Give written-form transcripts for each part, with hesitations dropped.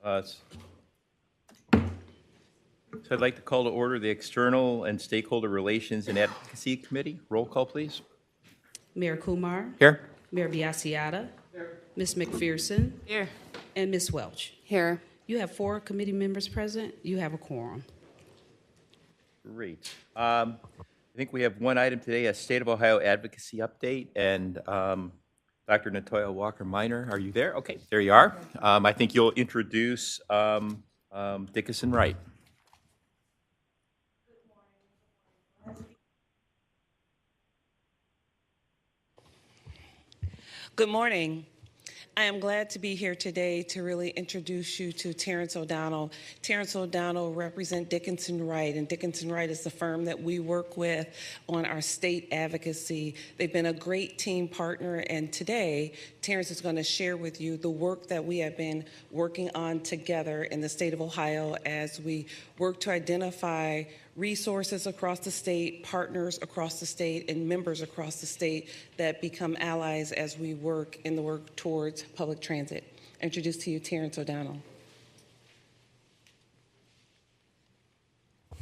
So I'd like to call to order the External and Stakeholder Relations and Advocacy Committee. Roll call, please. Mayor Kumar, Here. Mayor Biassiata, Ms. McPherson, Here. and Ms. Welch. Here. You have 4 committee members present. You have a quorum. Great. I think we have one item today, a State of Ohio advocacy update, and Dr. Natoya Walker-Minor, are you there? Okay, there you are. I think you'll introduce Dickinson Wright. Good morning. I am glad to be here today to really introduce you to Terrence O'Donnell. Terrence O'Donnell represents Dickinson Wright, and Dickinson Wright is the firm that we work with on our state advocacy. They've been a great team partner, and today Terrence is going to share with you the work that we have been working on together in the state of Ohio as we work to identify resources across the state, partners across the state, and members across the state that become allies as we work in the work towards public transit. I introduce to you Terrence O'Donnell.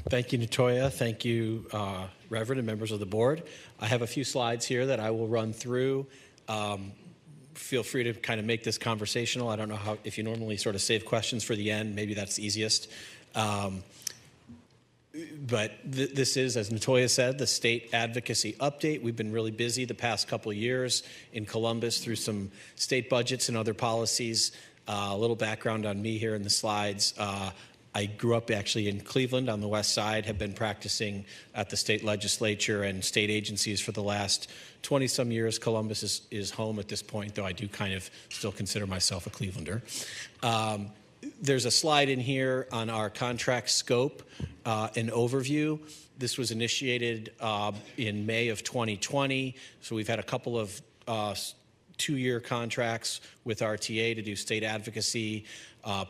Thank you, Natoya. Thank you, Reverend and members of the board. I have a few slides here that I will run through. Feel free to kind of make this conversational. I don't know if you normally sort of save questions for the end. Maybe that's easiest. But this is, as Natoya said, the state advocacy update. We've been really busy the past couple of years in Columbus through some state budgets and other policies. A little background on me here in the slides. I grew up actually in Cleveland on the west side, have been practicing at the state legislature and state agencies for the last 20-some years. Columbus is home at this point, though I do kind of still consider myself a Clevelander. There's a slide in here on our contract scope, an overview. This was initiated in May of 2020, so we've had a couple of 2-year contracts with RTA to do state advocacy,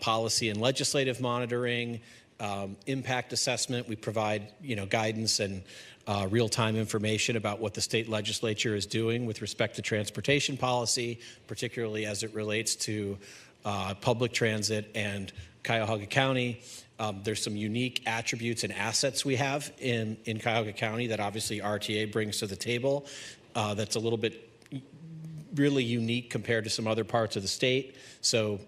policy and legislative monitoring, impact assessment. We provide, guidance and real-time information about what the state legislature is doing with respect to transportation policy, particularly as it relates to public transit and Cuyahoga County. There's some unique attributes and assets we have in Cuyahoga County that obviously RTA brings to the table. That's a little bit really unique compared to some other parts of the state. So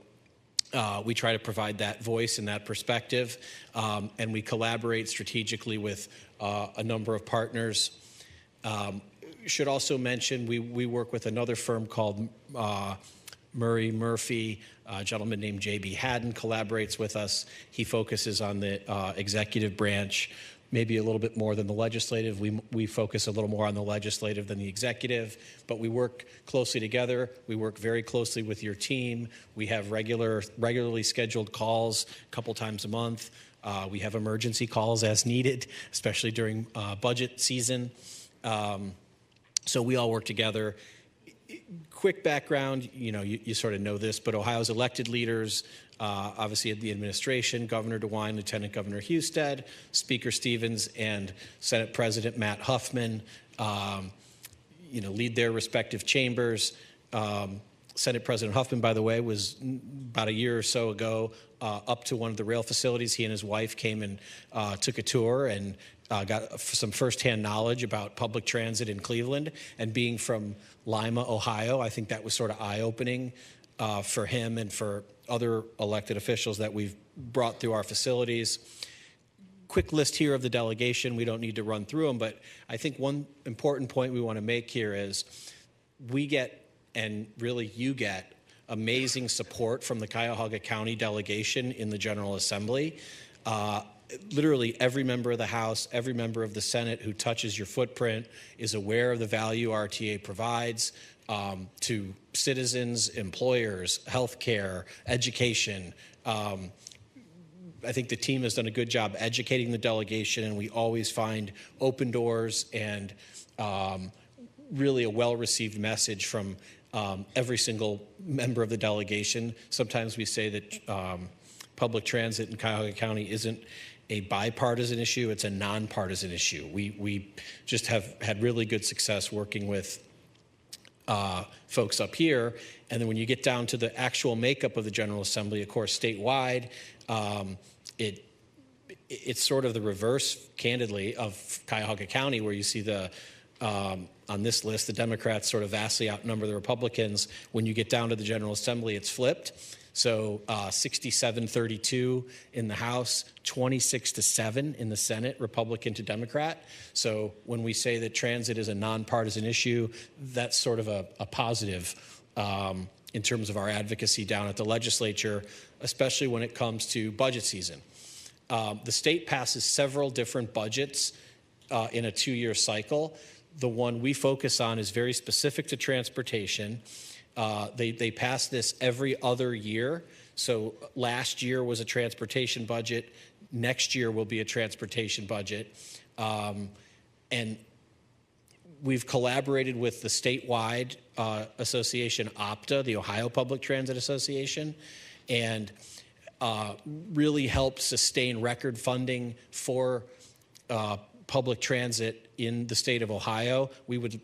we try to provide that voice and that perspective, and we collaborate strategically with a number of partners. Should also mention we work with another firm called Murray Murphy. A gentleman named J.B. Haddon collaborates with us. He focuses on the executive branch, maybe a little bit more than the legislative. We focus a little more on the legislative than the executive, but we work closely together. We work very closely with your team. We have regularly scheduled calls a couple times a month. We have emergency calls as needed, especially during budget season. So we all work together. Quick background, you sort of know this, but Ohio's elected leaders, obviously the administration, Governor DeWine, Lieutenant Governor Husted, Speaker Stevens, and Senate President Matt Huffman, lead their respective chambers. Senate President Huffman, by the way, was about a year or so ago up to one of the rail facilities. He and his wife came and took a tour and got some firsthand knowledge about public transit in Cleveland. And being from Lima, Ohio, I think that was sort of eye-opening for him and for other elected officials that we've brought through our facilities. Quick list here of the delegation. We don't need to run through them, but I think one important point we want to make here is we get, and really you get, amazing support from the Cuyahoga County delegation in the General Assembly. Literally every member of the House, every member of the Senate who touches your footprint is aware of the value RTA provides to citizens, employers, healthcare, education. I think the team has done a good job educating the delegation, and we always find open doors and really a well-received message from every single member of the delegation. Sometimes we say that public transit in Cuyahoga County isn't a bipartisan issue, it's a nonpartisan issue. We just have had really good success working with folks up here. And then when you get down to the actual makeup of the General Assembly, of course, statewide, it's sort of the reverse, candidly, of Cuyahoga County, where you see on this list, the Democrats sort of vastly outnumber the Republicans. When you get down to the General Assembly, it's flipped. So 67-32 in the House, 26-7 in the Senate, Republican to Democrat. So when we say that transit is a nonpartisan issue, that's sort of a positive in terms of our advocacy down at the legislature, especially when it comes to budget season. The state passes several different budgets in a 2-year cycle. The one we focus on is very specific to transportation. They pass this every other year. So last year was a transportation budget. Next year will be a transportation budget. And we've collaborated with the statewide association, OPTA, the Ohio Public Transit Association, and really helped sustain record funding for public transit in the state of Ohio. We would,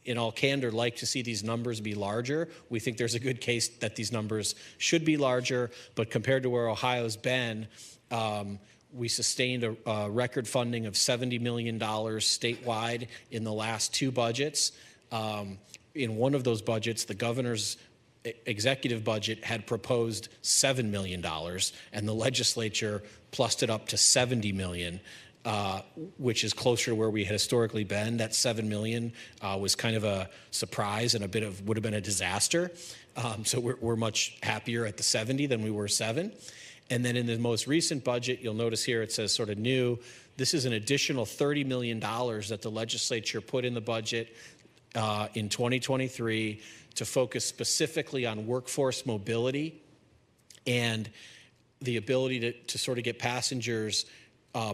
in all candor, like to see these numbers be larger. We think there's a good case that these numbers should be larger, but compared to where Ohio's been, we sustained a record funding of $70 million statewide in the last 2 budgets. In one of those budgets, the governor's executive budget had proposed $7 million, and the legislature plussed it up to $70 million. Which is closer to where we had historically been. That $7 million was kind of a surprise and would have been a disaster. So we're much happier at the 70 than we were 7. And then in the most recent budget, you'll notice here it says sort of new. This is an additional $30 million that the legislature put in the budget in 2023 to focus specifically on workforce mobility and the ability to sort of get passengers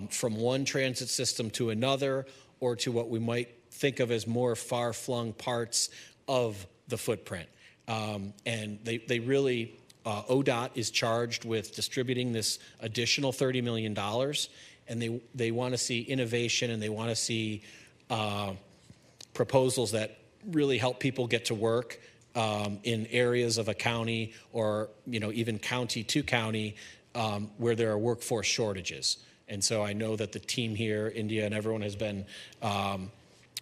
from one transit system to another, or to what we might think of as more far-flung parts of the footprint. And they really, ODOT is charged with distributing this additional $30 million, and they want to see innovation, and they want to see proposals that really help people get to work in areas of a county, or even county to county, where there are workforce shortages. And so I know that the team here, India and everyone, has been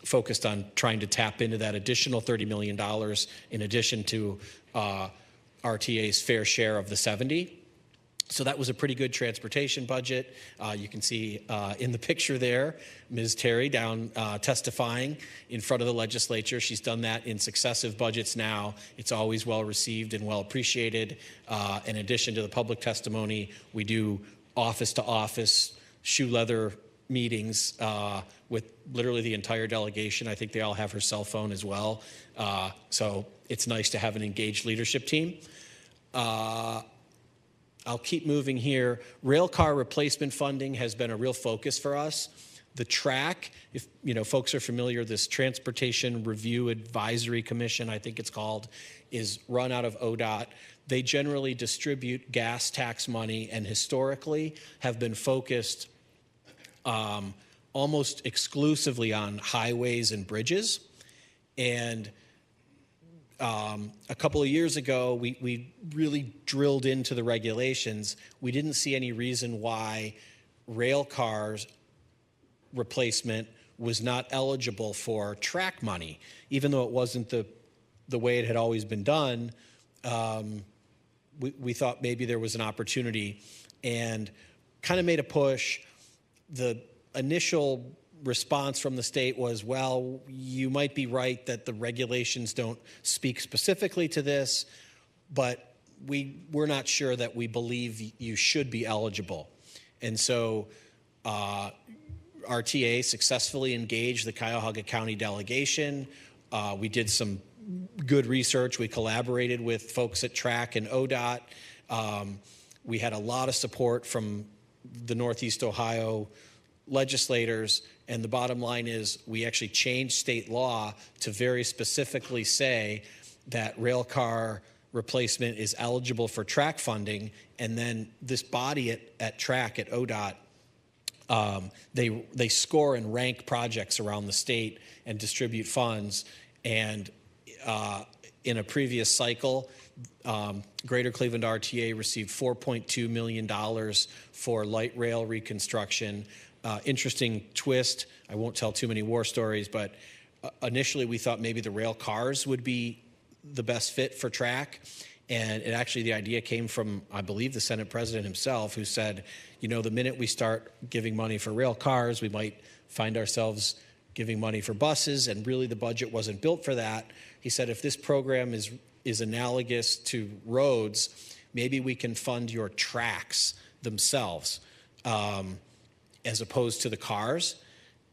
focused on trying to tap into that additional $30 million in addition to RTA's fair share of the 70. So that was a pretty good transportation budget. You can see in the picture there, Ms. Terry down testifying in front of the legislature. She's done that in successive budgets now. It's always well received and well appreciated. In addition to the public testimony, we do office-to-office shoe leather meetings with literally the entire delegation. I think they all have her cell phone as well. So it's nice to have an engaged leadership team. I'll keep moving here. Rail car replacement funding has been a real focus for us. The TRAC, if folks are familiar, this Transportation Review Advisory Commission, I think it's called, is run out of ODOT. They generally distribute gas tax money and historically have been focused almost exclusively on highways and bridges. And a couple of years ago, we really drilled into the regulations. We didn't see any reason why rail cars replacement was not eligible for track money, even though it wasn't the way it had always been done. We thought maybe there was an opportunity and kind of made a push. The initial response from the state was, well, you might be right that the regulations don't speak specifically to this, but we're not sure that we believe you should be eligible. And so RTA successfully engaged the Cuyahoga County delegation. We did some good research. We collaborated with folks at TRAC and ODOT. We had a lot of support from the Northeast Ohio legislators, and the bottom line is we actually changed state law to very specifically say that rail car replacement is eligible for TRAC funding, and then this body at TRAC, at ODOT, they score and rank projects around the state and distribute funds, and in a previous cycle, Greater Cleveland RTA received $4.2 million for light rail reconstruction. Interesting twist. I won't tell too many war stories, but initially we thought maybe the rail cars would be the best fit for track. And it actually, the idea came from, I believe, the Senate president himself, who said, you know, the minute we start giving money for rail cars, we might find ourselves giving money for buses, and really the budget wasn't built for that. He said, if this program is analogous to roads, maybe we can fund your tracks themselves as opposed to the cars.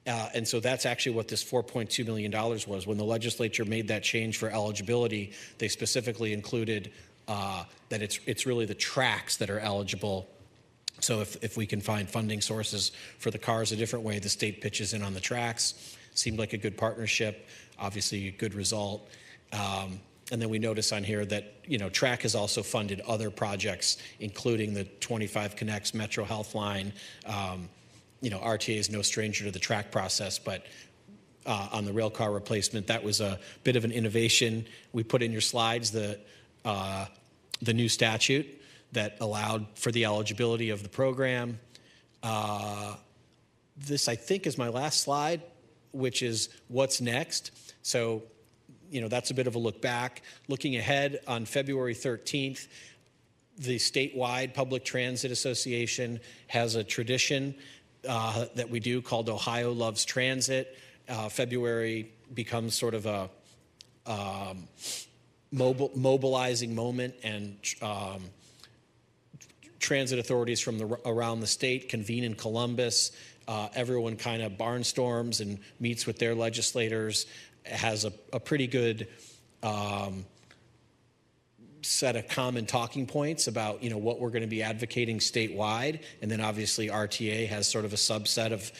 And so that's actually what this $4.2 million was. When the legislature made that change for eligibility, they specifically included that it's really the tracks that are eligible. So if we can find funding sources for the cars a different way, the state pitches in on the tracks. Seemed like a good partnership, obviously a good result. And then we notice on here that, you know, track has also funded other projects, including the 25 Connects Metro Health line. You know, RTA is no stranger to the track process, but on the rail car replacement, that was a bit of an innovation. We put in your slides the new statute that allowed for the eligibility of the program. This, I think, is my last slide, which is what's next. So, you know, that's a bit of a look back. Looking ahead, on February 13th, the statewide Public Transit Association has a tradition that we do called Ohio Loves Transit. February becomes sort of a mobilizing moment, and transit authorities from around the state convene in Columbus. Everyone kind of barnstorms and meets with their legislators, has a pretty good set of common talking points about, you know, what we're going to be advocating statewide. And then obviously RTA has sort of a subset of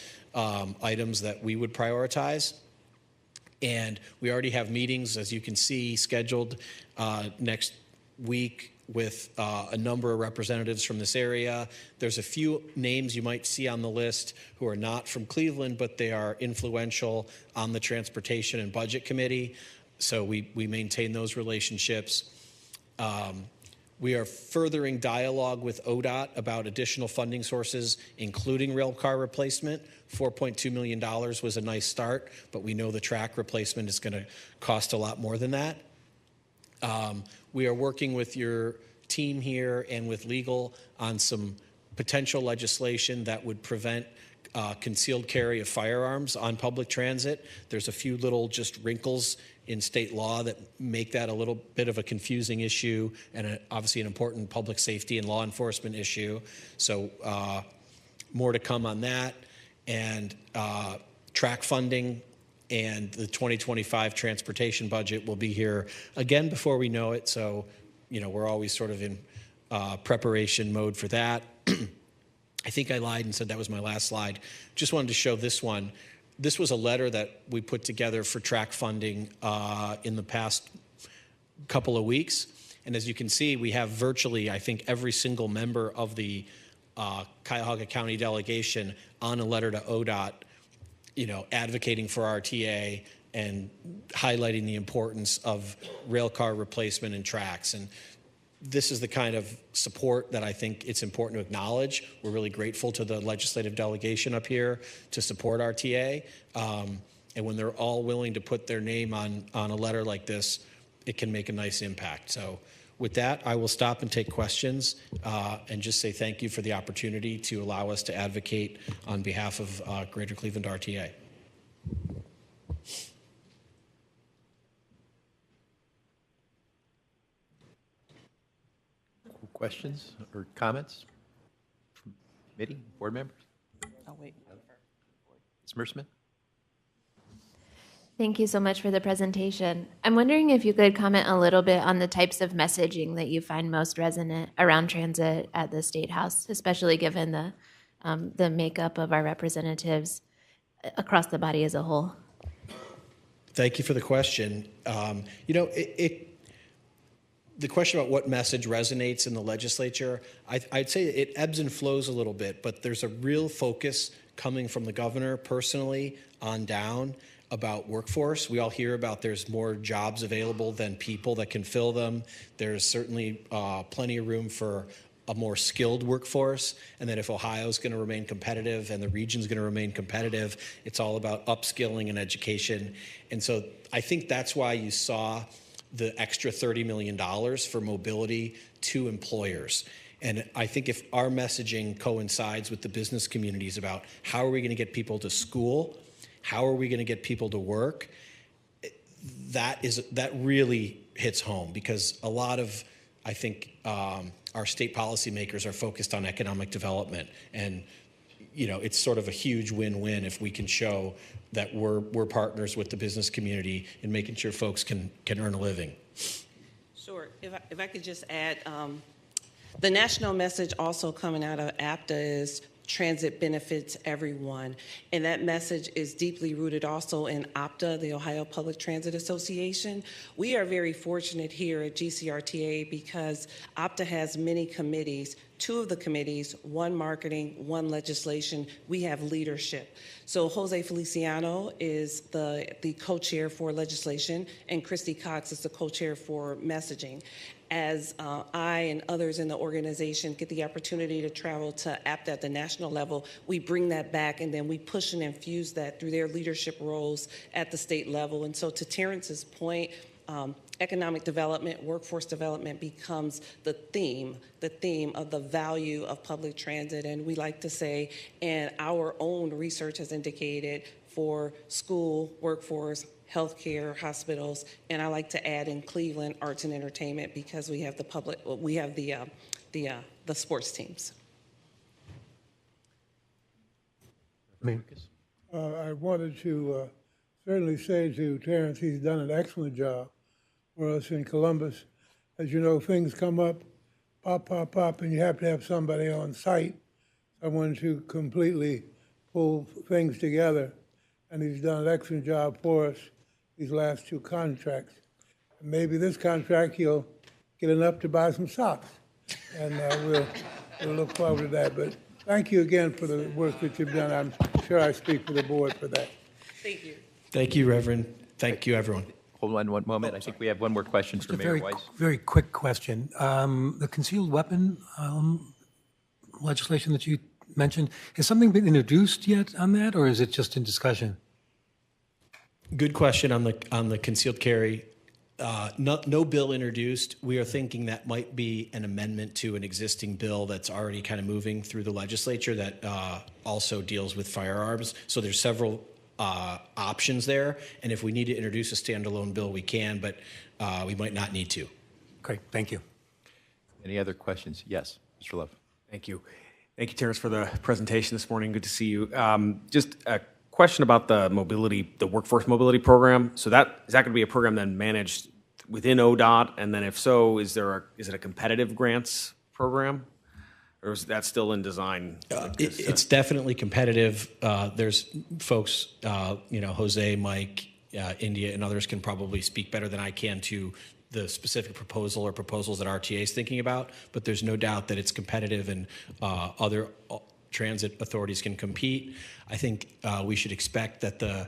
items that we would prioritize. And we already have meetings, as you can see, scheduled next week with a number of representatives from this area. There's a few names you might see on the list who are not from Cleveland, but they are influential on the Transportation and Budget Committee. So we maintain those relationships. We are furthering dialogue with ODOT about additional funding sources, including rail car replacement. $4.2 million was a nice start, but we know the track replacement is going to cost a lot more than that. We are working with your team here and with legal on some potential legislation that would prevent concealed carry of firearms on public transit. There's a few little just wrinkles in state law that make that a little bit of a confusing issue, and obviously an important public safety and law enforcement issue. So more to come on that. And track funding and the 2025 transportation budget will be here again before we know it. So, you know, we're always sort of in preparation mode for that. I think I lied and said that was my last slide. Just wanted to show this one. This was a letter that we put together for track funding in the past couple of weeks. And as you can see, we have virtually, I think, every single member of the Cuyahoga County delegation on a letter to ODOT, you know, advocating for RTA and highlighting the importance of rail car replacement and tracks. And this is the kind of support that I think it's important to acknowledge. We're really grateful to the legislative delegation up here to support RTA. And when they're all willing to put their name on a letter like this, it can make a nice impact. So with that, I will stop and take questions and just say thank you for the opportunity to allow us to advocate on behalf of Greater Cleveland RTA. Questions or comments from committee, board members? Oh, wait. Ms. Mersman? Thank you so much for the presentation. I'm wondering if you could comment a little bit on the types of messaging that you find most resonant around transit at the State House, especially given the makeup of our representatives across the body as a whole. Thank you for the question. You know, the question about what message resonates in the legislature, I'd say it ebbs and flows a little bit, but there's a real focus coming from the governor personally on down about workforce. We all hear about there's more jobs available than people that can fill them. There's certainly plenty of room for a more skilled workforce, and that if Ohio's going to remain competitive and the region's going to remain competitive, it's all about upskilling and education. And so I think that's why you saw the extra $30 million for mobility to employers. And I think if our messaging coincides with the business communities about how are we going to get people to school, how are we going to get people to work, that really hits home, because a lot of, I think, our state policymakers are focused on economic development, and it's sort of a huge win-win if we can show that we're partners with the business community in making sure folks can earn a living. Sure. If I could just add, the national message also coming out of APTA is transit benefits everyone. And that message is deeply rooted also in OPTA, the Ohio Public Transit Association. We are very fortunate here at GCRTA because OPTA has many committees. Two of the committees, one marketing, one legislation, we have leadership. So Jose Feliciano is the co-chair for legislation, and Christy Cox is the co-chair for messaging. As I and others in the organization get the opportunity to travel to APTA at the national level, we bring that back and then we push and infuse that through their leadership roles at the state level. And so to Terrence's point, economic development, workforce development becomes the theme of the value of public transit. And we like to say, and our own research has indicated, for school, workforce, healthcare, hospitals, and I like to add in Cleveland, arts and entertainment, because we have the sports teams. I wanted to certainly say to Terrence, he's done an excellent job for us in Columbus. As you know, things come up, pop, and you have to have somebody on site, someone to completely pull things together. And he's done an excellent job for us these last two contracts. And maybe this contract he'll get enough to buy some socks. And we'll look forward to that. But thank you again for the work that you've done. I'm sure I speak for the board for that. Thank you. Thank you, Reverend. Thank you, everyone. Hold on one moment. I think we have one more question for Mayor Weiss. Very quick question. The concealed weapon legislation that you mentioned, has something been introduced yet on that, or is it just in discussion? Good question on the concealed carry. No bill introduced. We are thinking that might be an amendment to an existing bill that's already kind of moving through the legislature that also deals with firearms. So there's several options there, and if we need to introduce a standalone bill, we can, but we might not need to. Great, thank you. Any other questions? Yes, Mr. Love. Thank you. Thank you, Terrence, for the presentation this morning. Good to see you. Just a question about the workforce mobility program. So is that going to be a program then managed within ODOT? And then if so, is it a competitive grants program? Or is that still in design? It's definitely competitive. There's folks, Jose, Mike, India, and others can probably speak better than I can to the specific proposal or proposals that RTA is thinking about. But there's no doubt that it's competitive, and other transit authorities can compete. I think we should expect that the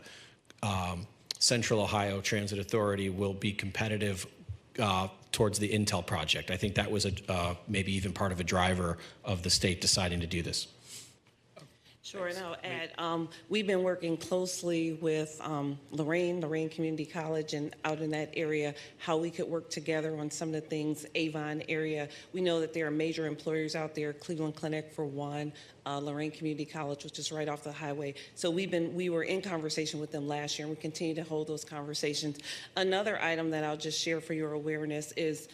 Central Ohio Transit Authority will be competitive towards the Intel project. I think that was maybe even part of a driver of the state deciding to do this. Sure, and I'll add, we've been working closely with Lorraine Community College and out in that area, how we could work together on some of the things, Avon area. We know that there are major employers out there, Cleveland Clinic for one, Lorraine Community College, which is right off the highway. So we were in conversation with them last year, and we continue to hold those conversations. Another item that I'll just share for your awareness is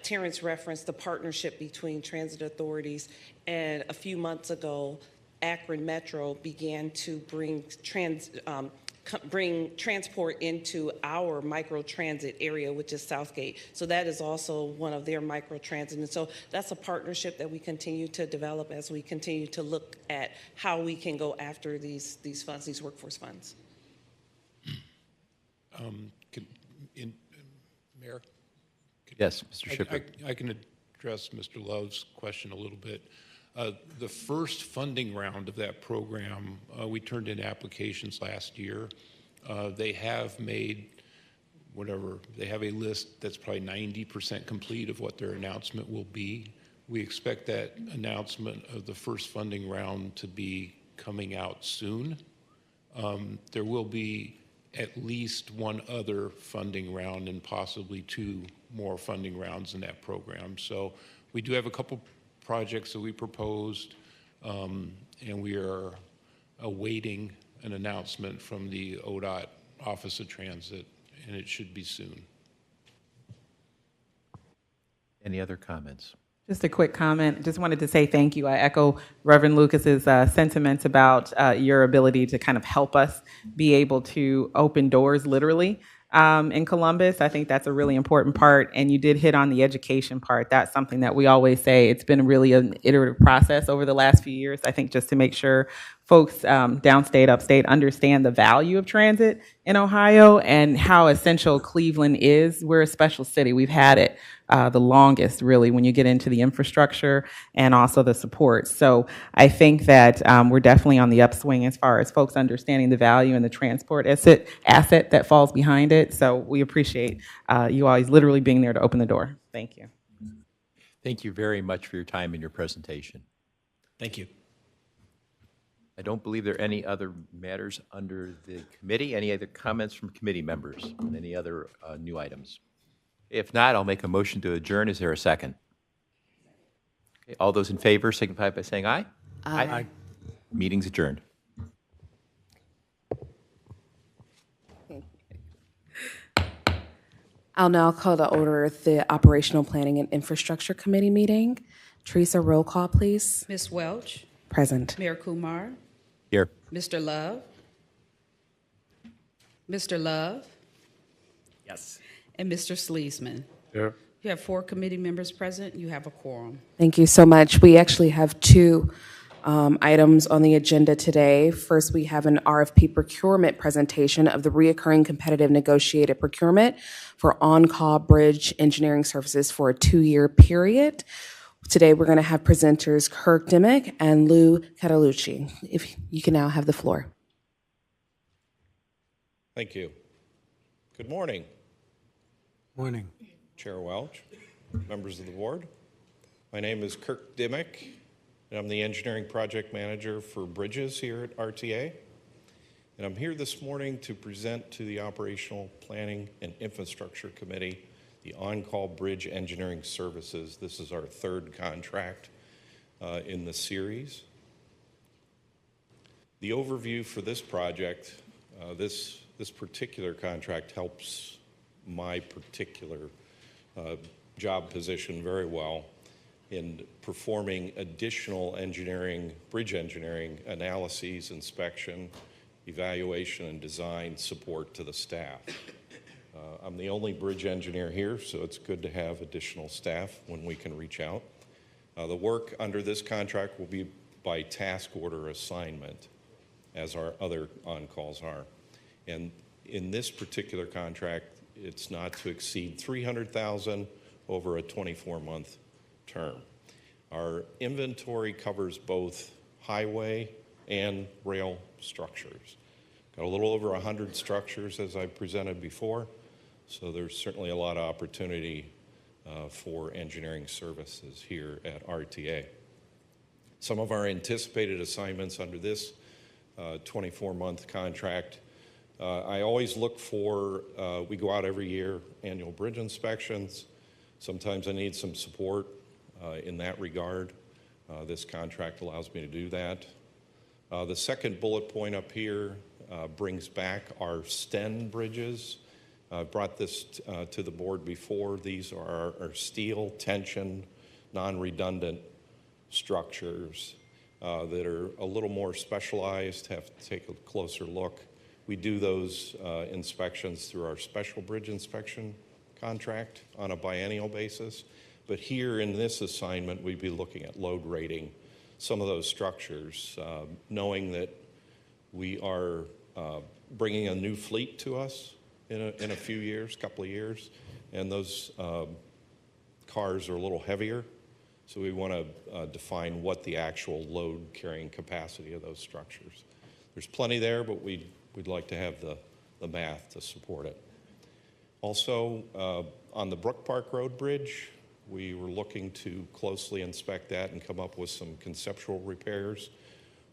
Terrence referenced the partnership between transit authorities, and a few months ago, Akron Metro began to bring transport into our microtransit area, which is Southgate. So that is also one of their microtransit. And so that's a partnership that we continue to develop as we continue to look at how we can go after these funds, these workforce funds. Mayor? Yes, Mr. Schiffer. I can address Mr. Love's question a little bit. The first funding round of that program, we turned in applications last year. They have made whatever, they have a list that's probably 90% complete of what their announcement will be. We expect that announcement of the first funding round to be coming out soon. There will be at least one other funding round and possibly 2 more funding rounds in that program. So we do have a couple projects that we proposed, and we are awaiting an announcement from the ODOT Office of Transit, and it should be soon. Any other comments? Just a quick comment. Just wanted to say thank you. I echo Reverend Lucas's sentiments about your ability to kind of help us be able to open doors literally in Columbus. I think that's a really important part. And you did hit on the education part. That's something that we always say. It's been really an iterative process over the last few years, I think, just to make sure folks downstate, upstate understand the value of transit in Ohio and how essential Cleveland is. We're a special city. We've had it the longest, really, when you get into the infrastructure and also the support. So I think that we're definitely on the upswing as far as folks understanding the value and the transport asset that falls behind it. So we appreciate you always literally being there to open the door. Thank you. Thank you very much for your time and your presentation. Thank you. I don't believe there are any other matters under the committee. Any other comments from committee members on any other new items? If not, I'll make a motion to adjourn. Is there a second? Okay, all those in favor signify by saying aye. Aye. Meeting's adjourned. I'll now call to order the Operational Planning and Infrastructure Committee meeting. Teresa, roll call, please. Ms. Welch, Present. Mayor Kumar, Here. Mr. Love, Mr. Love, Yes. and Mr. Sleesman. Here. You have 4 committee members present. You have a quorum. Thank you so much. We actually have 2 items on the agenda today. First, we have an RFP procurement presentation of the reoccurring competitive negotiated procurement for on-call bridge engineering services for a 2-year period. Today, we're going to have presenters Kirk Dimmick and Lou Catalucci. If you can now have the floor. Thank you. Good morning, Morning. Chair Welch, members of the board. My name is Kirk Dimmick, and I'm the engineering project manager for bridges here at RTA. And I'm here this morning to present to the Operational Planning and Infrastructure Committee the on-call bridge engineering services. This is our 3rd contract in the series. The overview for this project, this particular contract helps my particular job position very well in performing additional engineering, bridge engineering analyses, inspection, evaluation, and design support to the staff. I'm the only bridge engineer here, so it's good to have additional staff when we can reach out. The work under this contract will be by task order assignment, as our other on-calls are. And in this particular contract, it's not to exceed $300,000 over a 24-month term. Our inventory covers both highway and rail structures. Got a little over 100 structures, as I presented before, so there's certainly a lot of opportunity for engineering services here at RTA. Some of our anticipated assignments under this 24-month contract, I always look for, we go out every year, annual bridge inspections. Sometimes I need some support in that regard. This contract allows me to do that. The second bullet point up here brings back our STEN bridges. I've brought this to the board before. These are our steel tension, non-redundant structures that are a little more specialized, have to take a closer look. We do those inspections through our special bridge inspection contract on a biennial basis. But here in this assignment, we'd be looking at load rating some of those structures, knowing that we are bringing a new fleet to us in a few years, couple of years, and those cars are a little heavier. So we want to define what the actual load carrying capacity of those structures. There's plenty there, but we'd like to have the the math to support it. Also, on the Brook Park Road Bridge, we were looking to closely inspect that and come up with some conceptual repairs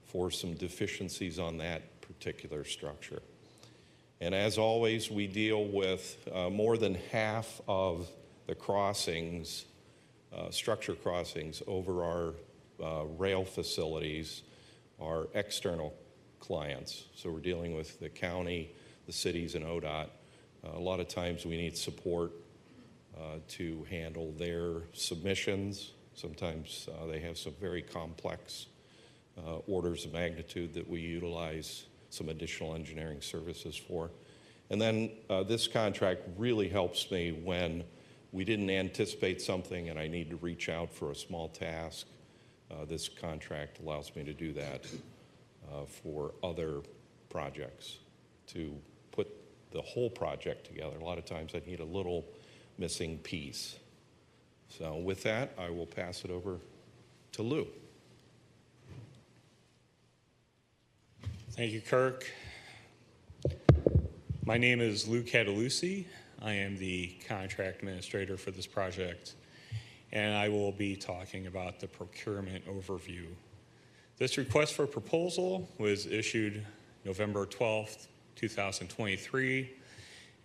for some deficiencies on that particular structure. And as always, we deal with more than half of the crossings, structure crossings over our rail facilities are external clients. So we're dealing with the county, the cities, and ODOT. A lot of times we need support to handle their submissions. Sometimes they have some very complex orders of magnitude that we utilize some additional engineering services for. And then this contract really helps me when we didn't anticipate something and I need to reach out for a small task. This contract allows me to do that for other projects, to put the whole project together. A lot of times I need a little missing piece. So with that, I will pass it over to Lou. Thank you, Kirk. My name is Lou Catalusi. I am the contract administrator for this project, and I will be talking about the procurement overview. This request for proposal was issued November 12th, 2023.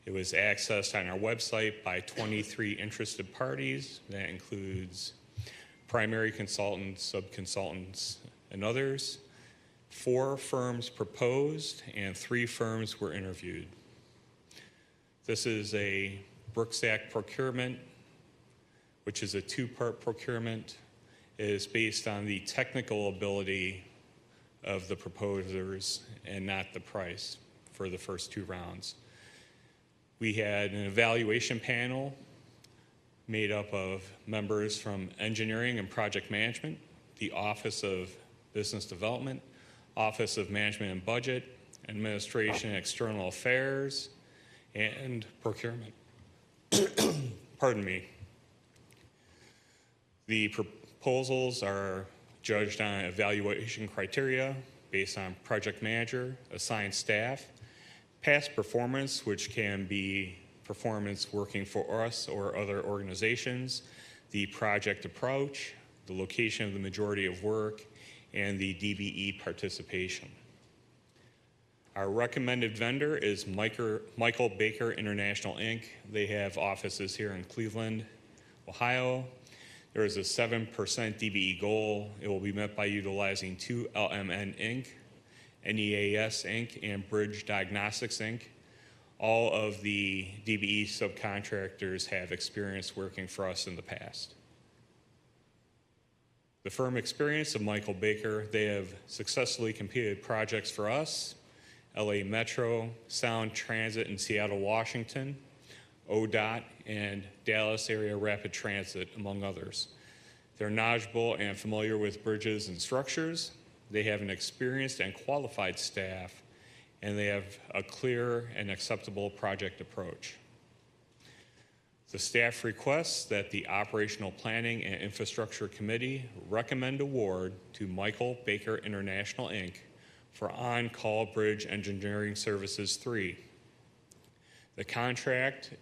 It was accessed on our website by 23 interested parties. That includes primary consultants, sub-consultants, and others. 4 firms proposed and 3 firms were interviewed. This is a Brookstack procurement, which is a 2-part procurement. It is based on the technical ability of the proposers and not the price for the first 2 rounds. We had an evaluation panel made up of members from engineering and project management, the Office of Business Development, Office of Management and Budget, Administration and External Affairs, and Procurement. Pardon me. The proposals are judged on evaluation criteria based on project manager, assigned staff, past performance, which can be performance working for us or other organizations, the project approach, the location of the majority of work, and the DBE participation. Our recommended vendor is Michael Baker International, Inc. They have offices here in Cleveland, Ohio. There is a 7% DBE goal. It will be met by utilizing 2 LMN Inc., NEAS Inc., and Bridge Diagnostics Inc. All of the DBE subcontractors have experience working for us in the past. The firm experience of Michael Baker, they have successfully completed projects for us, LA Metro, Sound Transit in Seattle, Washington, ODOT, and Dallas Area Rapid Transit, among others. They're knowledgeable and familiar with bridges and structures. They have an experienced and qualified staff, and they have a clear and acceptable project approach. The staff requests that the Operational Planning and Infrastructure Committee recommend award to Michael Baker International, Inc. for On-Call Bridge Engineering Services 3. The contract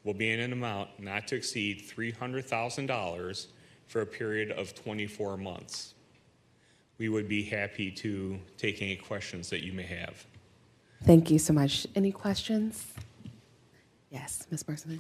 will be in an amount not to exceed $300,000 for a period of 24 months. We would be happy to take any questions that you may have. Thank you so much. Any questions? Yes, Ms. Marceman.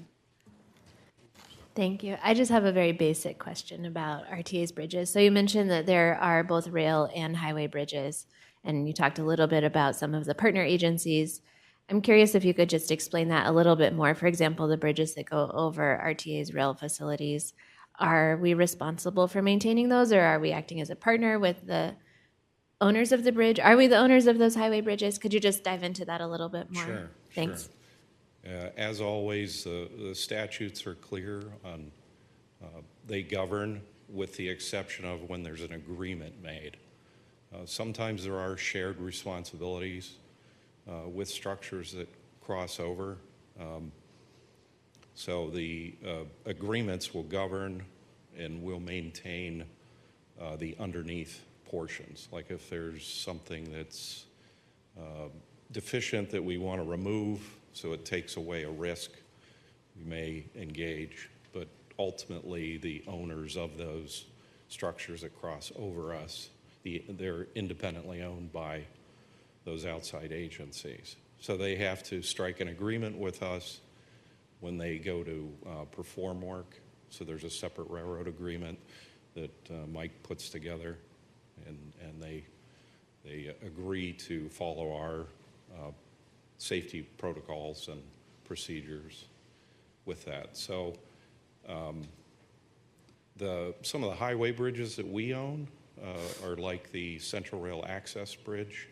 Thank you. I just have a very basic question about RTA's bridges. So you mentioned that there are both rail and highway bridges, and you talked a little bit about some of the partner agencies. I'm curious if you could just explain that a little bit more. For example, the bridges that go over RTA's rail facilities, are we responsible for maintaining those, or are we acting as a partner with the owners of the bridge? Are we the owners of those highway bridges? Could you just dive into that a little bit more? Sure. Thanks. Sure. As always, the statutes are clear on, they govern with the exception of when there's an agreement made. Sometimes there are shared responsibilities with structures that cross over. So the agreements will govern and will maintain the underneath portions. Like if there's something that's deficient that we want to remove, so it takes away a risk, we may engage. But ultimately, the owners of those structures that cross over us, they're independently owned by those outside agencies. So they have to strike an agreement with us when they go to perform work. So there's a separate railroad agreement that Mike puts together, and they agree to follow our safety protocols and procedures with that. So some of the highway bridges that we own are like the Central Rail Access Bridge.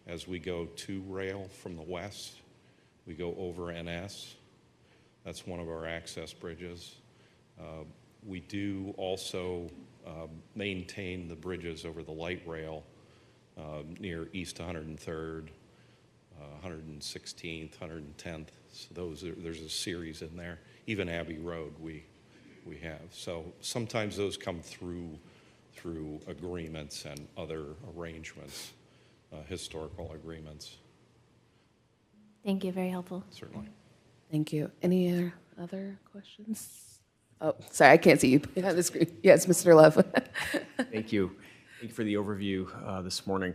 As we go to rail from the west, we go over NS. That's one of our access bridges. We do also maintain the bridges over the light rail near East 103rd, 116th, 110th. So there's a series in there. Even Abbey Road we have. So sometimes those come through agreements and other arrangements, historical agreements. Thank you. Very helpful. Certainly. Thank you. Any other questions? Oh, sorry, I can't see you behind the screen. Yes, Mr. Love. Thank you. Thank you for the overview this morning.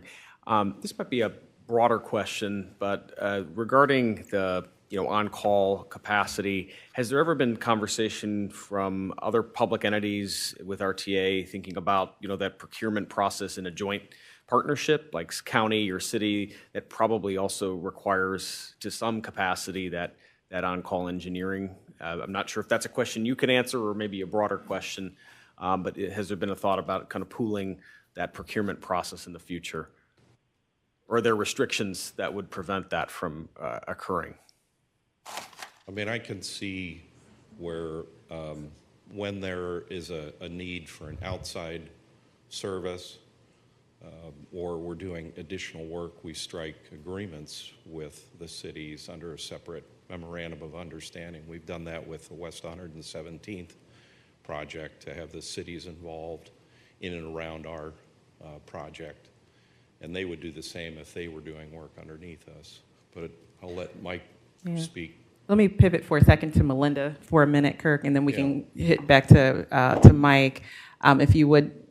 This might be a broader question, but regarding the on-call capacity, has there ever been conversation from other public entities with RTA thinking about that procurement process in a joint partnership, like county or city, that probably also requires to some capacity that on-call engineering? I'm not sure if that's a question you can answer or maybe a broader question, but has there been a thought about kind of pooling that procurement process in the future? Or are there restrictions that would prevent that from occurring? I mean, I can see where when there is a need for an outside service or we're doing additional work, we strike agreements with the cities under a separate memorandum of understanding. We've done that with the West 117th project to have the cities involved in and around our project. And they would do the same if they were doing work underneath us. But I'll let Mike speak. Let me pivot for a second to Melinda for a minute, Kirk, and then we can hit back to Mike. If you would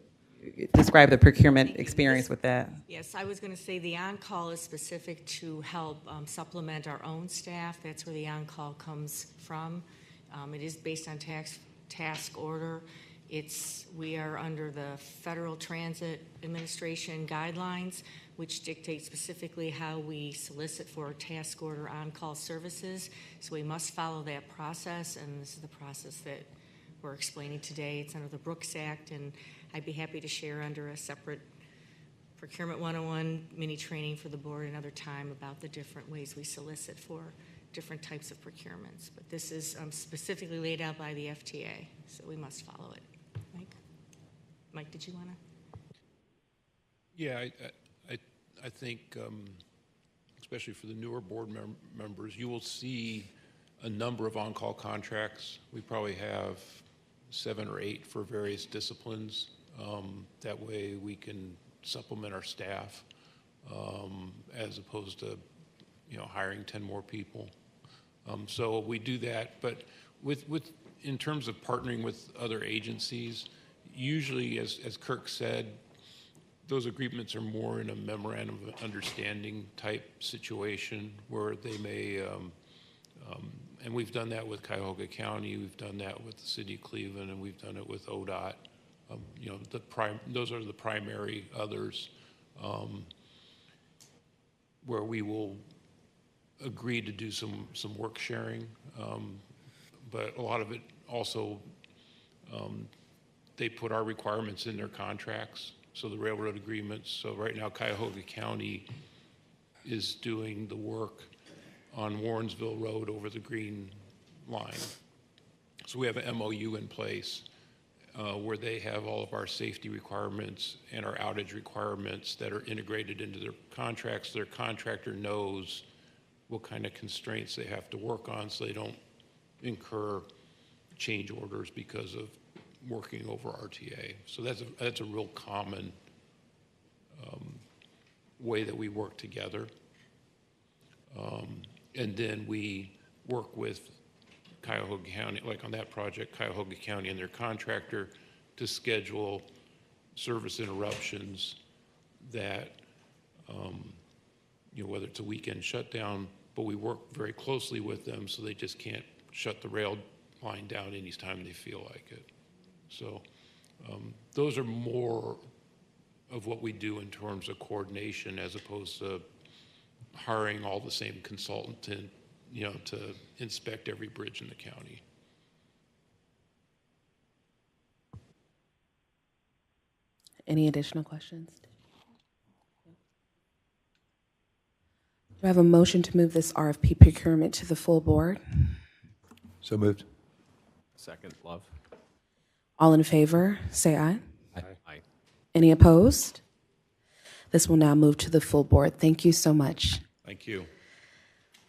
describe the procurement experience with that. Yes, I was going to say the on-call is specific to help supplement our own staff. That's where the on-call comes from. It is based on task order. We are under the Federal Transit Administration guidelines, which dictate specifically how we solicit for task order on-call services. So we must follow that process, and this is the process that we're explaining today. It's under the Brooks Act, and I'd be happy to share under a separate Procurement 101 mini training for the board another time about the different ways we solicit for different types of procurements. But this is specifically laid out by the FTA, so we must follow it. Mike, did you want to? Yeah, I think, especially for the newer board members, you will see a number of on-call contracts. We probably have 7 or 8 for various disciplines. That way we can supplement our staff as opposed to hiring 10 more people. So we do that, but in terms of partnering with other agencies, usually, as Kirk said, those agreements are more in a memorandum of understanding type situation where they may, and we've done that with Cuyahoga County, we've done that with the City of Cleveland, and we've done it with ODOT. Those are the primary others where we will agree to do some work sharing, but a lot of it also they put our requirements in their contracts, so the railroad agreements. So right now, Cuyahoga County is doing the work on Warrensville Road over the green line. So we have an MOU in place where they have all of our safety requirements and our outage requirements that are integrated into their contracts. Their contractor knows what kind of constraints they have to work on so they don't incur change orders because of working over RTA. So that's a real common way that we work together. And then we work with Cuyahoga County, like on that project, Cuyahoga County and their contractor to schedule service interruptions that, whether it's a weekend shutdown, but we work very closely with them so they just can't shut the rail line down anytime they feel like it. So those are more of what we do in terms of coordination as opposed to hiring all the same consultant to inspect every bridge in the county. Any additional questions? Do I have a motion to move this RFP procurement to the full board? So moved. Second, Love. All in favor, say aye. Aye. Any opposed? This will now move to the full board. Thank you so much. Thank you.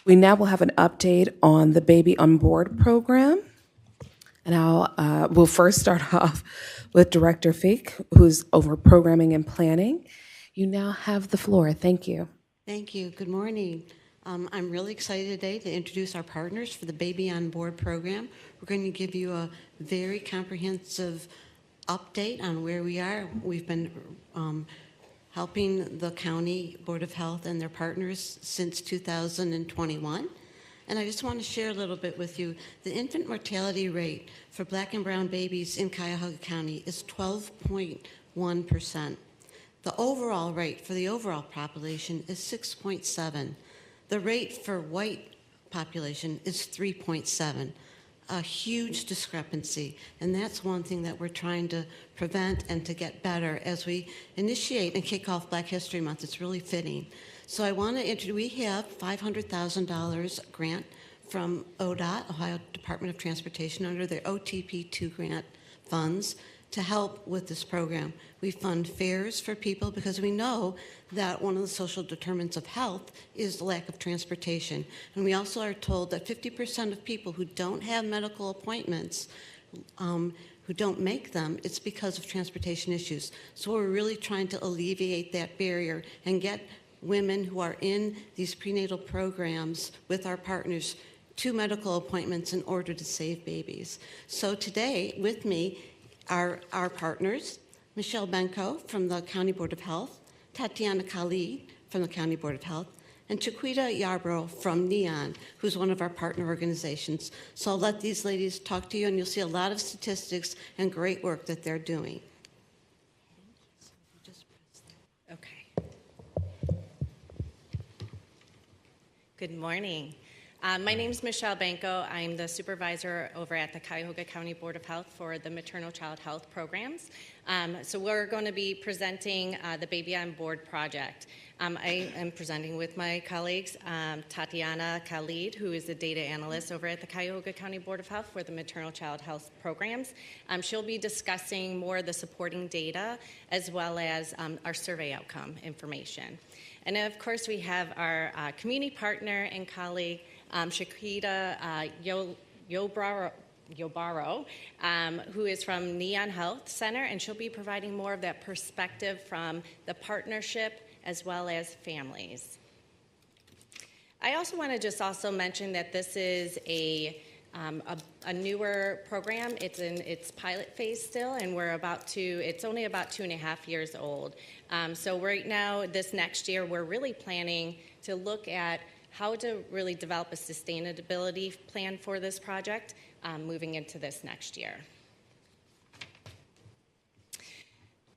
We now will have an update on the Baby on Board program. And we'll first start off with Director Fink, who's over programming and planning. You now have the floor. Thank you. Thank you. Good morning. I'm really excited today to introduce our partners for the Baby on Board program. We're going to give you a very comprehensive update on where we are. We've been helping the County Board of Health and their partners since 2021. And I just want to share a little bit with you. The infant mortality rate for Black and brown babies in Cuyahoga County is 12.1%. The overall rate for the overall population is 6.7. The rate for white population is 3.7. A huge discrepancy, and that's one thing that we're trying to prevent and to get better as we initiate and kick off Black History Month. It's really fitting. So I want to introduce, we have $500,000 grant from ODOT, Ohio Department of Transportation, under their OTP2 grant funds to help with this program. We fund fares for people because we know that one of the social determinants of health is the lack of transportation. And we also are told that 50% of people who don't have medical appointments, who don't make them, it's because of transportation issues. So we're really trying to alleviate that barrier and get women who are in these prenatal programs with our partners to medical appointments in order to save babies. So today, with me, are our partners, Michelle Benko from the County Board of Health, Tatiana Khalid from the County Board of Health, and Chiquita Yarbrough from NEON, who's one of our partner organizations. So I'll let these ladies talk to you, and you'll see a lot of statistics and great work that they're doing. Okay. Good morning. My name is Michelle Benko. I'm the supervisor over at the Cuyahoga County Board of Health for the maternal child health programs. So we're going to be presenting the Baby on Board project. I am presenting with my colleagues, Tatiana Khalid, who is the data analyst over at the Cuyahoga County Board of Health for the maternal child health programs. She'll be discussing more of the supporting data as well as our survey outcome information. And of course, we have our community partner and colleague, Chiquita Yobaro, who is from NEON Health Center, and she'll be providing more of that perspective from the partnership as well as families. I also want to just also mention that this is a newer program. It's in its pilot phase still, and it's only about 2.5 years old. So right now, this next year, we're really planning to look at how to really develop a sustainability plan for this project moving into this next year.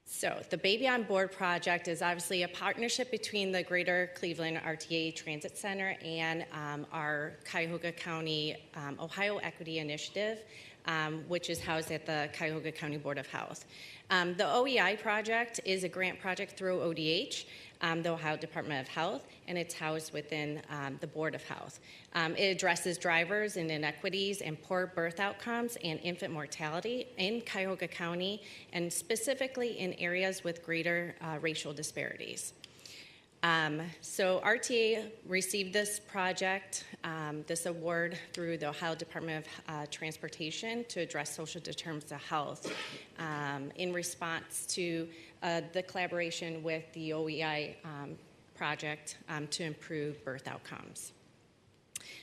So the Baby on Board project is obviously a partnership between the Greater Cleveland RTA Transit Center and our Cuyahoga County Ohio Equity Initiative, which is housed at the Cuyahoga County Board of Health. The OEI project is a grant project through ODH, the Ohio Department of Health, and it's housed within the Board of Health. It addresses drivers and inequities and poor birth outcomes and infant mortality in Cuyahoga County, and specifically in areas with greater racial disparities. So RTA received this project, this award through the Ohio Department of Transportation to address social determinants of health in response to the collaboration with the OEI project to improve birth outcomes.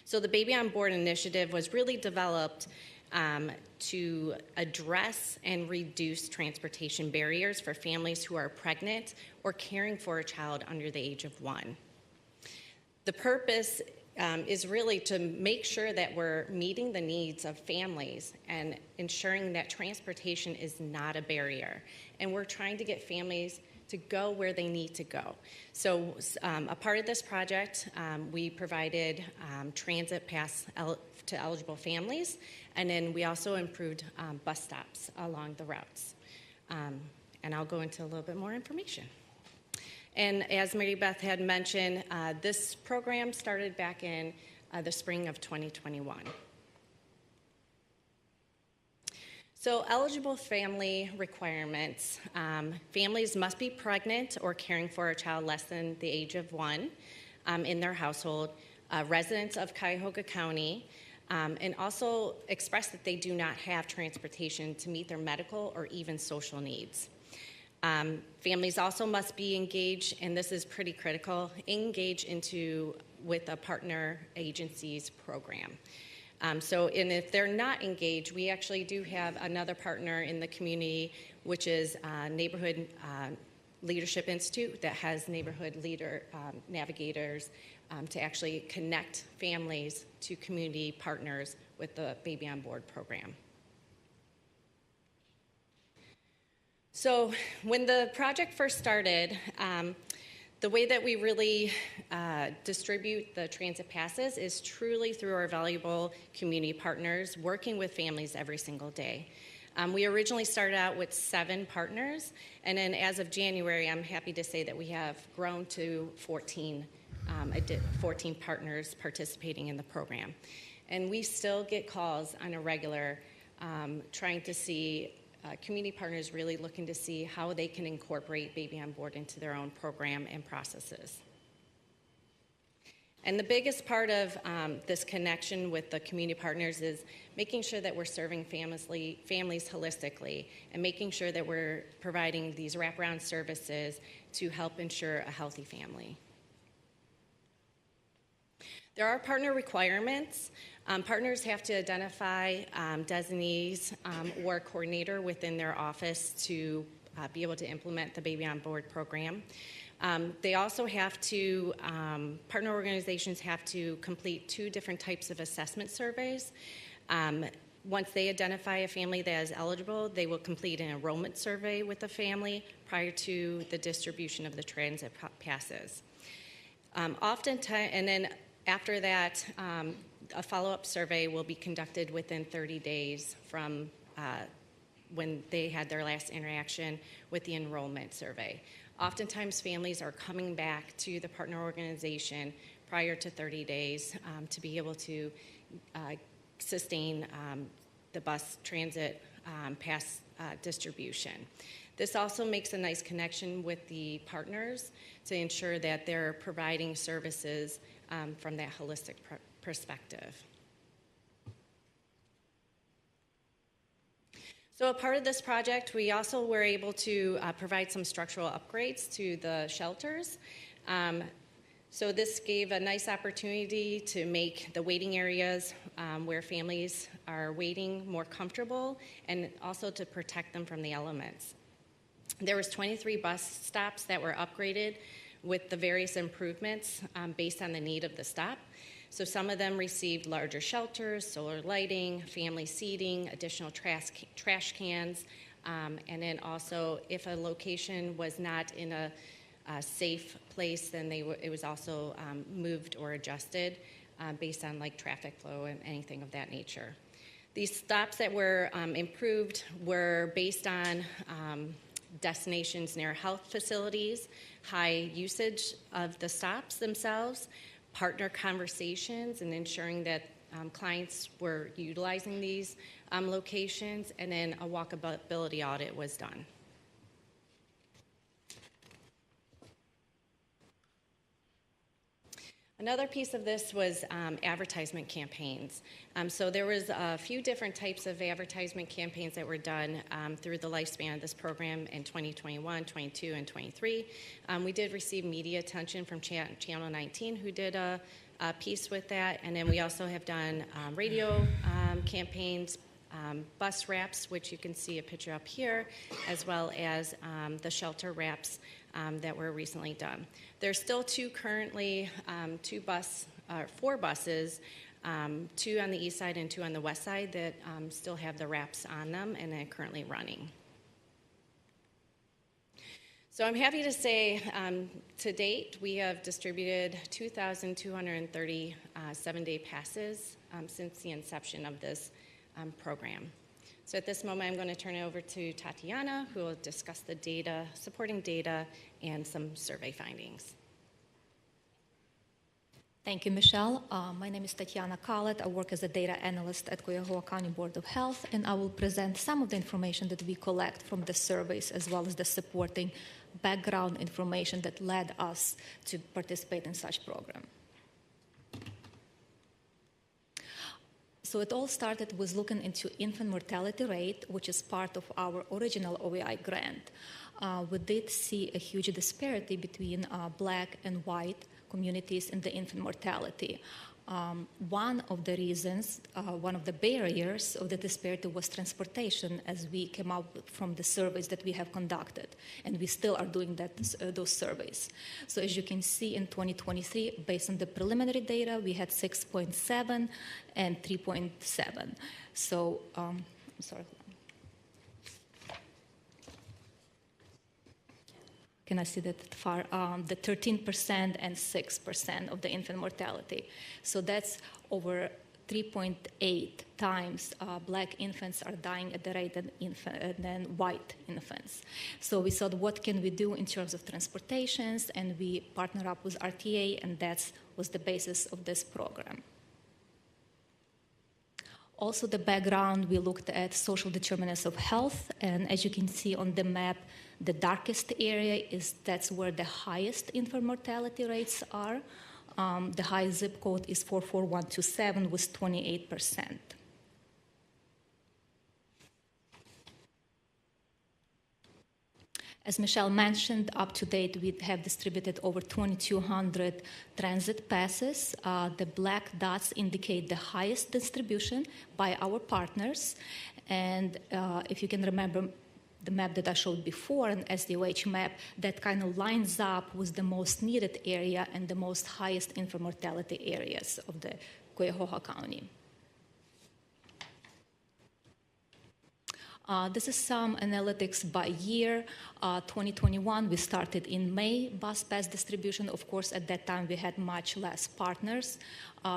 So the Baby on Board initiative was really developed to address and reduce transportation barriers for families who are pregnant or caring for a child under the age of 1. The purpose is really to make sure that we're meeting the needs of families and ensuring that transportation is not a barrier. And we're trying to get families to go where they need to go. So a part of this project, we provided transit pass to eligible families, and then we also improved bus stops along the routes. And I'll go into a little bit more information. And as Mary Beth had mentioned, this program started back in the spring of 2021. So eligible family requirements. Families must be pregnant or caring for a child less than the age of 1 in their household, residents of Cuyahoga County, and also express that they do not have transportation to meet their medical or even social needs. Families also must be engaged, and this is pretty critical, engaged with a partner agency's program. And if they're not engaged, we actually do have another partner in the community, which is Neighborhood Leadership Institute that has neighborhood navigators to actually connect families to community partners with the Baby on Board program. So when the project first started, the way that we really distribute the transit passes is truly through our valuable community partners working with families every single day. We originally started out with 7 partners, and then as of January, I'm happy to say that we have grown to 14 partners participating in the program. And we still get calls on a regular trying to see community partners really looking to see how they can incorporate Baby on Board into their own program and processes. And the biggest part of this connection with the community partners is making sure that we're serving families holistically and making sure that we're providing these wraparound services to help ensure a healthy family. There are partner requirements. Partners have to identify designees or a coordinator within their office to be able to implement the Baby on Board program. They also have to, partner organizations have to complete 2 different types of assessment surveys. Once they identify a family that is eligible, they will complete an enrollment survey with the family prior to the distribution of the transit passes. Oftentimes, and then after that, a follow-up survey will be conducted within 30 days from when they had their last interaction with the enrollment survey. Oftentimes, families are coming back to the partner organization prior to 30 days to be able to sustain the bus transit pass distribution. This also makes a nice connection with the partners to ensure that they're providing services from that holistic perspective. So a part of this project, we also were able to provide some structural upgrades to the shelters. So this gave a nice opportunity to make the waiting areas where families are waiting more comfortable and also to protect them from the elements. There was 23 bus stops that were upgraded with the various improvements based on the need of the stop. So some of them received larger shelters, solar lighting, family seating, additional trash cans, and then also if a location was not in a safe place, then it was also moved or adjusted based on like traffic flow and anything of that nature. These stops that were improved were based on destinations near health facilities, high usage of the stops themselves, partner conversations and ensuring that clients were utilizing these locations, and then a walkability audit was done. Another piece of this was advertisement campaigns. So there was a few different types of advertisement campaigns that were done through the lifespan of this program in 2021, 22, and 23. We did receive media attention from Channel 19, who did a piece with that. And then we also have done radio campaigns, bus wraps, which you can see a picture up here, as well as the shelter wraps that were recently done. There's still currently four buses, two on the east side and two on the west side that still have the wraps on them and they're currently running. So I'm happy to say to date we have distributed 2,230 seven-day passes since the inception of this program. So at this moment I'm going to turn it over to Tatiana, who will discuss the data, supporting data, and some survey findings. Thank you, Michelle. My name is Tatiana Collett. I work as a data analyst at Cuyahoga County Board of Health, and I will present some of the information that we collect from the surveys as well as the supporting background information that led us to participate in such program. So it all started with looking into infant mortality rate, which is part of our original OEI grant. We did see a huge disparity between Black and white communities in the infant mortality. One of the reasons, one of the barriers of the disparity was transportation, as we came out from the surveys that we have conducted, and we still are doing those surveys. So as you can see in 2023, based on the preliminary data, we had 6.7 and 3.7. So, sorry. Can I see that far? The 13% and 6% of the infant mortality. So that's over 3.8 times Black infants are dying at the rate than white infants. So we thought, what can we do in terms of transportations? And we partnered up with RTA, and that was the basis of this program. Also, the background, we looked at social determinants of health, and as you can see on the map, the darkest area that's where the highest infant mortality rates are. The highest zip code is 44127 with 28%. As Michelle mentioned, up to date, we have distributed over 2,200 transit passes. The black dots indicate the highest distribution by our partners. And if you can remember the map that I showed before, an SDOH map, that kind of lines up with the most needed area and the most highest infant mortality areas of the Cuyahoga County. This is some analytics by year. 2021, we started in May, bus pass distribution. Of course, at that time, we had much less partners.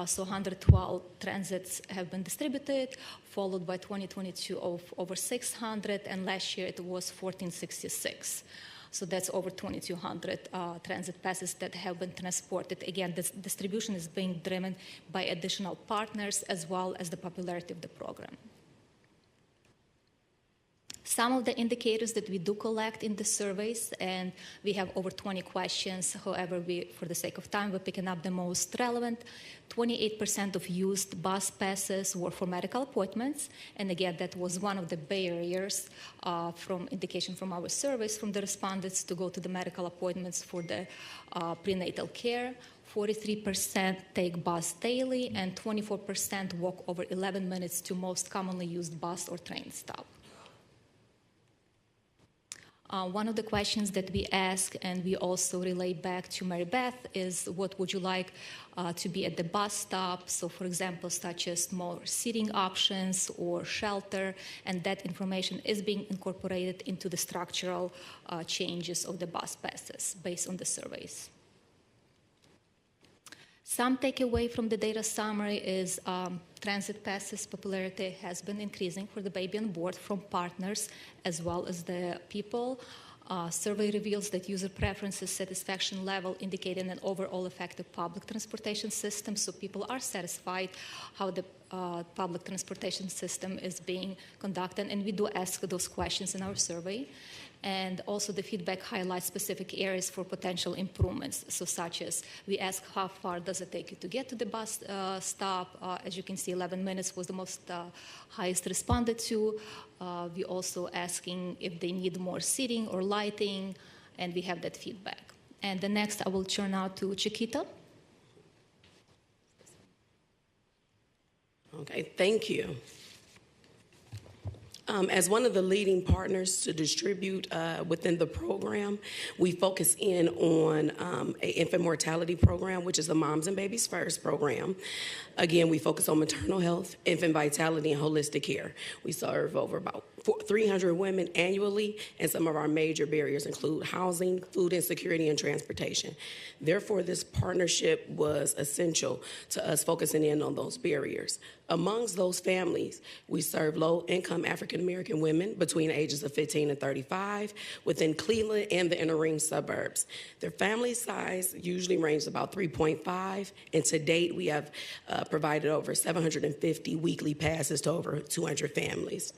So 112 transits have been distributed, followed by 2022 of over 600, and last year it was 1,466. So that's over 2,200 transit passes that have been transported. Again, this distribution is being driven by additional partners as well as the popularity of the program. Some of the indicators that we do collect in the surveys, and we have over 20 questions. However, for the sake of time, we're picking up the most relevant. 28% of used bus passes were for medical appointments. And again, that was one of the barriers from indication from our surveys from the respondents to go to the medical appointments for the prenatal care. 43% take bus daily, and 24% walk over 11 minutes to most commonly used bus or train stop. One of the questions that we ask, and we also relay back to Mary Beth, is what would you like to be at the bus stop? So, for example, such as more seating options or shelter, and that information is being incorporated into the structural changes of the bus passes based on the surveys. Some takeaway from the data summary is transit passes popularity has been increasing for the baby on board from partners as well as the people. Survey reveals that user preferences satisfaction level indicating an overall effective public transportation system, so people are satisfied how the public transportation system is being conducted, and we do ask those questions in our survey. And also the feedback highlights specific areas for potential improvements. So such as we ask how far does it take you to get to the bus stop. As you can see, 11 minutes was the most highest responded to. We also asking if they need more seating or lighting, and we have that feedback. And the next I will turn now to Chiquita. Thank you. As one of the leading partners to distribute within the program, we focus in on an infant mortality program, which is the Moms and Babies First program. Again, we focus on maternal health, infant vitality, and holistic care. We serve over about 300 women annually, and some of our major barriers include housing, food insecurity, and transportation. Therefore, this partnership was essential to us focusing in on those barriers. Amongst those families, we serve low-income African-American women between the ages of 15 and 35 within Cleveland and the inner ring suburbs. Their family size usually ranges about 3.5, and to date, we have provided over 750 weekly passes to over 200 families.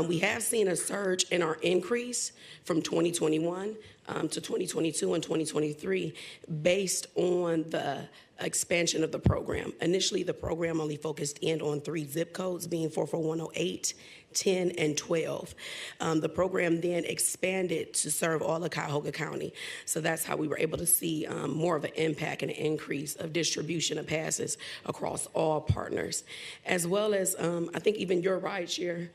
We have seen a surge in our increase from 2021 to 2022 and 2023 based on the expansion of the program. Initially, the program only focused in on 3 zip codes, being 44108, 10, and 12. The program then expanded to serve all of Cuyahoga County. So that's how we were able to see more of an impact and an increase of distribution of passes across all partners, as well as I think even your rideshare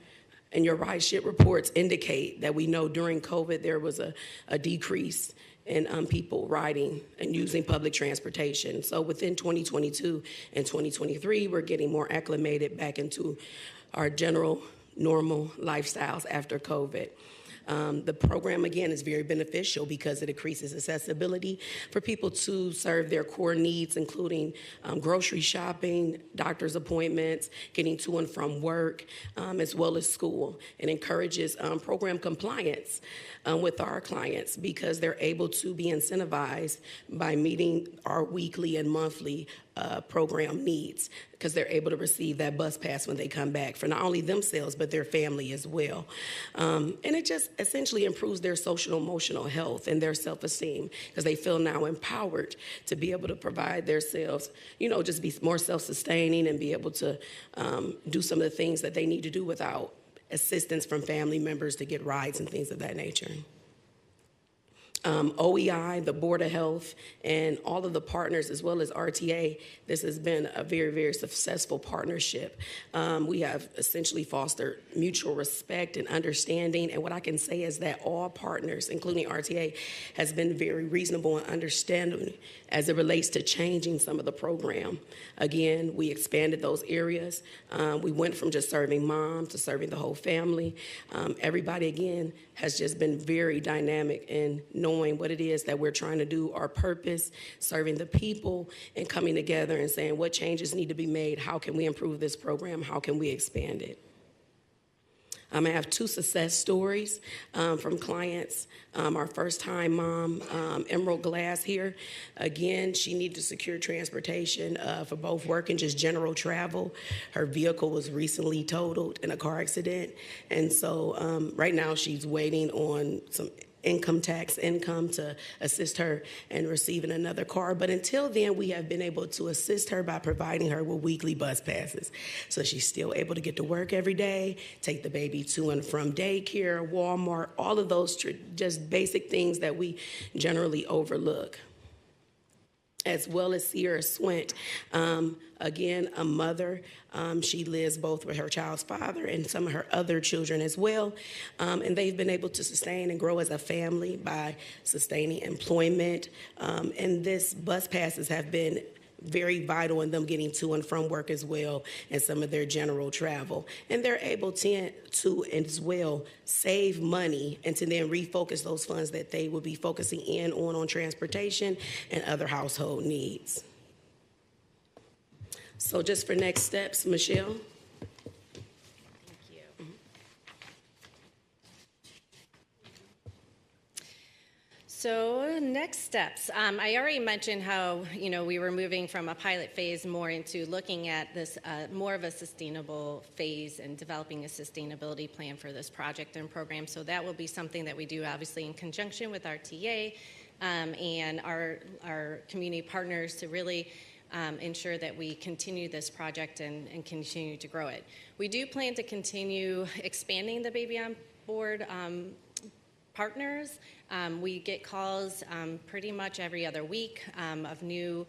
and your ride-share reports indicate that we know during COVID there was a decrease in people riding and using public transportation. So within 2022 and 2023, we're getting more acclimated back into our general normal lifestyles after COVID. The program, again, is very beneficial because it increases accessibility for people to serve their core needs, including grocery shopping, doctor's appointments, getting to and from work, as well as school. It encourages program compliance with our clients because they're able to be incentivized by meeting our weekly and monthly program needs because they're able to receive that bus pass when they come back for not only themselves but their family as well. And it just essentially improves their social emotional health and their self-esteem because they feel now empowered to be able to provide themselves, just be more self-sustaining and be able to do some of the things that they need to do without assistance from family members to get rides and things of that nature. OEI, the Board of Health, and all of the partners, as well as RTA, this has been a very, very successful partnership. We have essentially fostered mutual respect and understanding, and what I can say is that all partners, including RTA, has been very reasonable and understanding as it relates to changing some of the program. Again, we expanded those areas. We went from just serving moms to serving the whole family. Everybody, again, has just been very dynamic in knowing what it is that we're trying to do, our purpose, serving the people, and coming together and saying what changes need to be made, how can we improve this program, how can we expand it. I have 2 success stories from clients. Our first-time mom, Emerald Glass here. Again, she needed to secure transportation for both work and just general travel. Her vehicle was recently totaled in a car accident. And so right now she's waiting on some income tax income to assist her in receiving another car. But until then, we have been able to assist her by providing her with weekly bus passes. So she's still able to get to work every day, take the baby to and from daycare, Walmart, all of those just basic things that we generally overlook. As well as Sierra Swint, again, a mother. She lives both with her child's father and some of her other children as well. And they've been able to sustain and grow as a family by sustaining employment. And this bus passes have been very vital in them getting to and from work as well and some of their general travel. And they're able to as well save money and to then refocus those funds that they will be focusing in on transportation and other household needs. So just for next steps, Michelle. So next steps, I already mentioned how we were moving from a pilot phase more into looking at this more of a sustainable phase and developing a sustainability plan for this project and program. So that will be something that we do obviously in conjunction with RTA and our community partners to really ensure that we continue this project and continue to grow it. We do plan to continue expanding the Baby on Board partners. We get calls pretty much every other week of new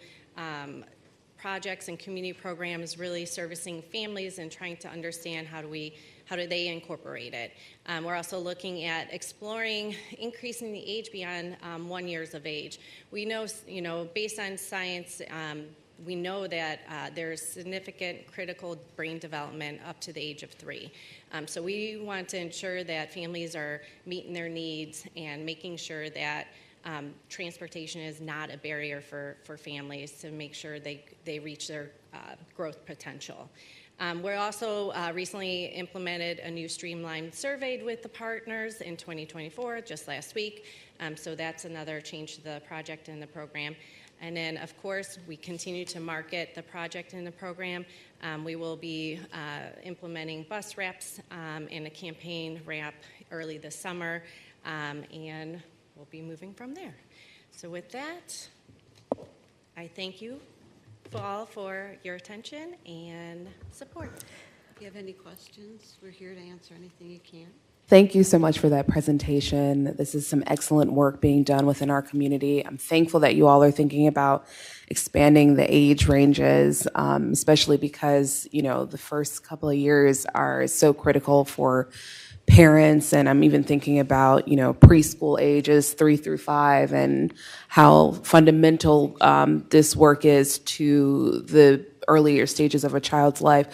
projects and community programs really servicing families and trying to understand how do they incorporate it. We're also looking at exploring increasing the age beyond 1 year of age. We know, based on science, we know that there's significant critical brain development up to the age of 3. So we want to ensure that families are meeting their needs and making sure that transportation is not a barrier for families to make sure they reach their growth potential. We're also recently implemented a new streamlined survey with the partners in 2024, just last week. So that's another change to the project and the program. And then, of course, we continue to market the project and the program. We will be implementing bus wraps and a campaign wrap early this summer, and we'll be moving from there. So with that, I thank you all for your attention and support. If you have any questions, we're here to answer anything you can. Thank you so much for that presentation. This is some excellent work being done within our community. I'm thankful that you all are thinking about expanding the age ranges, especially because, the first couple of years are so critical for parents. And I'm even thinking about, preschool ages 3 through 5 and how fundamental this work is to the earlier stages of a child's life.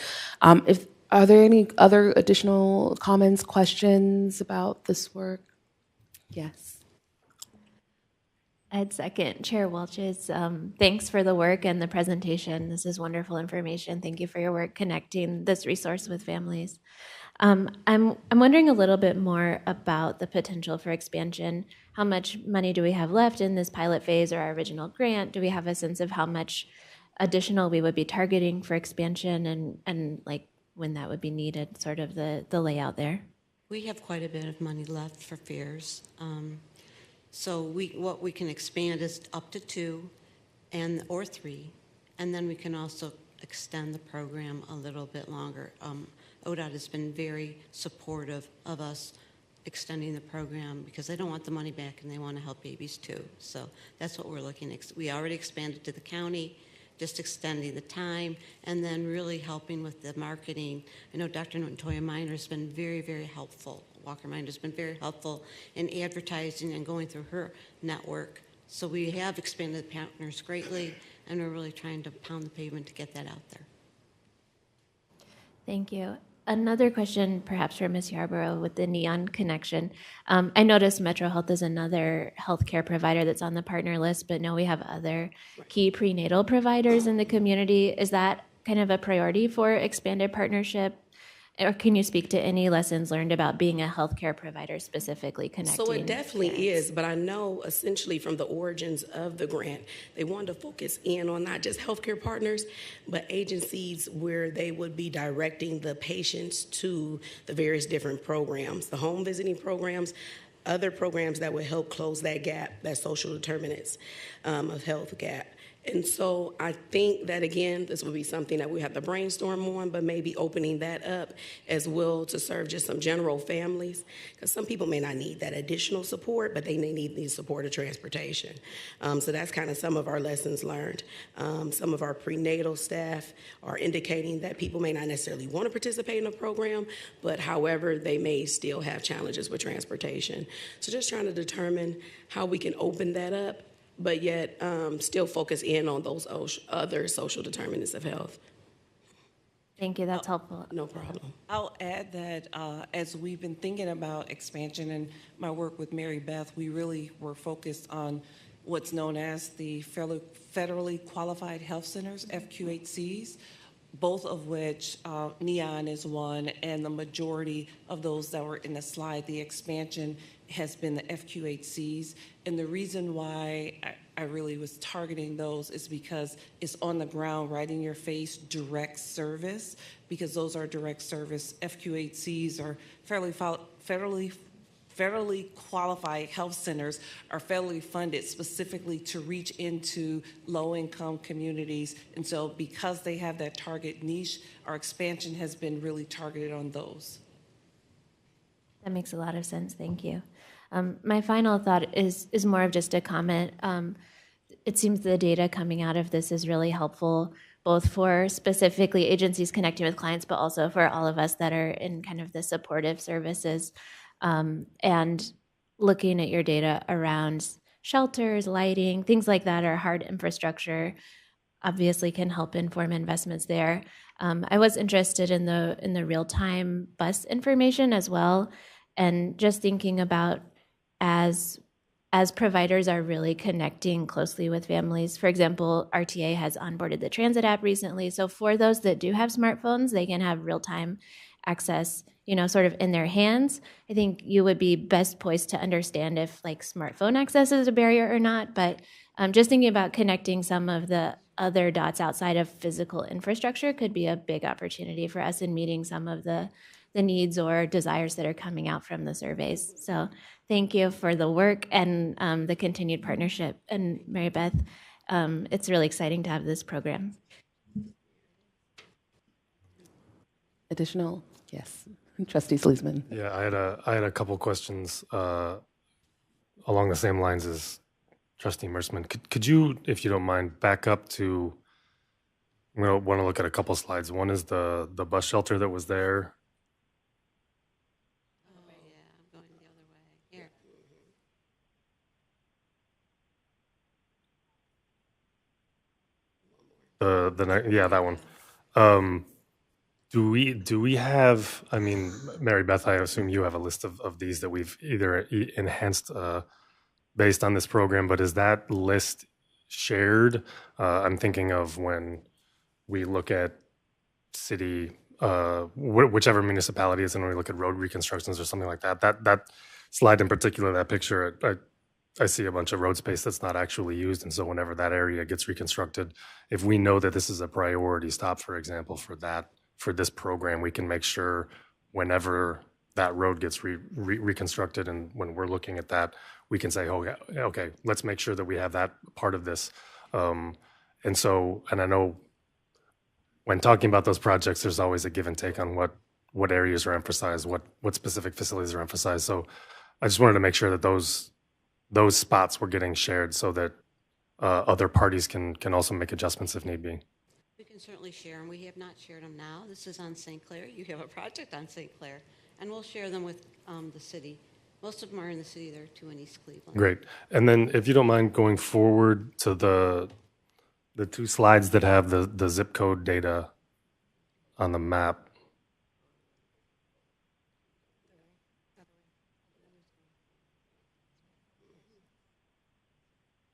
Are there any other additional comments, questions about this work? Yes. I'd second Chair Welch's. Thanks for the work and the presentation. This is wonderful information. Thank you for your work connecting this resource with families. I'm wondering a little bit more about the potential for expansion. How much money do we have left in this pilot phase or our original grant? Do we have a sense of how much additional we would be targeting for expansion and like when that would be needed, sort of the layout there? We have quite a bit of money left for fairs. So what we can expand is up to 2 or 3, and then we can also extend the program a little bit longer. ODOT has been very supportive of us extending the program because they don't want the money back and they want to help babies too. So that's what we're looking at. We already expanded to the county, just extending the time, and then really helping with the marketing. I know Dr. Natoya Miner has been very, very helpful. Walker Miner has been very helpful in advertising and going through her network. So we have expanded the partners greatly, and we're really trying to pound the pavement to get that out there. Thank you. Another question, perhaps for Ms. Yarborough, with the Neon connection. I noticed Metro Health is another healthcare provider that's on the partner list, but no, we have other key prenatal providers in the community. Is that kind of a priority for expanded partnership? Or can you speak to any lessons learned about being a healthcare provider specifically connecting? So it definitely is, but I know essentially from the origins of the grant, they wanted to focus in on not just healthcare partners, but agencies where they would be directing the patients to the various different programs, the home visiting programs, other programs that would help close that gap, that social determinants of health gap. And so I think that, again, this would be something that we have to brainstorm on, but maybe opening that up as well to serve just some general families, because some people may not need that additional support, but they may need the support of transportation. So that's kind of some of our lessons learned. Some of our prenatal staff are indicating that people may not necessarily want to participate in a program, but however, they may still have challenges with transportation. So just trying to determine how we can open that up, but yet still focus in on those other social determinants of health. Thank you, that's helpful. No problem. I'll add that as we've been thinking about expansion and my work with Mary Beth, we really were focused on what's known as the federally qualified health centers, FQHCs, both of which Neon is one, and the majority of those that were in the slide, the expansion has been the FQHCs. And the reason why I really was targeting those is because it's on the ground, right in your face, direct service, because those are direct service. FQHCs are federally qualified health centers, are federally funded specifically to reach into low-income communities. And so because they have that target niche, our expansion has been really targeted on those. That makes a lot of sense, thank you. My final thought is more of just a comment. It seems the data coming out of this is really helpful. both for specifically agencies connecting with clients, but also for all of us that are in kind of the supportive services. And looking at your data around shelters, lighting, things like that are hard infrastructure, obviously can help inform investments there. I was interested in the real-time bus information as well, and just thinking about as providers are really connecting closely with families. For example, RTA has onboarded the transit app recently. So for those that do have smartphones, they can have real-time access, sort of in their hands. I think you would be best poised to understand if like smartphone access is a barrier or not. But just thinking about connecting some of the other dots outside of physical infrastructure could be a big opportunity for us in meeting some of the needs or desires that are coming out from the surveys. So thank you for the work and the continued partnership. And Mary Beth, it's really exciting to have this program. Additional? Yes. Trustee Sleesman. Yeah, I had a couple questions along the same lines as Trustee Mersman. Could you, if you don't mind, back up to, I'm going to want to look at a couple slides. One is the bus shelter that was there. That one. Do we have, I mean, Mary Beth, I assume you have a list of these that we've either enhanced based on this program, but is that list shared? I'm thinking of when we look at city, whichever municipality is, and when we look at road reconstructions or something like that. That slide in particular, that picture, I see a bunch of road space that's not actually used. And so whenever that area gets reconstructed, if we know that this is a priority stop, for example, for this program, we can make sure whenever that road gets reconstructed and when we're looking at that, we can say, oh, yeah, okay, let's make sure that we have that part of this. And I know when talking about those projects, there's always a give and take on what areas are emphasized, what specific facilities are emphasized. So I just wanted to make sure that those spots were getting shared so that other parties can also make adjustments if need be. We can certainly share them. We have not shared them now. This is on St. Clair. You have a project on St. Clair, and we'll share them with the city. Most of them are in the city. There are 2 in East Cleveland. Great. And then if you don't mind going forward to the 2 slides that have the zip code data on the map.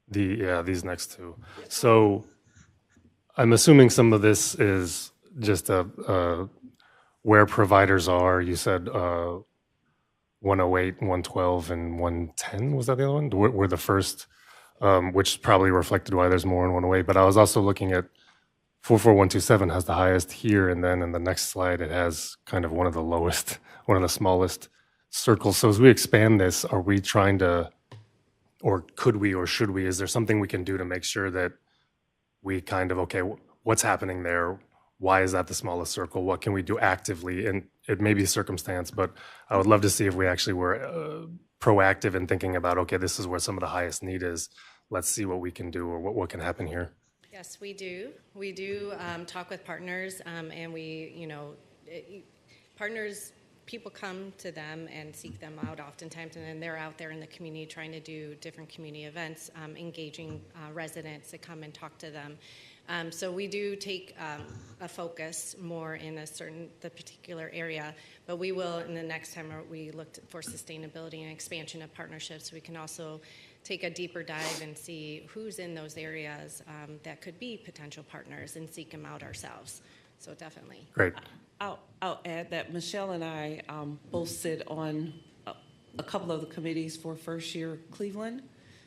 These next 2. So I'm assuming some of this is just where providers are. You said 108, 112, and 110. Was that the other one? Were the first, which probably reflected why there's more in 108. But I was also looking at 44127 has the highest here, and then in the next slide it has kind of one of the lowest, one of the smallest circles. So as we expand this, are we trying to, or could we, or should we, is there something we can do to make sure that we kind of, okay, what's happening there? Why is that the smallest circle? What can we do actively? And it may be circumstance, but I would love to see if we actually were proactive in thinking about, okay, this is where some of the highest need is. Let's see what we can do or what can happen here. Yes, we do. We do talk with partners, and we, partners, people come to them and seek them out oftentimes, and then they're out there in the community trying to do different community events, engaging residents to come and talk to them. So we do take a focus more in the particular area, but we will, in the next time we look for sustainability and expansion of partnerships, we can also take a deeper dive and see who's in those areas that could be potential partners and seek them out ourselves. So definitely. Great. I'll add that Michelle and I both sit on a couple of the committees for First Year Cleveland.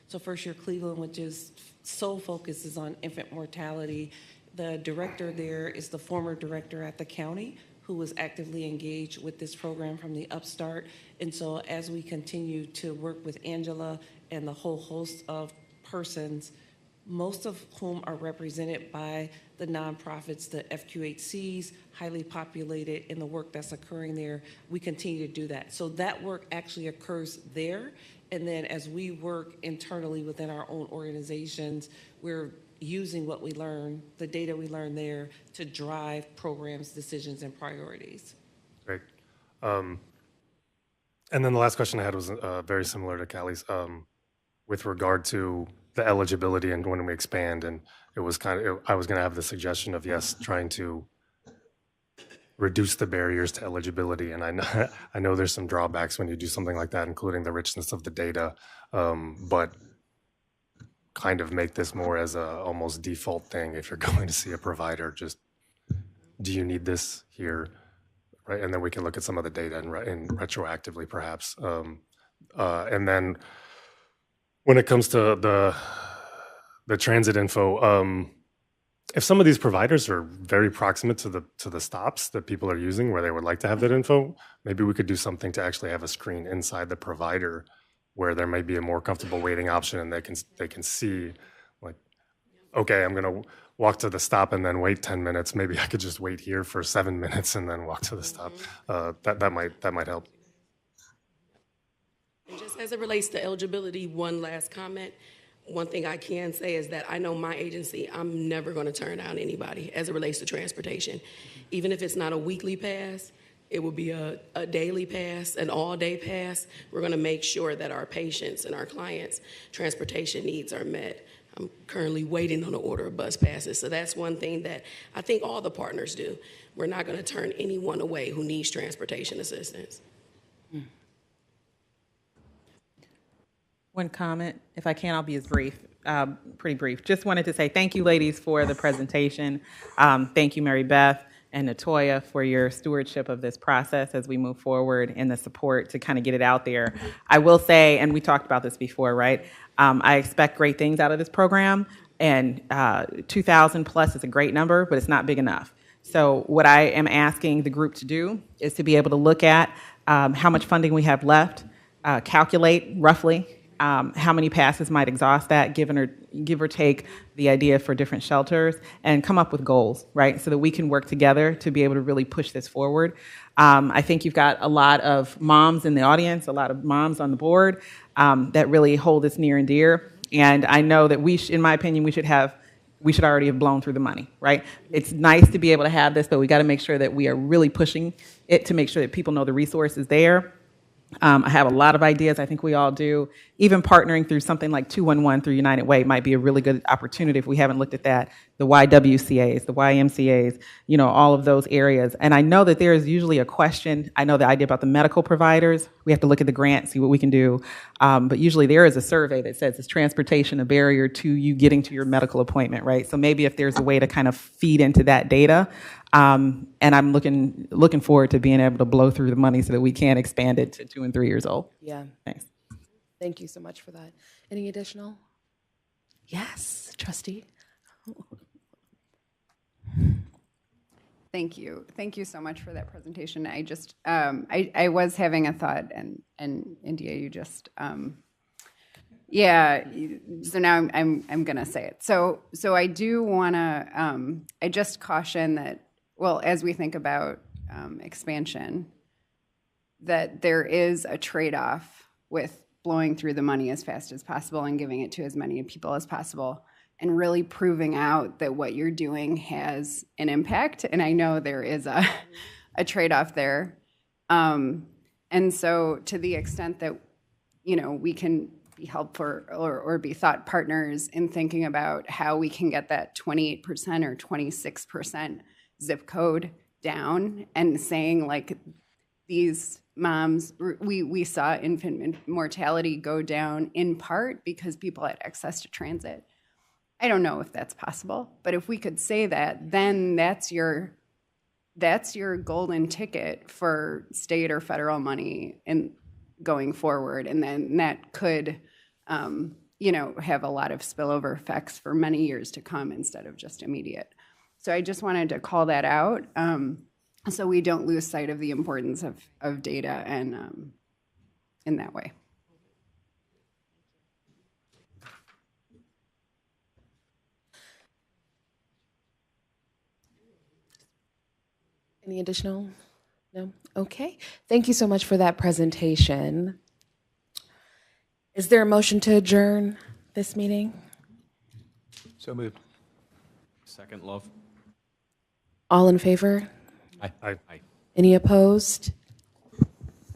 So First Year Cleveland, which is sole focus is on infant mortality. The director there is the former director at the county who was actively engaged with this program from the upstart. And so as we continue to work with Angela and the whole host of persons, most of whom are represented by the nonprofits, the FQHCs, highly populated in the work that's occurring there, we continue to do that. So that work actually occurs there. And then as we work internally within our own organizations, we're using what we learn, the data we learn there, to drive programs, decisions, and priorities. Great. And then the last question I had was very similar to Callie's, with regard to the eligibility and when we expand. And it was I was going to have the suggestion of, yes, trying to reduce the barriers to eligibility. And I know there's some drawbacks when you do something like that, including the richness of the data, but kind of make this more as a almost default thing. If you're going to see a provider, just, do you need this here? Right, and then we can look at some of the data and retroactively, perhaps. And then when it comes to the transit info, if some of these providers are very proximate to the stops that people are using where they would like to have that info, maybe we could do something to actually have a screen inside the provider where there may be a more comfortable waiting option, and they can see, like, okay, I'm going to walk to the stop and then wait 10 minutes. Maybe I could just wait here for 7 minutes and then walk to the stop. That might help. And just as it relates to eligibility, one last comment. One thing I can say is that I know my agency, I'm never going to turn down anybody as it relates to transportation. Even if it's not a weekly pass, it will be a daily pass, an all-day pass. We're going to make sure that our patients and our clients' transportation needs are met. I'm currently waiting on an order of bus passes, so that's one thing that I think all the partners do. We're not going to turn anyone away who needs transportation assistance. One comment, if I can, I'll be as brief, pretty brief. Just wanted to say thank you, ladies, for the presentation. Thank you, Mary Beth and Natoya, for your stewardship of this process as we move forward and the support to kind of get it out there. I will say, and we talked about this before, right? I expect great things out of this program, and 2,000 plus is a great number, but it's not big enough. So what I am asking the group to do is to be able to look at how much funding we have left, calculate roughly how many passes might exhaust that, give or take the idea for different shelters, and come up with goals, right? So that we can work together to be able to really push this forward. I think you've got a lot of moms in the audience, a lot of moms on the board that really hold this near and dear. And I know that in my opinion, we should already have blown through the money, right? It's nice to be able to have this, but we got to make sure that we are really pushing it to make sure that people know the resources there. I have a lot of ideas. I think we all do. Even partnering through something like 211 through United Way might be a really good opportunity if we haven't looked at that. The YWCAs, the YMCAs, all of those areas. And I know that there is usually a question. I know the idea about the medical providers. We have to look at the grant, see what we can do. But usually there is a survey that says, is transportation a barrier to you getting to your medical appointment, right? So maybe if there's a way to kind of feed into that data, and I'm looking forward to being able to blow through the money so that we can expand it to 2 and 3 years old. Yeah. Thanks. Thank you so much for that. Any additional? Yes, trustee. Thank you. Thank you so much for that presentation. I just, I was having a thought, and India, you just, yeah. So now I'm gonna say it. So I do wanna, I just caution that, well, as we think about expansion, that there is a trade-off with blowing through the money as fast as possible and giving it to as many people as possible, and really proving out that what you're doing has an impact. And I know there is a trade-off there. And so to the extent that, we can be helpful or be thought partners in thinking about how we can get that 28% or 26% zip code down, and saying, like, these moms, we saw infant mortality go down in part because people had access to transit. I don't know if that's possible, but if we could say that, then that's your golden ticket for state or federal money in going forward, and then that could, have a lot of spillover effects for many years to come instead of just immediate. So I just wanted to call that out, so we don't lose sight of the importance of data and in that way. Any additional? No? Okay. Thank you so much for that presentation. Is there a motion to adjourn this meeting? So moved. Second, Love. All in favor? Aye. Aye. Any opposed?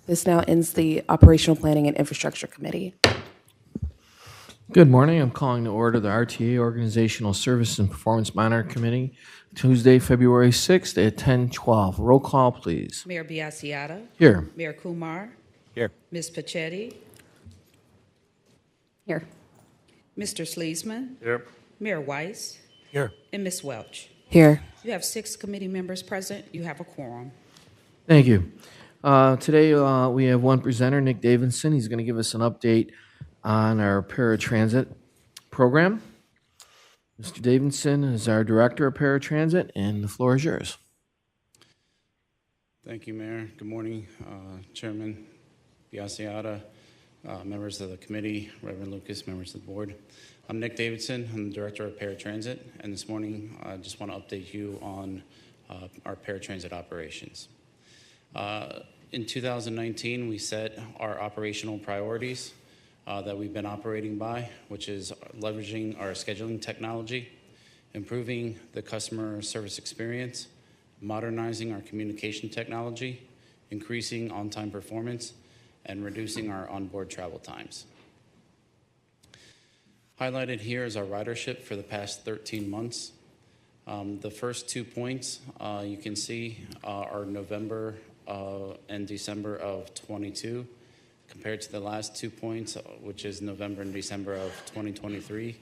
This now ends the Operational Planning and Infrastructure Committee. Good morning. I'm calling to order the RTA Organizational Service and Performance Monitoring Committee, Tuesday, February 6th at 10:12. Roll call, please. Mayor Biassiata. Here. Mayor Kumar. Here. Ms. Pachetti. Here. Mr. Sleesman. Here. Mayor Weiss. Here. And Ms. Welch. Here. You have 6 committee members present. You have a quorum. Thank you. Today we have one presenter, Nick Davidson. He's going to give us an update on our paratransit program. Mr. Davidson is our Director of Paratransit, and the floor is yours. Thank you, Mayor. Good morning, Chairman Biassiata, members of the committee, Reverend Lucas, members of the board. I'm Nick Davidson. I'm the Director of Paratransit, and this morning I just want to update you on our paratransit operations. In 2019, we set our operational priorities that we've been operating by, which is leveraging our scheduling technology, improving the customer service experience, modernizing our communication technology, increasing on-time performance, and reducing our onboard travel times. Highlighted here is our ridership for the past 13 months. The first 2 points you can see are November and December of 22 compared to the last 2 points, which is November and December of 2023.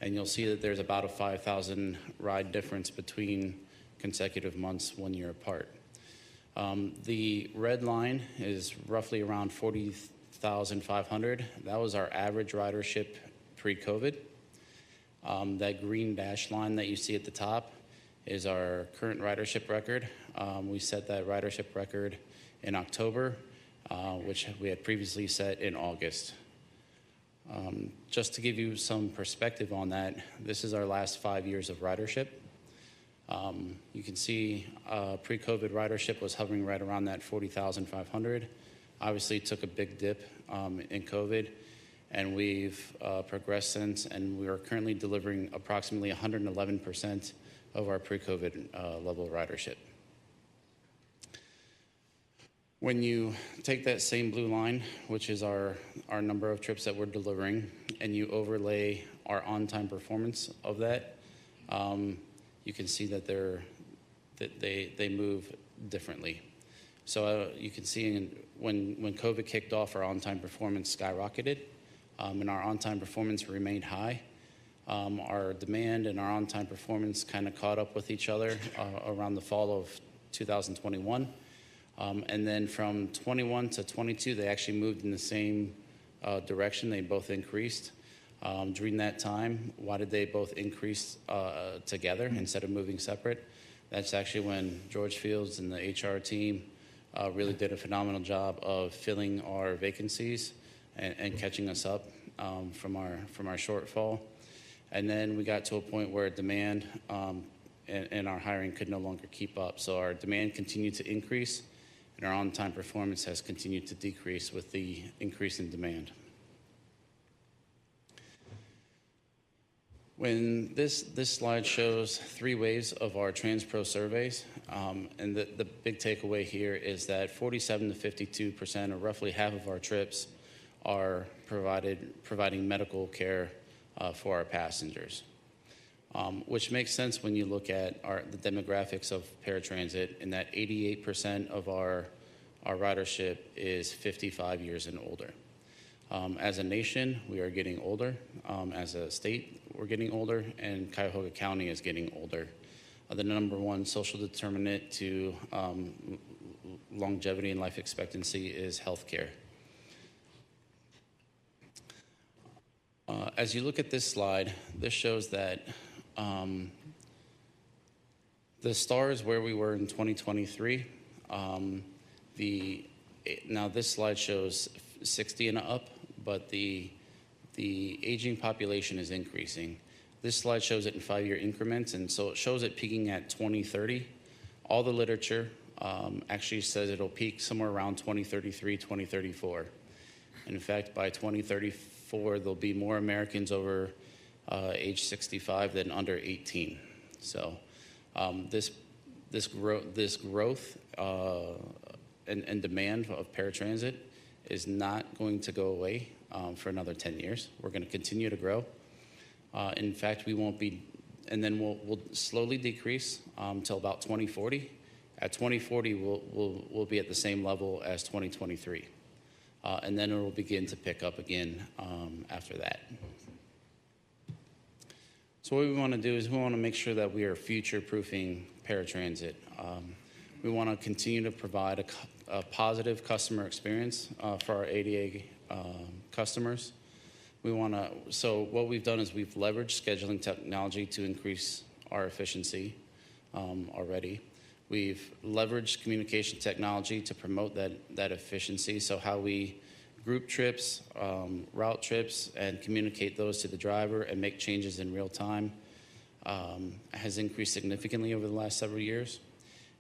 And you'll see that there's about a 5,000 ride difference between consecutive months 1 year apart. The red line is roughly around 40,500. That was our average ridership pre-COVID. That green dash line that you see at the top is our current ridership record. We set that ridership record in October, which we had previously set in August. Just to give you some perspective on that, this is our last 5 years of ridership. You can see pre-COVID ridership was hovering right around that 40,500. Obviously took a big dip in COVID, and we've progressed since, and we are currently delivering approximately 111% of our pre-COVID level of ridership. When you take that same blue line, which is our number of trips that we're delivering, and you overlay our on-time performance of that, you can see that they move differently. So you can see when COVID kicked off, our on-time performance skyrocketed, and our on-time performance remained high. Our demand and our on-time performance kind of caught up with each other around the fall of 2021. And then from 21 to 22, they actually moved in the same direction. They both increased. During that time, why did they both increase together instead of moving separate? That's actually when George Fields and the HR team really did a phenomenal job of filling our vacancies and catching us up from our shortfall. And then we got to a point where demand and our hiring could no longer keep up. So our demand continued to increase, and our on-time performance has continued to decrease with the increase in demand. When this slide shows 3 waves of our TransPro surveys, and the big takeaway here is that 47 to 52%, or roughly half of our trips, are providing medical care for our passengers, which makes sense when you look at the demographics of paratransit, in that 88% of our ridership is 55 years and older. As a nation, we are getting older. As a state, we're getting older, and Cuyahoga County is getting older. The number one social determinant to longevity and life expectancy is healthcare. As you look at this slide, this shows that the stars where we were in 2023. Now this slide shows 60 and up, but the aging population is increasing. This slide shows it in 5-year increments, and so it shows it peaking at 2030. All the literature actually says it'll peak somewhere around 2033, 2034. And in fact, by 2034, there'll be more Americans over age 65 than under 18. So this growth and demand of paratransit is not going to go away for another 10 years. We're going to continue to grow. In fact, we won't be, and then we'll slowly decrease until about 2040. At 2040, we'll be at the same level as 2023. And then it will begin to pick up again after that. So what we want to do is we want to make sure that we are future-proofing paratransit. We want to continue to provide a positive customer experience for our ADA customers. So what we've done is we've leveraged scheduling technology to increase our efficiency already. We've leveraged communication technology to promote that efficiency. So how we group trips, route trips, and communicate those to the driver and make changes in real time has increased significantly over the last several years.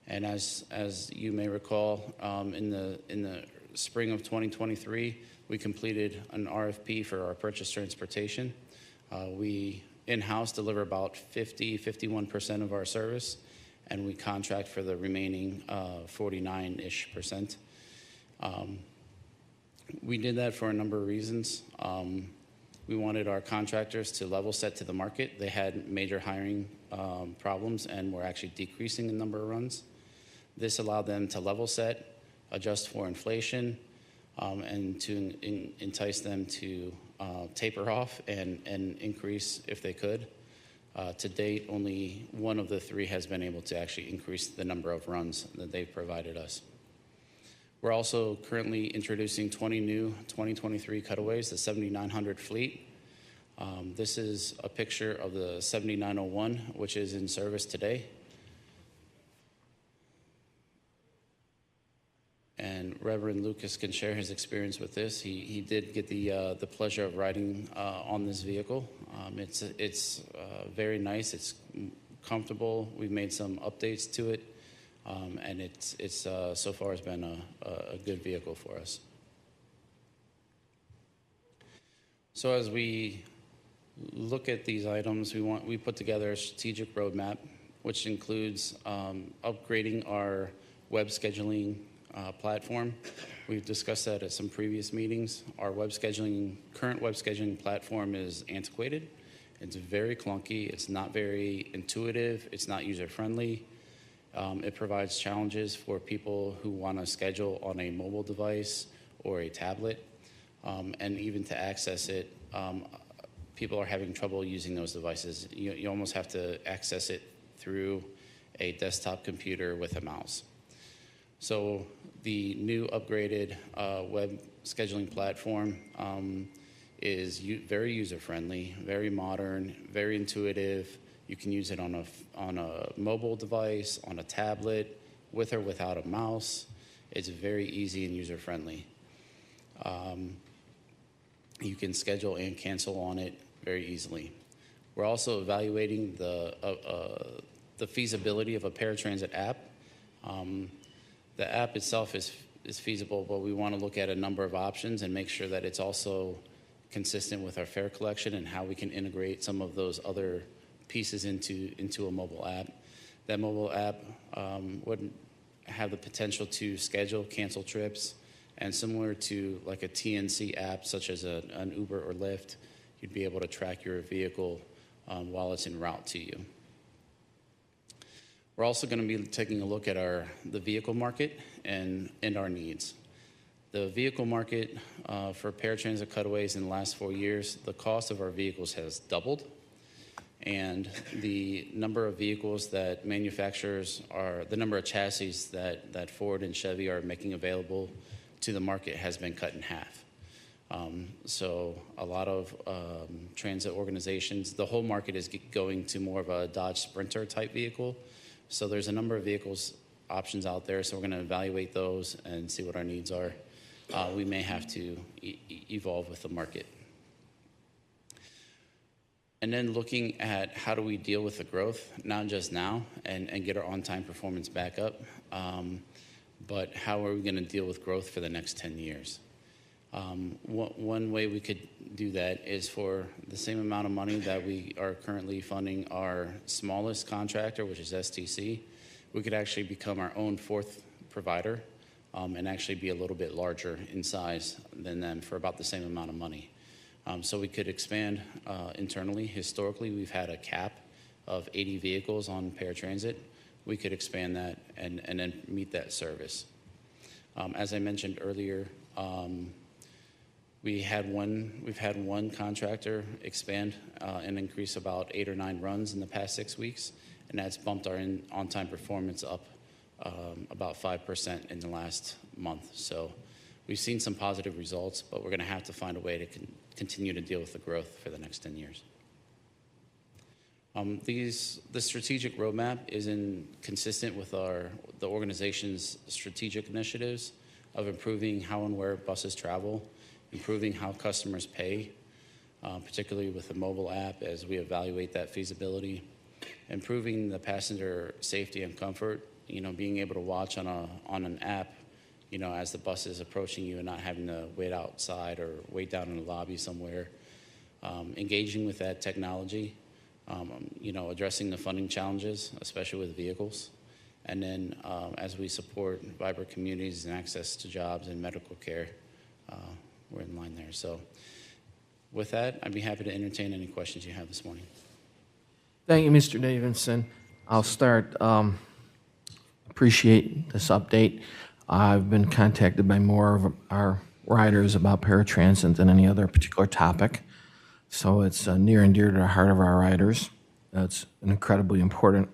And as you may recall, in the spring of 2023, we completed an RFP for our purchase transportation. We in-house deliver about 51% of our service, and we contract for the remaining 49-ish%. We did that for a number of reasons. We wanted our contractors to level set to the market. They had major hiring problems and were actually decreasing the number of runs. This allowed them to level set, adjust for inflation, and to entice them to taper off and increase if they could. To date, only one of the three has been able to actually increase the number of runs that they've provided us. We're also currently introducing 20 new 2023 cutaways, the 7900 fleet. This is a picture of the 7901, which is in service today. And Reverend Lucas can share his experience with this. He did get the pleasure of riding on this vehicle. It's very nice. It's comfortable. We've made some updates to it, and it's so far has been a good vehicle for us. So as we look at these items, we put together a strategic roadmap, which includes upgrading our web scheduling platform. We've discussed that at some previous meetings. Our current web scheduling platform is antiquated. It's very clunky. It's not very intuitive. It's not user-friendly. It provides challenges for people who want to schedule on a mobile device or a tablet. And even to access it, people are having trouble using those devices. You almost have to access it through a desktop computer with a mouse. So the new upgraded web scheduling platform is very user-friendly, very modern, very intuitive. You can use it on a mobile device, on a tablet, with or without a mouse. It's very easy and user-friendly. You can schedule and cancel on it very easily. We're also evaluating the feasibility of a paratransit app. The app itself is feasible, but we want to look at a number of options and make sure that it's also consistent with our fare collection and how we can integrate some of those other pieces into a mobile app. That mobile app would have the potential to schedule, cancel trips, and similar to like a TNC app, such as an Uber or Lyft, you'd be able to track your vehicle while it's en route to you. We're also going to be taking a look at the vehicle market and our needs. The vehicle market for paratransit cutaways in the last 4 years, the cost of our vehicles has doubled, and the number of vehicles that the number of chassis that Ford and Chevy are making available to the market has been cut in half. So a lot of transit organizations, the whole market is going to more of a Dodge Sprinter type vehicle. So there's a number of vehicles options out there, so we're going to evaluate those and see what our needs are. We may have to evolve with the market. And then looking at how do we deal with the growth, not just now and get our on-time performance back up, but how are we going to deal with growth for the next 10 years? One way we could do that is for the same amount of money that we are currently funding our smallest contractor, which is STC, we could actually become our own fourth provider and actually be a little bit larger in size than them for about the same amount of money. So we could expand internally. Historically, we've had a cap of 80 vehicles on paratransit. We could expand that and then meet that service. As I mentioned earlier, we've had one contractor expand and increase about 8 or 9 runs in the past 6 weeks, and that's bumped our on-time performance up about 5% in the last month. So we've seen some positive results, but we're going to have to find a way to continue to deal with the growth for the next 10 years. The strategic roadmap is consistent with the organization's strategic initiatives of improving how and where buses travel, improving how customers pay, particularly with the mobile app as we evaluate that feasibility, improving the passenger safety and comfort, being able to watch on an app, as the bus is approaching you and not having to wait outside or wait down in the lobby somewhere, engaging with that technology, addressing the funding challenges, especially with vehicles. And then as we support vibrant communities and access to jobs and medical care, we're in line there. So with that, I'd be happy to entertain any questions you have this morning. Thank you, Mr. Davidson. I'll start. Appreciate this update. I've been contacted by more of our riders about paratransit than any other particular topic. So it's near and dear to the heart of our riders. That's an incredibly important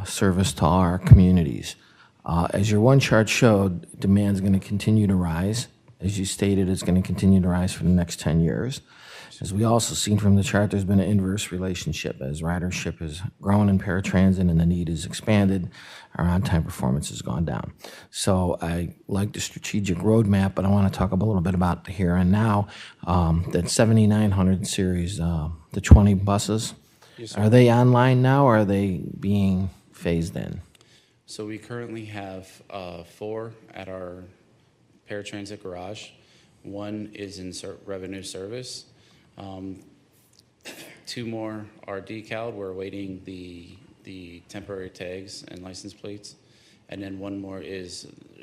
service to all our communities. As your one chart showed, demand is going to continue to rise. As you stated, it's going to continue to rise for the next 10 years. As we also seen from the chart, there's been an inverse relationship. As ridership has grown in paratransit and the need is expanded, our on-time performance has gone down. So I like the strategic roadmap, but I want to talk a little bit about the here and now. That 7900 series, the 20 buses, Yes, sir. Are they online now or are they being phased in? So we currently have 4 at our paratransit garage. 1 is in revenue service. 2 more are decaled. We're awaiting the temporary tags and license plates. And then 1 more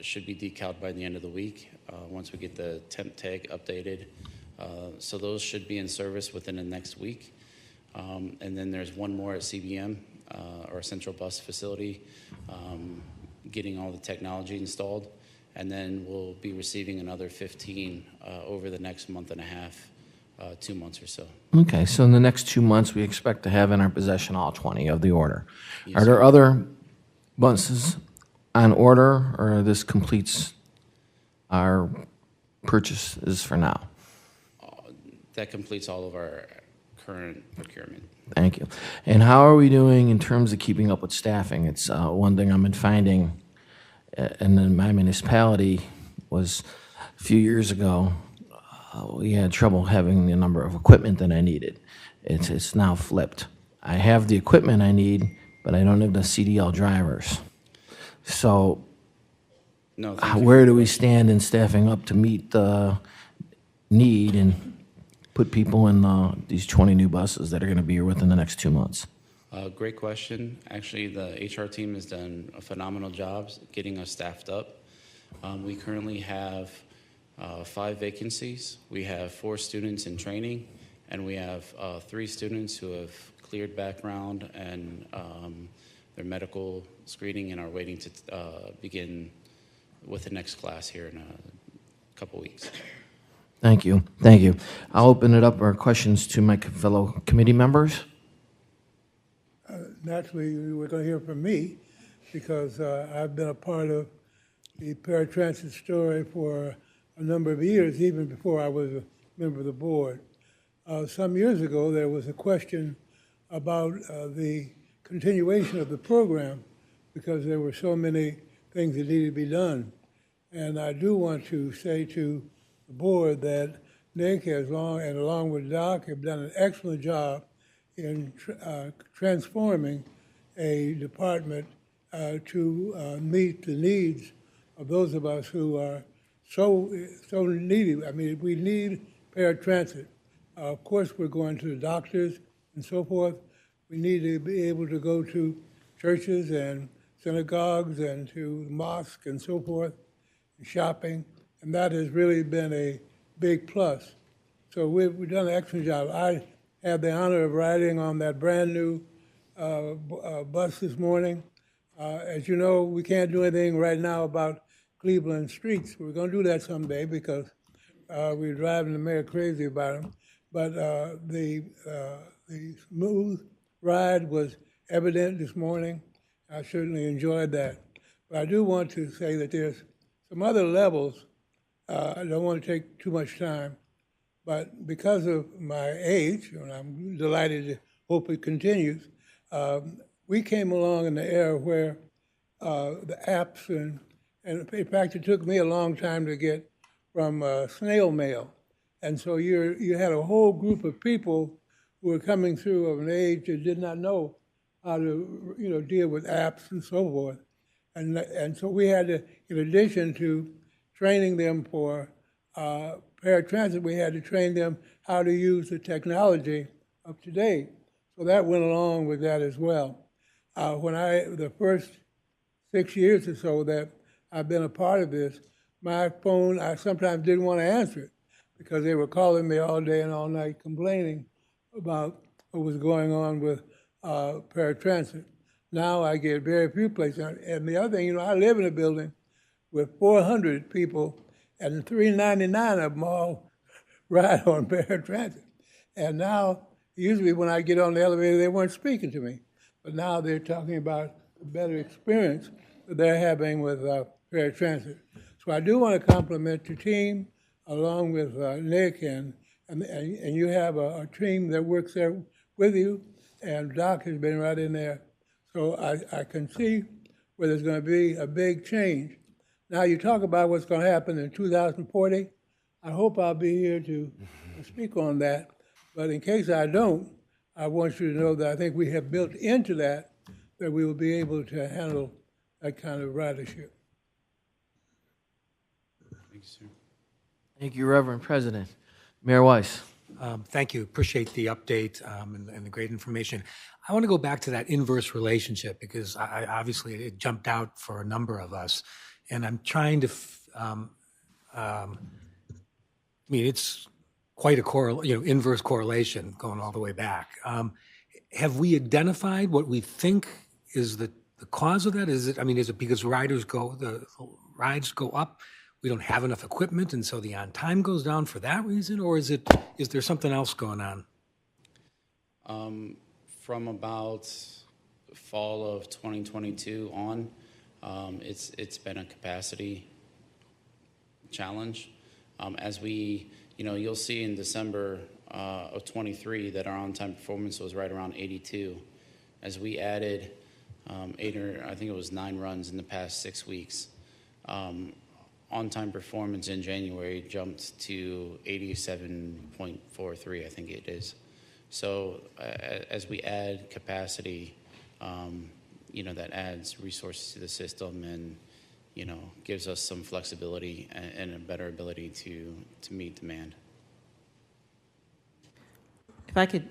should be decaled by the end of the week once we get the temp tag updated. So those should be in service within the next week. And then there's 1 more at CBM, our central bus facility, getting all the technology installed. And then we'll be receiving another 15 over the next month and a half, 2 months or so. Okay, so in the next 2 months, we expect to have in our possession all 20 of the order. Yes, Are there sir. other buses on order, or this completes our purchases for now? That completes all of our current procurement. Thank you. And how are we doing in terms of keeping up with staffing? It's one thing I've been finding in my municipality was a few years ago, we had trouble having the number of equipment that I needed. It's now flipped. I have the equipment I need, but I don't have the CDL drivers. So No, where do we stand in staffing up to meet the need and put people in these 20 new buses that are going to be here within the next 2 months? Great question. Actually, the HR team has done a phenomenal job getting us staffed up. We currently have 5 vacancies. We have 4 students in training, and we have 3 students who have cleared background and their medical screening and are waiting to begin with the next class here in a couple weeks. Thank you. Thank you. I'll open it up for questions to my fellow committee members. Naturally, you were going to hear from me because I've been a part of the paratransit story for a number of years, even before I was a member of the board. Some years ago, there was a question about the continuation of the program because there were so many things that needed to be done. And I do want to say to the board that Nick, along with Doc, have done an excellent job in transforming a department to meet the needs of those of us who are so needed. I mean, we need paratransit. Of course, we're going to the doctors and so forth. We need to be able to go to churches and synagogues and to mosques and so forth, and shopping, and that has really been a big plus. So we've done an excellent job. I had the honor of riding on that brand new bus this morning. As you know, we can't do anything right now about Cleveland streets. We're going to do that someday because we're driving the mayor crazy about them. But the smooth ride was evident this morning. I certainly enjoyed that. But I do want to say that there's some other levels. I don't want to take too much time, but because of my age, and I'm delighted to hope it continues, we came along in the era where the apps, and in fact, it took me a long time to get from snail mail. And so you had a whole group of people who were coming through of an age that did not know how to deal with apps and so forth. And so we had to, in addition to training them for paratransit, we had to train them how to use the technology of today. So that went along with that as well. The first 6 years or so that I've been a part of this, my phone, I sometimes didn't want to answer it because they were calling me all day and all night complaining about what was going on with paratransit. Now I get very few places. And the other thing, I live in a building with 400 people, and 399 of them all ride on paratransit. And now, usually when I get on the elevator, they weren't speaking to me. But now they're talking about the better experience that they're having with paratransit. So I do want to compliment your team, along with Nick, and you have a team that works there with you, and Doc has been right in there. So I can see where there's going to be a big change. Now you talk about what's going to happen in 2040. I hope I'll be here to speak on that. But in case I don't, I want you to know that I think we have built into that we will be able to handle that kind of ridership. Thank you, sir. Thank you, Reverend President. Mayor Weiss. Thank you. Appreciate the update and the great information. I want to go back to that inverse relationship because obviously it jumped out for a number of us. And I'm trying to, it's quite a inverse correlation going all the way back. Have we identified what we think is the cause of that? Is it because the rides go up? We don't have enough equipment, and so the on time goes down for that reason, or is there something else going on? From about fall of 2022 on, it's been a capacity challenge. As you'll see in December of 23 that our on-time performance was right around 82. As we added 9 runs in the past 6 weeks. On-time performance in January jumped to 87.43, I think it is. So as we add capacity, that adds resources to the system and, gives us some flexibility and a better ability to meet demand. If I could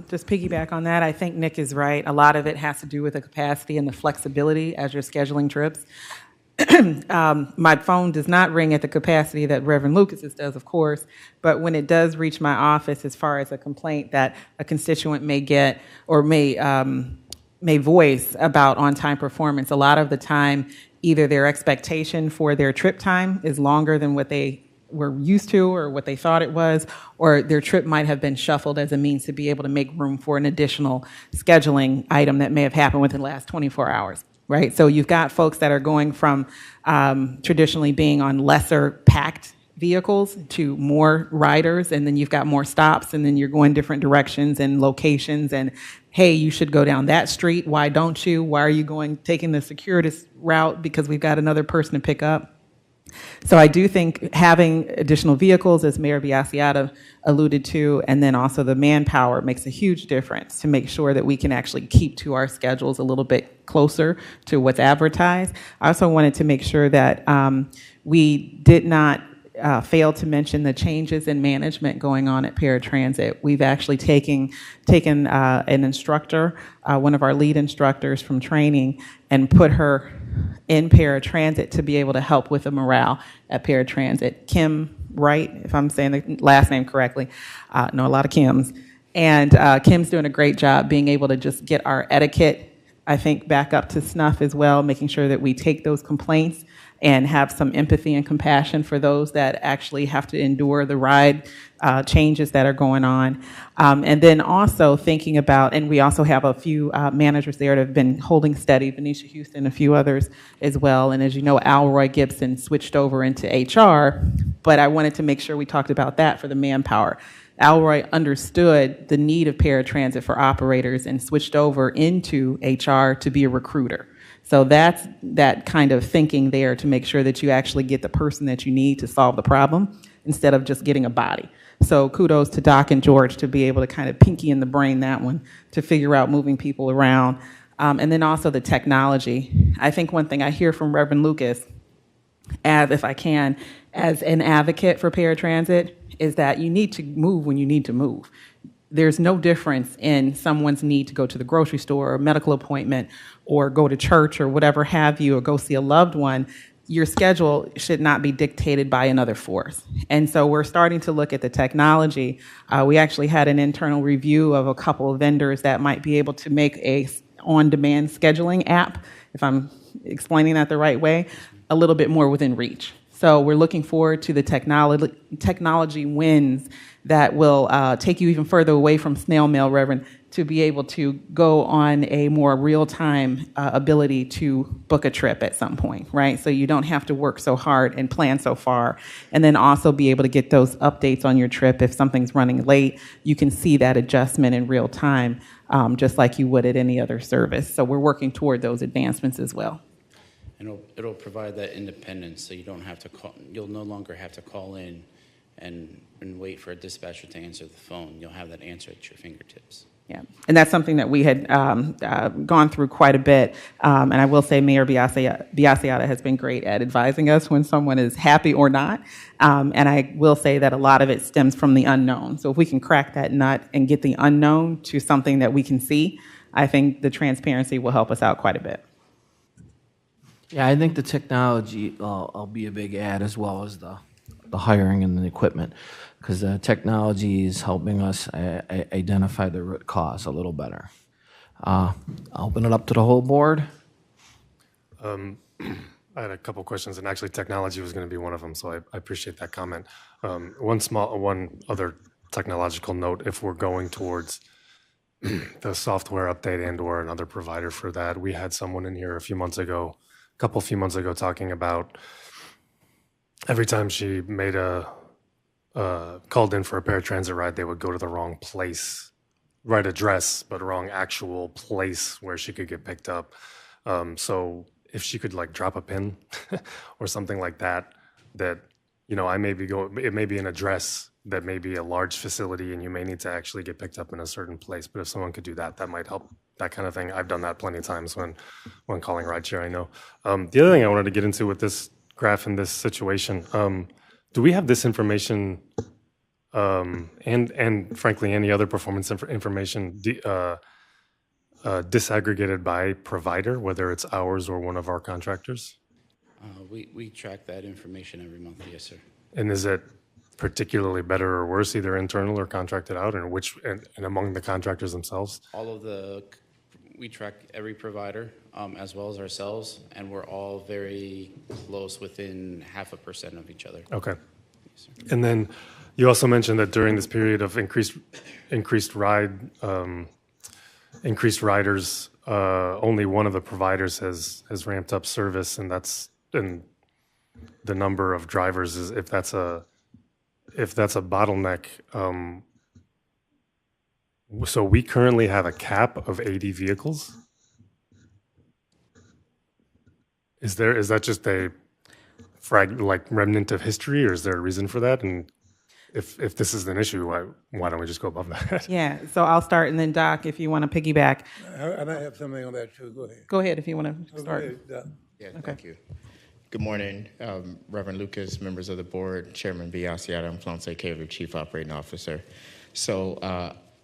just piggyback on that, I think Nick is right. A lot of it has to do with the capacity and the flexibility as you're scheduling trips. My phone does not ring at the capacity that Reverend Lucas's does, of course, but when it does reach my office as far as a complaint that a constituent may get or may voice about on-time performance, a lot of the time, either their expectation for their trip time is longer than what they were used to or what they thought it was, or their trip might have been shuffled as a means to be able to make room for an additional scheduling item that may have happened within the last 24 hours. Right, so you've got folks that are going from traditionally being on lesser packed vehicles to more riders, and then you've got more stops, and then you're going different directions and locations, and hey, you should go down that street. Why don't you? Why are you taking the circuitous route? Because we've got another person to pick up. So I do think having additional vehicles, as Mayor Biassiata alluded to, and then also the manpower makes a huge difference to make sure that we can actually keep to our schedules a little bit closer to what's advertised. I also wanted to make sure that we did not fail to mention the changes in management going on at paratransit. We've actually taken an instructor, one of our lead instructors from training, and put her in paratransit to be able to help with the morale at paratransit. Kim Wright, if I'm saying the last name correctly, know a lot of Kims. And Kim's doing a great job being able to just get our etiquette, I think, back up to snuff as well, making sure that we take those complaints and have some empathy and compassion for those that actually have to endure the ride changes that are going on. And then also thinking about, and we also have a few managers there that have been holding steady, Venetia Houston, a few others as well. And as you know, Alroy Gibson switched over into HR, but I wanted to make sure we talked about that for the manpower. Alroy understood the need of paratransit for operators and switched over into HR to be a recruiter. So that's that kind of thinking there to make sure that you actually get the person that you need to solve the problem instead of just getting a body. So kudos to Doc and George to be able to kind of pinky in the brain that one to figure out moving people around. And then also the technology. I think one thing I hear from Reverend Lucas, as if I can, as an advocate for paratransit, is that you need to move when you need to move. There's no difference in someone's need to go to the grocery store or a medical appointment or go to church or whatever have you, or go see a loved one. Your schedule should not be dictated by another force. And so we're starting to look at the technology. We actually had an internal review of a couple of vendors that might be able to make a on-demand scheduling app, if I'm explaining that the right way, a little bit more within reach. So we're looking forward to the technology wins that will take you even further away from snail mail, Reverend, to be able to go on a more real-time ability to book a trip at some point, right? So you don't have to work so hard and plan so far. And then also be able to get those updates on your trip. If something's running late, you can see that adjustment in real time, just like you would at any other service. So we're working toward those advancements as well. And it'll provide that independence, so you don't have to call. You'll no longer have to call in and wait for a dispatcher to answer the phone. You'll have that answer at your fingertips. Yeah, and that's something that we had gone through quite a bit. And I will say Mayor Biassiata has been great at advising us when someone is happy or not. And I will say that a lot of it stems from the unknown. So if we can crack that nut and get the unknown to something that we can see, I think the transparency will help us out quite a bit. Yeah, I think the technology will be a big add, as well as the hiring and the equipment, because the technology is helping us identify the root cause a little better. I'll open it up to the whole board. I had a couple questions, and actually technology was going to be one of them, so I appreciate that comment. One other technological note: if we're going towards the software update and/or another provider for that, we had someone in here a few months ago talking about every time she made called in for a paratransit ride, they would go to the wrong place, right address, but wrong actual place where she could get picked up. So if she could like drop a pin or something like that, it may be an address that may be a large facility and you may need to actually get picked up in a certain place. But if someone could do that, that might help, that kind of thing. I've done that plenty of times when calling rideshare, I know. The other thing I wanted to get into with this graph in this situation, do we have this information and frankly any other performance information disaggregated by provider, whether it's ours or one of our contractors? We track that information every month, yes, sir. And is it particularly better or worse, either internal or contracted out, and among the contractors themselves? We track every provider as well as ourselves, and we're all very close, within 0.5% of each other. Okay. Yes, and then you also mentioned that during this period of increased riders, only one of the providers has ramped up service, and the number of drivers is if that's a bottleneck. So we currently have a cap of 80 vehicles. Is that just a like remnant of history, or is there a reason for that? And if this is an issue, why don't we just go above that? Yeah, so I'll start, and then Doc, if you want to piggyback. And I have something on that too. Go ahead. Go ahead if you want to Go start. ahead, Doc. Yeah, Okay. thank you. Good morning, Reverend Lucas, members of the board, Chairman Biasiata, and Flonse Caver, Chief Operating Officer. So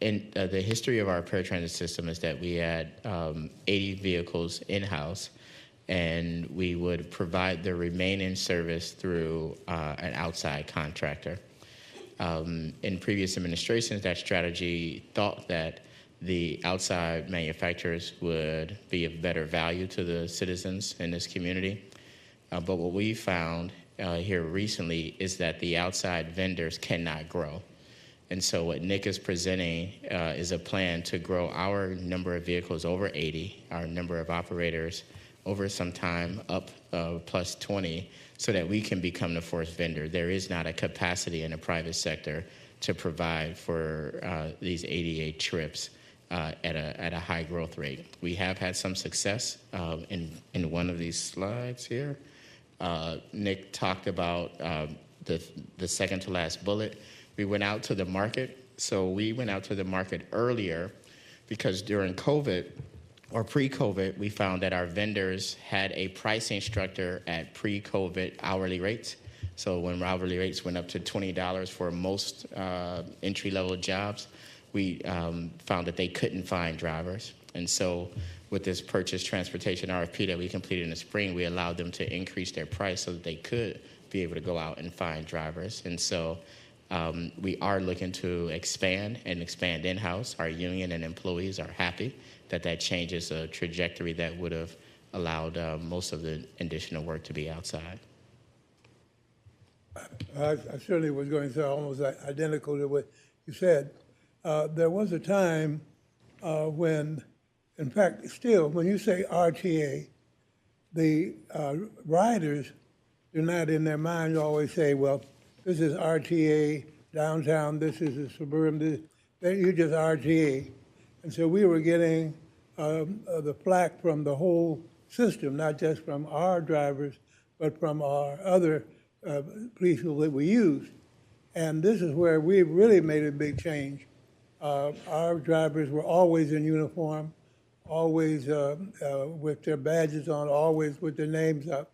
in the history of our paratransit system is that we had 80 vehicles in-house, and we would provide the remaining service through an outside contractor. In previous administrations, that strategy thought that the outside manufacturers would be of better value to the citizens in this community. But what we found here recently is that the outside vendors cannot grow. And so what Nick is presenting is a plan to grow our number of vehicles over 80, our number of operators over some time up plus 20, so that we can become the fourth vendor. There is not a capacity in the private sector to provide for these 88 trips at a high growth rate. We have had some success in one of these slides here. Nick talked about the second to last bullet. We went out to the market. So we went out to the market earlier because during COVID or pre-COVID, we found that our vendors had a pricing structure at pre-COVID hourly rates. So when hourly rates went up to $20 for most entry-level jobs, we found that they couldn't find drivers. And so with this purchase transportation RFP that we completed in the spring, we allowed them to increase their price so that they could be able to go out and find drivers. And so we are looking to expand in-house. Our union and employees are happy that changes a trajectory that would have allowed most of the additional work to be outside. I certainly was going to say almost identical to what you said. There was a time when, in fact, still, when you say RTA, the riders do not in their minds always say, well, this is RTA downtown, this is a suburban, you're just RTA. And so we were getting the flack from the whole system, not just from our drivers, but from our other people that we use. And this is where we really made a big change. Our drivers were always in uniform, always with their badges on, always with their names up.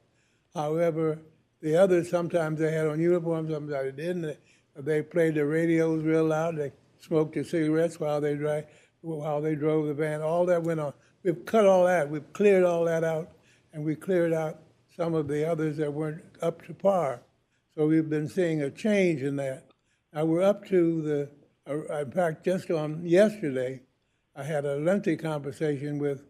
However, the others, sometimes they had on uniforms, sometimes they didn't. They played their radios real loud. They smoked their cigarettes while they drove the van. All that went on. We've cut all that. We've cleared all that out, and we cleared out some of the others that weren't up to par. So we've been seeing a change in that. Now we're up to in fact, just on yesterday, I had a lengthy conversation with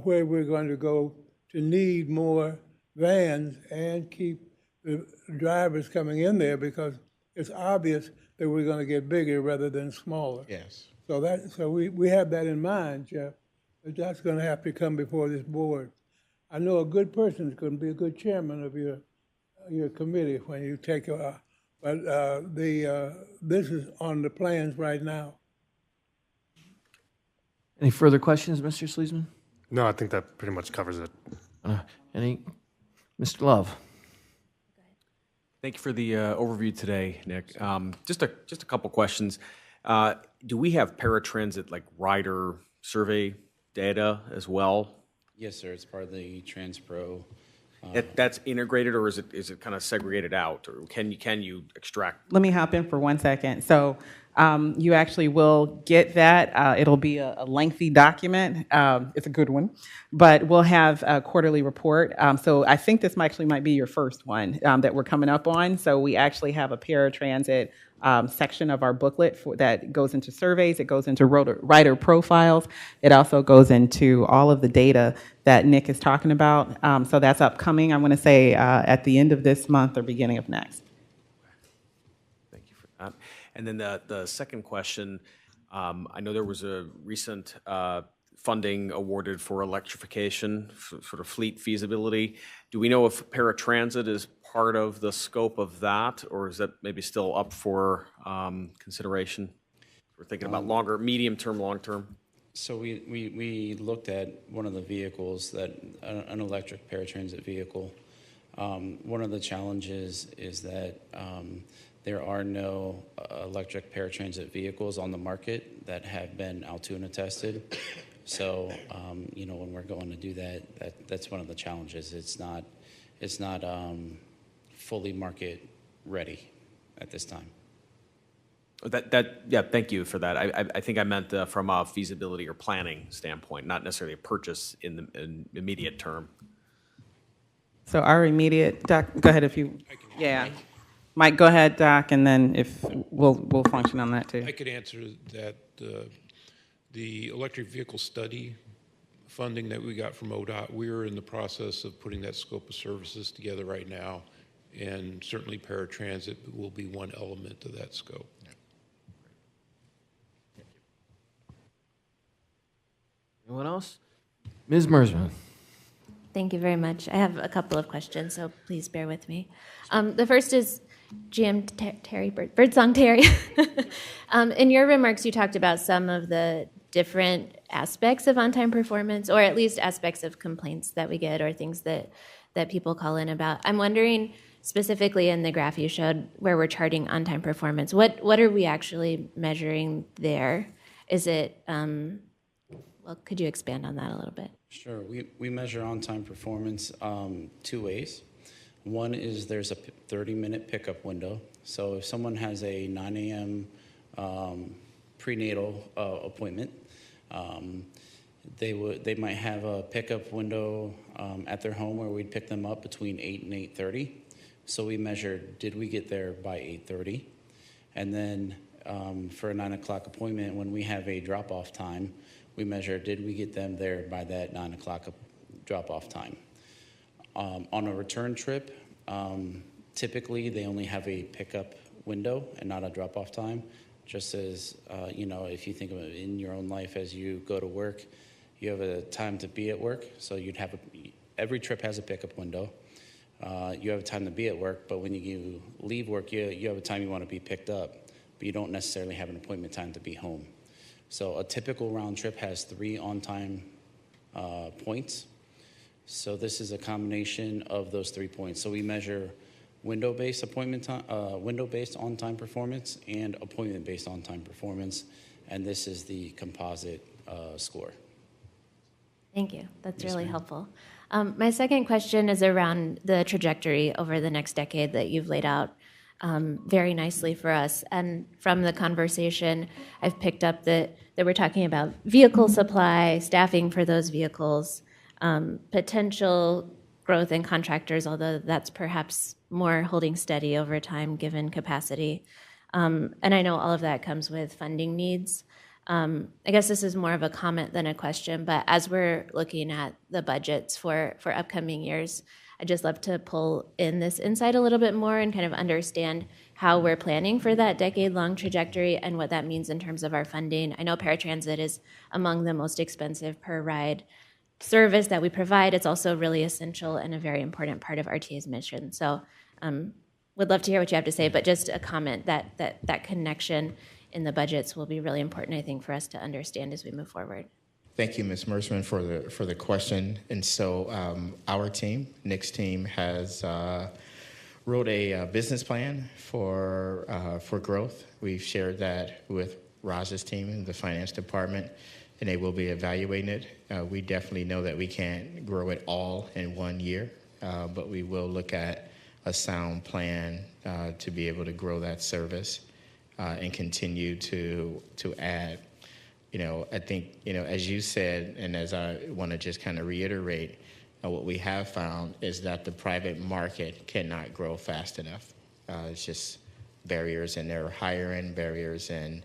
where we're going to go to need more vans and keep the drivers coming in there, because it's obvious that we're going to get bigger rather than smaller. Yes. So we have that in mind, Jeff, but that's going to have to come before this board. I know a good person is going to be a good chairman of your committee when you take but this is on the plans right now. Any further questions, Mr. Sleesman? No, I think that pretty much covers it. Any? Mr. Love? Thank you for the overview today, Nick. Just a couple questions. Do we have paratransit like rider survey data as well? Yes, sir. It's part of the TransPro. That's integrated, or is it kind of segregated out, or can you extract? Let me hop in for 1 second. So you actually will get that. It'll be a lengthy document. It's a good one, but we'll have a quarterly report. So I think this might be your first one that we're coming up on. So we actually have a paratransit section of our booklet that goes into surveys. It goes into rider profiles. It also goes into all of the data that Nick is talking about. So that's upcoming, I want to say, at the end of this month or beginning of next. Thank you for that. And then the second question, I know there was a recent funding awarded for electrification, sort of fleet feasibility. Do we know if paratransit is part of the scope of that, or is that maybe still up for consideration? We're thinking about longer, medium term, long term. So we looked at one of the vehicles, an electric paratransit vehicle. One of the challenges is that there are no electric paratransit vehicles on the market that have been Altoona tested. So, when we're going to do that's one of the challenges. It's not fully market ready at this time. Yeah, thank you for that. I think I meant from a feasibility or planning standpoint, not necessarily a purchase in the immediate term. So our immediate, Doc, go ahead if you, yeah. Mike, go ahead, Doc, and then if we'll function on that too. I could answer that. The electric vehicle study funding that we got from ODOT, we're in the process of putting that scope of services together right now, and certainly paratransit will be one element of that scope. Anyone else? Ms. Mersman. Thank you very much. I have a couple of questions, so please bear with me. The first is GM Terry, Birdsong Terry. In your remarks, you talked about some of the different aspects of on-time performance, or at least aspects of complaints that we get or things that people call in about. I'm wondering, specifically in the graph you showed where we're charting on-time performance, what are we actually measuring there? Is it, well, could you expand on that a little bit? Sure. We measure on-time performance two ways. One is there's a 30-minute pickup window. So if someone has a 9 a.m. prenatal appointment, they might have a pickup window at their home where we'd pick them up between 8 and 8:30. So we measured, did we get there by 8:30? And then for a 9 o'clock appointment, when we have a drop-off time, we measure, did we get them there by that 9 o'clock drop-off time? On a return trip, typically they only have a pickup window and not a drop-off time. Just as, if you think of it in your own life as you go to work, you have a time to be at work. So you'd have every trip has a pickup window. You have a time to be at work, but when you leave work, you have a time you want to be picked up, but you don't necessarily have an appointment time to be home. So a typical round trip has 3 on-time points. So this is a combination of those 3 points. So we measure window-based appointment time, window-based on-time performance, and appointment-based on-time performance, and this is the composite score. Thank you. That's Yes, really ma'am. helpful. My second question is around the trajectory over the next decade that you've laid out very nicely for us. And from the conversation, I've picked up that we're talking about vehicle supply, staffing for those vehicles, potential growth in contractors, although that's perhaps more holding steady over time given capacity. And I know all of that comes with funding needs. I guess this is more of a comment than a question, but as we're looking at the budgets for upcoming years, I'd just love to pull in this insight a little bit more and kind of understand how we're planning for that decade-long trajectory and what that means in terms of our funding. I know paratransit is among the most expensive per ride service that we provide. It's also really essential and a very important part of RTA's mission. So would love to hear what you have to say, but just a comment that connection in the budgets will be really important, I think, for us to understand as we move forward. Thank you, Ms. Mersman, for the question. And so our team, Nick's team, has wrote a business plan for growth. We've shared that with Raj's team in the finance department, and they will be evaluating it. We definitely know that we can't grow it all in 1 year, but we will look at a sound plan to be able to grow that service and continue to add. I think, as you said, and as I want to just kind of reiterate, what we have found is that the private market cannot grow fast enough. It's just barriers in their hiring, barriers in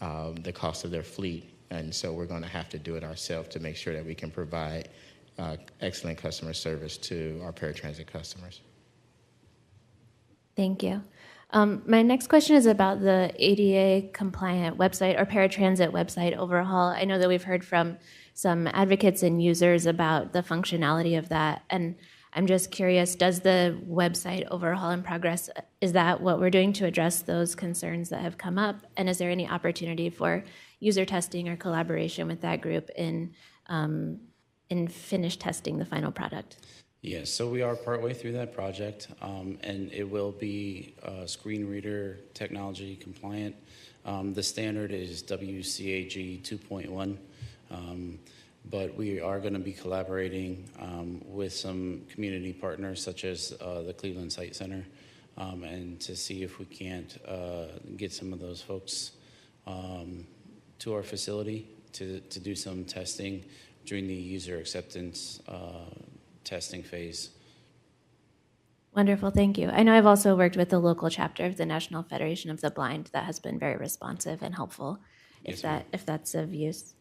the cost of their fleet. And so we're going to have to do it ourselves to make sure that we can provide excellent customer service to our paratransit customers. Thank you. My next question is about the ADA compliant website or paratransit website overhaul. I know that we've heard from some advocates and users about the functionality of that, and I'm just curious, does the website overhaul in progress, is that what we're doing to address those concerns that have come up? And is there any opportunity for user testing or collaboration with that group in finish testing the final product? Yes, so we are partway through that project, and it will be screen reader technology compliant. The standard is WCAG 2.1, but we are going to be collaborating with some community partners such as the Cleveland Site Center, and to see if we can't get some of those folks to our facility to do some testing during the user acceptance testing phase. Wonderful, thank you. I know I've also worked with the local chapter of the National Federation of the Blind that has been very responsive and helpful if that's of use.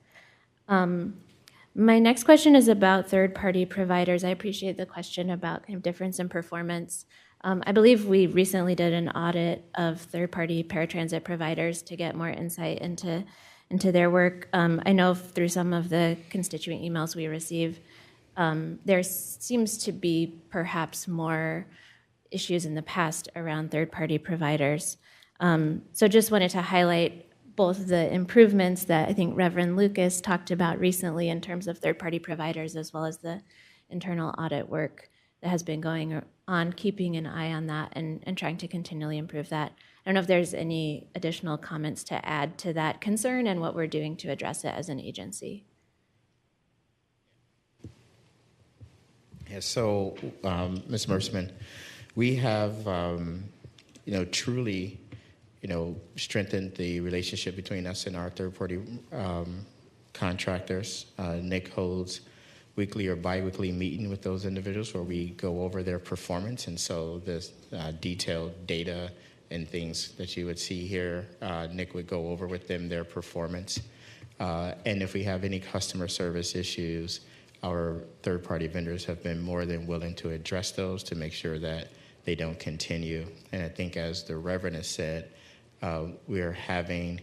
My next question is about third-party providers. I appreciate the question about kind of difference in performance. I believe we recently did an audit of third-party paratransit providers to get more insight into their work. I know through some of the constituent emails we receive, there seems to be perhaps more issues in the past around third-party providers. So just wanted to highlight both the improvements that I think Reverend Lucas talked about recently in terms of third-party providers, as well as the internal audit work that has been going on, keeping an eye on that and trying to continually improve that. I don't know if there's any additional comments to add to that concern and what we're doing to address it as an agency. Yeah, so, Ms. Mercerman, we have, truly, strengthened the relationship between us and our third-party contractors. Nick holds weekly or biweekly meeting with those individuals where we go over their performance, and so this detailed data and things that you would see here, Nick would go over with them their performance. And if we have any customer service issues, our third-party vendors have been more than willing to address those to make sure that they don't continue. And I think, as the Reverend has said, we're having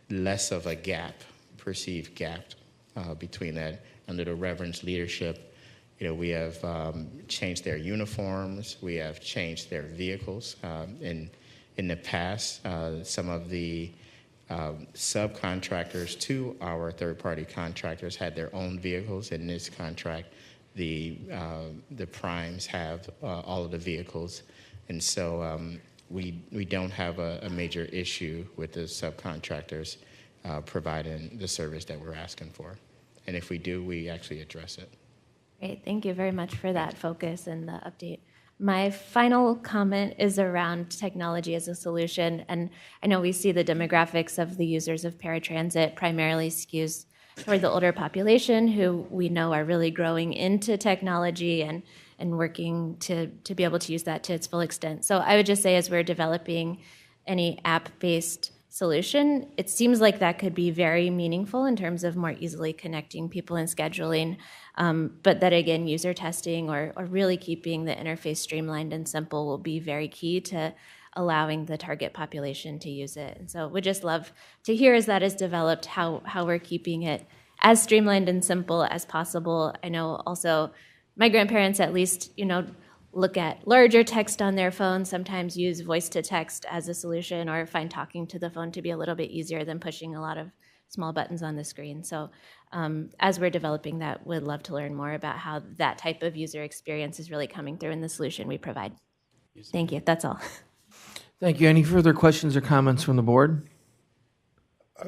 less of a gap, perceived gap, between that. Under the Reverend's leadership, we have changed their uniforms, we have changed their vehicles. In the past, some of the subcontractors to our third-party contractors had their own vehicles. In this contract, the primes have all of the vehicles, and so we don't have a major issue with the subcontractors providing the service that we're asking for. And if we do, we actually address it. Great, thank you very much for that focus and the update. My final comment is around technology as a solution, and I know we see the demographics of the users of paratransit primarily skews toward the older population, who we know are really growing into technology and working to be able to use that to its full extent. So I would just say, as we're developing any app-based solution, it seems like that could be very meaningful in terms of more easily connecting people and scheduling, but that, again, user testing or really keeping the interface streamlined and simple will be very key to allowing the target population to use it. And so we'd just love to hear, as that is developed, how we're keeping it as streamlined and simple as possible. I know also my grandparents, at least, look at larger text on their phone, sometimes use voice to text as a solution, or find talking to the phone to be a little bit easier than pushing a lot of small buttons on the screen. So as we're developing that, we'd love to learn more about how that type of user experience is really coming through in the solution we provide. Thank you, that's all. Thank you. Any further questions or comments from the board?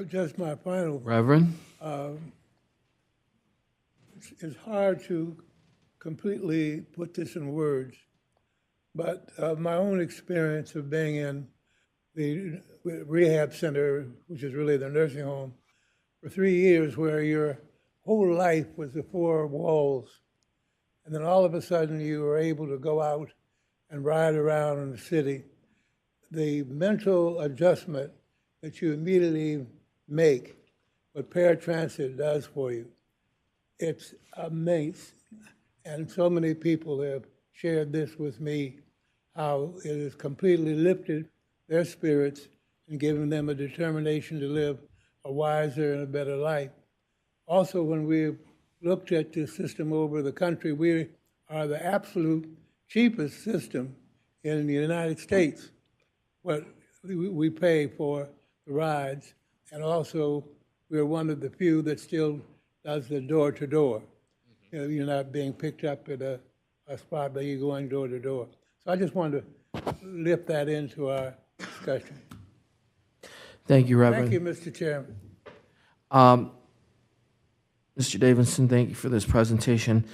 Just my final. Reverend? It's hard to completely put this in words, but my own experience of being in the rehab center, which is really the nursing home, for 3 years, where your whole life was the four walls, and then all of a sudden you were able to go out and ride around in the city. The mental adjustment that you immediately make, what paratransit does for you, it's amazing. And so many people have shared this with me, how it has completely lifted their spirits and given them a determination to live a wiser and a better life. Also, when we looked at the system over the country, we are the absolute cheapest system in the United States. What we pay for the rides, and also we're one of the few that still does the door-to-door. You're not being picked up at a a spot that you're going door to door. So I just wanted to lift that into our discussion. Thank you, Reverend. Thank you, Mr. Chairman. Mr. Davidson, thank you for this presentation.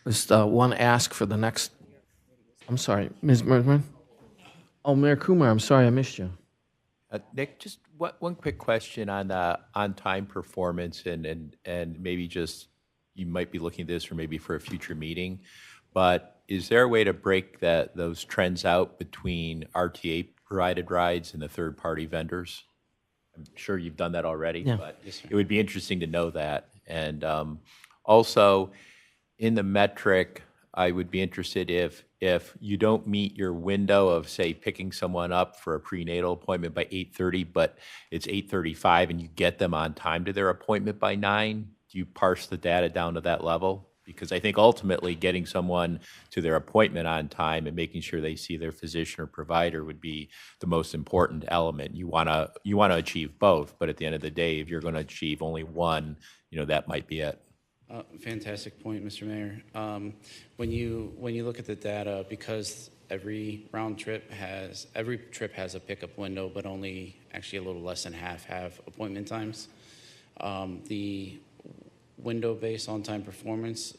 Just one ask for the next, I'm sorry, Ms. Mertman? Oh, Mayor Kumar, I'm sorry I missed you. Nick, just one quick question on on-time performance, and maybe just, you might be looking at this or maybe for a future meeting, but is there a way to break those trends out between RTA-provided rides and the third-party vendors? I'm sure you've done that already, Yeah. but it would be interesting to know that. And also, in the metric, I would be interested if you don't meet your window of, say, picking someone up for a prenatal appointment by 8:30, but it's 8:35 and you get them on time to their appointment by 9, do you parse the data down to that level? Because I think ultimately getting someone to their appointment on time and making sure they see their physician or provider would be the most important element. You want to achieve both, but at the end of the day, if you're going to achieve only one, that might be it. Fantastic point, Mr. Mayor. When you look at the data, because every trip has a pickup window, but only actually a little less than half have appointment times. The window-based on-time performance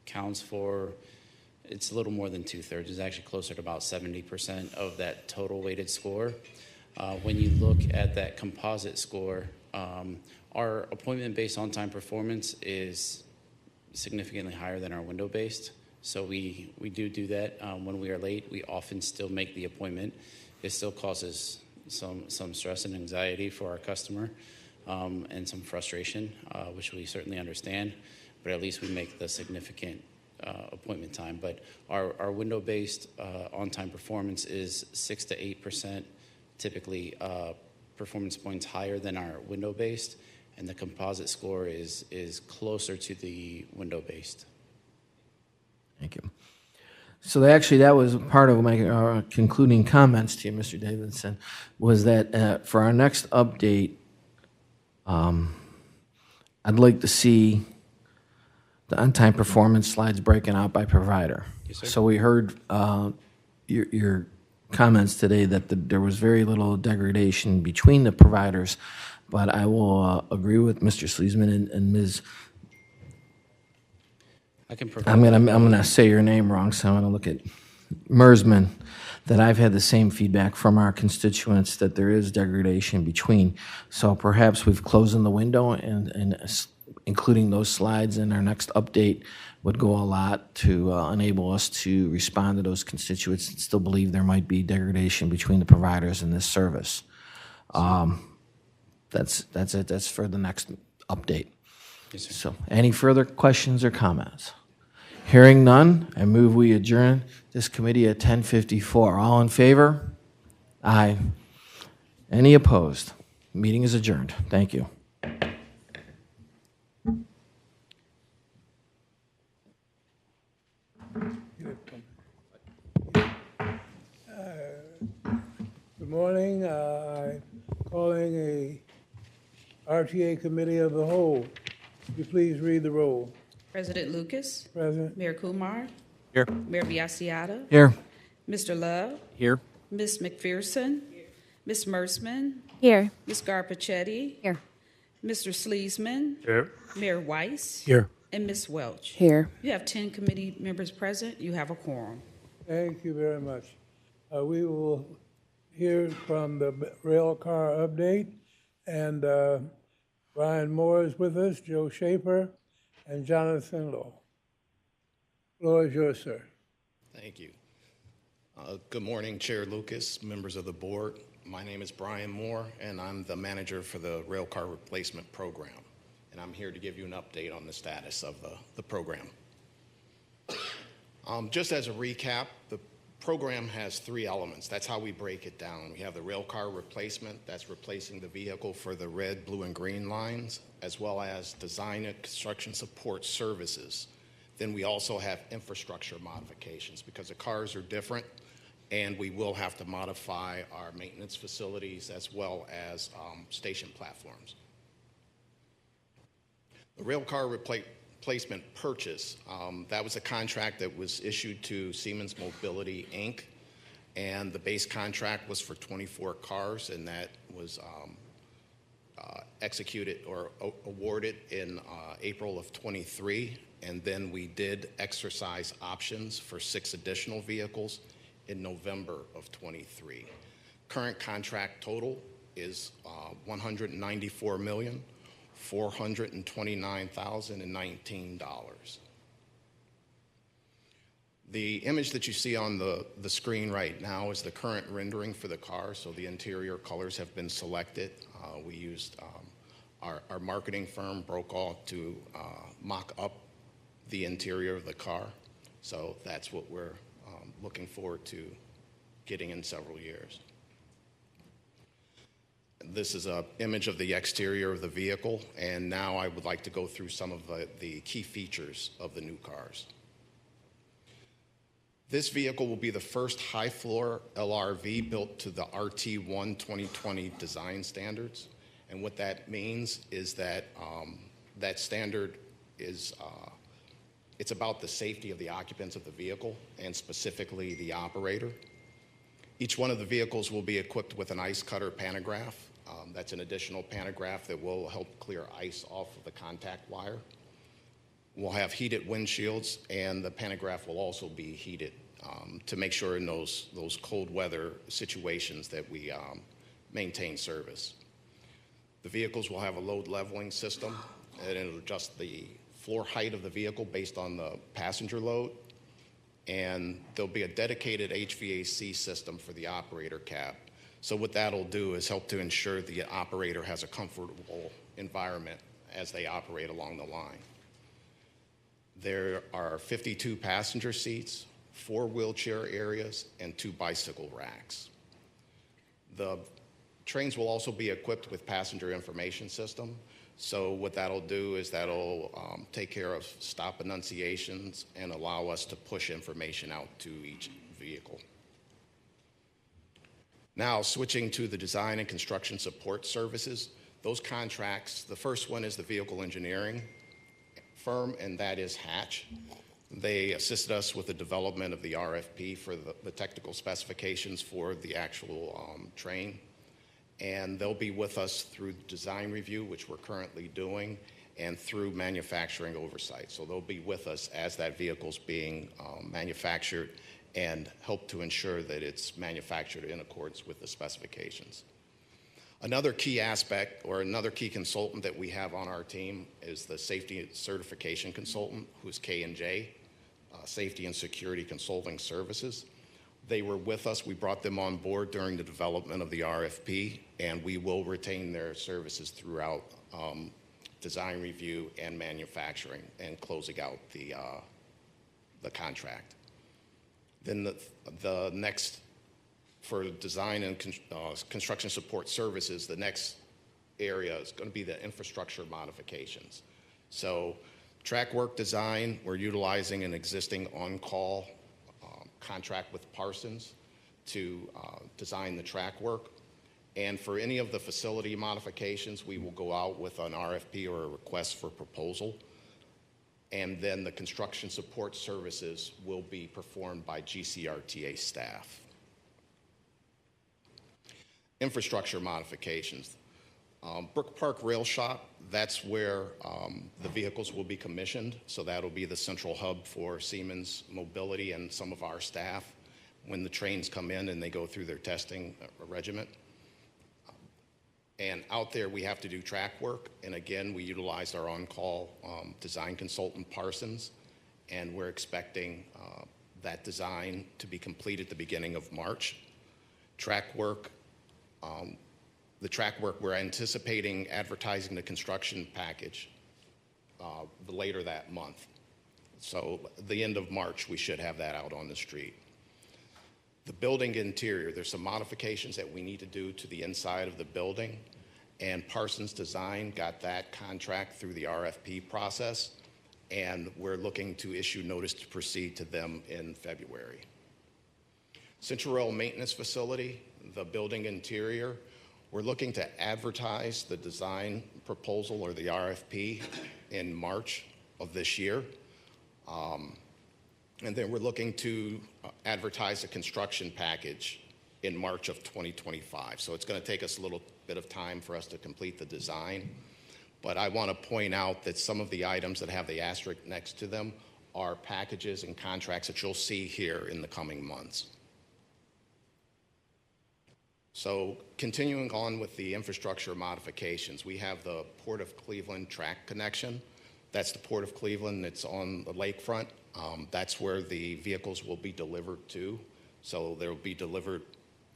counts for, it's a little more than 2/3. It's actually closer to about 70% of that total weighted score. When you look at that composite score, our appointment-based on-time performance is significantly higher than our window-based. So we do that. When we are late, we often still make the appointment. It still causes some stress and anxiety for our customer, and some frustration, which we certainly understand, but at least we make the significant appointment time. But our window-based on-time performance is 6 to 8%, typically performance points higher than our window-based, and the composite score is closer to the window-based. Thank you. So actually, that was part of my concluding comments to you, Mr. Davidson, was that for our next update, I'd like to see the on-time performance slides breaking out by provider. Yes, sir. So we heard your comments today that there was very little degradation between the providers, but I will agree with Mr. Sleesman and Ms. I can provide. I'm gonna say your name wrong, so I'm gonna look at Mersman. That I've had the same feedback from our constituents that there is degradation between. So perhaps we've closed in the window, and including those slides in our next update would go a lot to enable us to respond to those constituents and still believe there might be degradation between the providers in this service. That's it. That's for the next update. Yes, sir. So, any further questions or comments? Hearing none, I move we adjourn this committee at 10:54. All in favor? Aye. Any opposed? Meeting is adjourned. Thank you. Good morning. I'm calling a RTA Committee of the Whole. Would you please read the roll? President Lucas. Present. Mayor Kumar. Here. Mayor Biassiata. Here. Mr. Love. Here. Ms. McPherson. Ms. Mersman. Here. Ms. Garpachetti. Here. Mr. Sleesman. Here. Mayor Weiss. Here. And Ms. Welch. Here. You have 10 committee members present. You have a quorum. Thank you very much. We will hear from the rail car update, and Brian Moore is with us, Joe Schaefer, and Jonathan Lowe. Floor is yours, sir. Thank you. Good morning, Chair Lucas, members of the board. My name is Brian Moore, and I'm the manager for the Railcar Replacement Program. And I'm here to give you an update on the status of the program. Just as a recap, the program has 3 elements. That's how we break it down. We have the railcar replacement, that's replacing the vehicle for the red, blue, and green lines, as well as design and construction support services. Then we also have infrastructure modifications because the cars are different, and we will have to modify our maintenance facilities as well as station platforms. The railcar replacement purchase, that was a contract that was issued to Siemens Mobility, Inc., and the base contract was for 24 cars, and that was executed or awarded in April of 23, and then we did exercise options for 6 additional vehicles in November of 23. Current contract total is $194,429,019. The image that you see on the screen right now is the current rendering for the car, so the interior colors have been selected. We used our marketing firm, Brokaw, to mock up the interior of the car, so that's what we're looking forward to getting in several years. This is an image of the exterior of the vehicle, and now I would like to go through some of the key features of the new cars. This vehicle will be the first high-floor LRV built to the RT1 2020 design standards. And what that means is that that standard is it's about the safety of the occupants of the vehicle and specifically the operator. Each one of the vehicles will be equipped with an ice cutter pantograph. That's an additional pantograph that will help clear ice off of the contact wire. We'll have heated windshields, and the pantograph will also be heated to make sure in those cold weather situations that we maintain service. The vehicles will have a load leveling system, and it'll adjust the floor height of the vehicle based on the passenger load. And there'll be a dedicated HVAC system for the operator cab. So what that'll do is help to ensure the operator has a comfortable environment as they operate along the line. There are 52 passenger seats, 4 wheelchair areas, and 2 bicycle racks. The trains will also be equipped with passenger information system. So what that'll do is that'll take care of stop enunciations and allow us to push information out to each vehicle. Now, switching to the design and construction support services, those contracts, the first one is the vehicle engineering firm, and that is Hatch. They assisted us with the development of the RFP for the technical specifications for the actual train. And they'll be with us through design review, which we're currently doing, and through manufacturing oversight. So they'll be with us as that vehicle's being manufactured and help to ensure that it's manufactured in accordance with the specifications. Another key aspect or another key consultant that we have on our team is the safety certification consultant, who's K&J, Safety and Security Consulting Services. They were with us. We brought them on board during the development of the RFP, and we will retain their services throughout design review and manufacturing and closing out the contract. Then the next, for design and construction support services, the next area is going to be the infrastructure modifications. So track work design, we're utilizing an existing on-call contract with Parsons to design the track work. And for any of the facility modifications, we will go out with an RFP or a request for proposal. And then the construction support services will be performed by GCRTA staff. Infrastructure modifications. Brook Park Rail Shop, that's where the vehicles will be commissioned. So that'll be the central hub for Siemens Mobility and some of our staff when the trains come in and they go through their testing regiment. And out there we have to do track work. And again, we utilized our on-call design consultant Parsons. And we're expecting that design to be complete at the beginning of March. Track work. The track work, we're anticipating advertising the construction package later that month. So the end of March, we should have that out on the street. The building interior, there's some modifications that we need to do to the inside of the building, and Parsons Design got that contract through the RFP process, and we're looking to issue notice to proceed to them in February. Central Rail Maintenance Facility, the building interior, we're looking to advertise the design proposal or the RFP in March of this year. And then we're looking to advertise a construction package in March of 2025. So it's going to take us a little bit of time for us to complete the design. But I want to point out that some of the items that have the asterisk next to them are packages and contracts that you'll see here in the coming months. So continuing on with the infrastructure modifications, we have the Port of Cleveland track connection. That's the Port of Cleveland. It's on the lakefront. That's where the vehicles will be delivered to. So they'll be delivered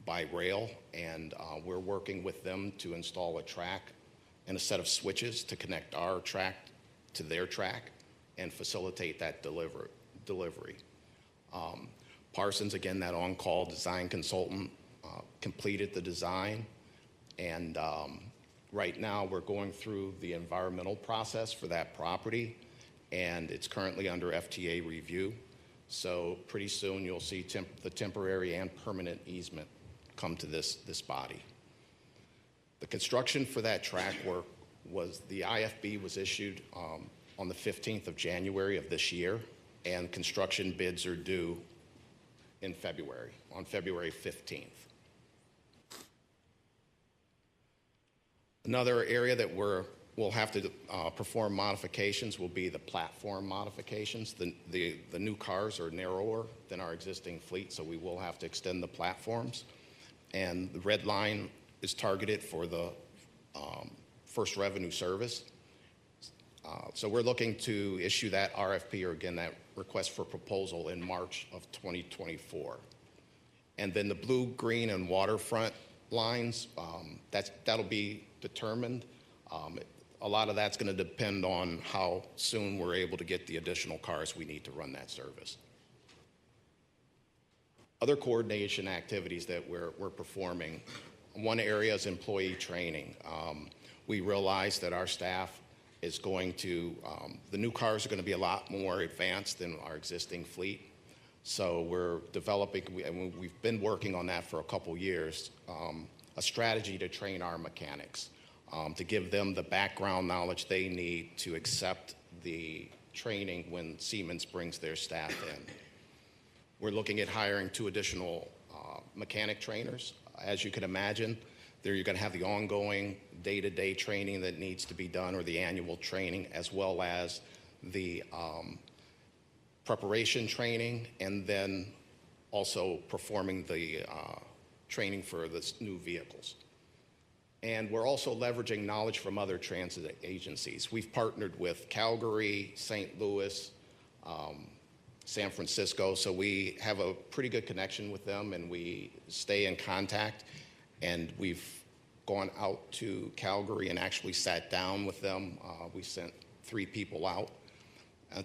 by rail, and we're working with them to install a track and a set of switches to connect our track to their track and facilitate that delivery. Parsons, again, that on-call design consultant, completed the design, and right now we're going through the environmental process for that property, and it's currently under FTA review. So pretty soon you'll see the temporary and permanent easement come to this body. The construction for that track work was, the IFB was issued on the 15th of January of this year, and construction bids are due in February, on February 15th. Another area that we'll have to perform modifications will be the platform modifications. The new cars are narrower than our existing fleet, so we will have to extend the platforms. And the red line is targeted for the first revenue service. So we're looking to issue that RFP, or again, that request for proposal, in March of 2024. And then the blue, green, and waterfront lines, that'll be determined. A lot of that's going to depend on how soon we're able to get the additional cars we need to run that service. Other coordination activities that we're performing, one area is employee training. We realize that our staff is going to, the new cars are going to be a lot more advanced than our existing fleet. So we're developing, and we've been working on that for a couple years, a strategy to train our mechanics, to give them the background knowledge they need to accept the training when Siemens brings their staff in. We're looking at hiring 2 additional mechanic trainers. As you can imagine, you're going to have the ongoing day-to-day training that needs to be done, or the annual training, as well as the preparation training, and then also performing the training for the new vehicles. And we're also leveraging knowledge from other transit agencies. We've partnered with Calgary, St. Louis, San Francisco, so we have a pretty good connection with them, and we stay in contact. And we've gone out to Calgary and actually sat down with them. We sent 3 people out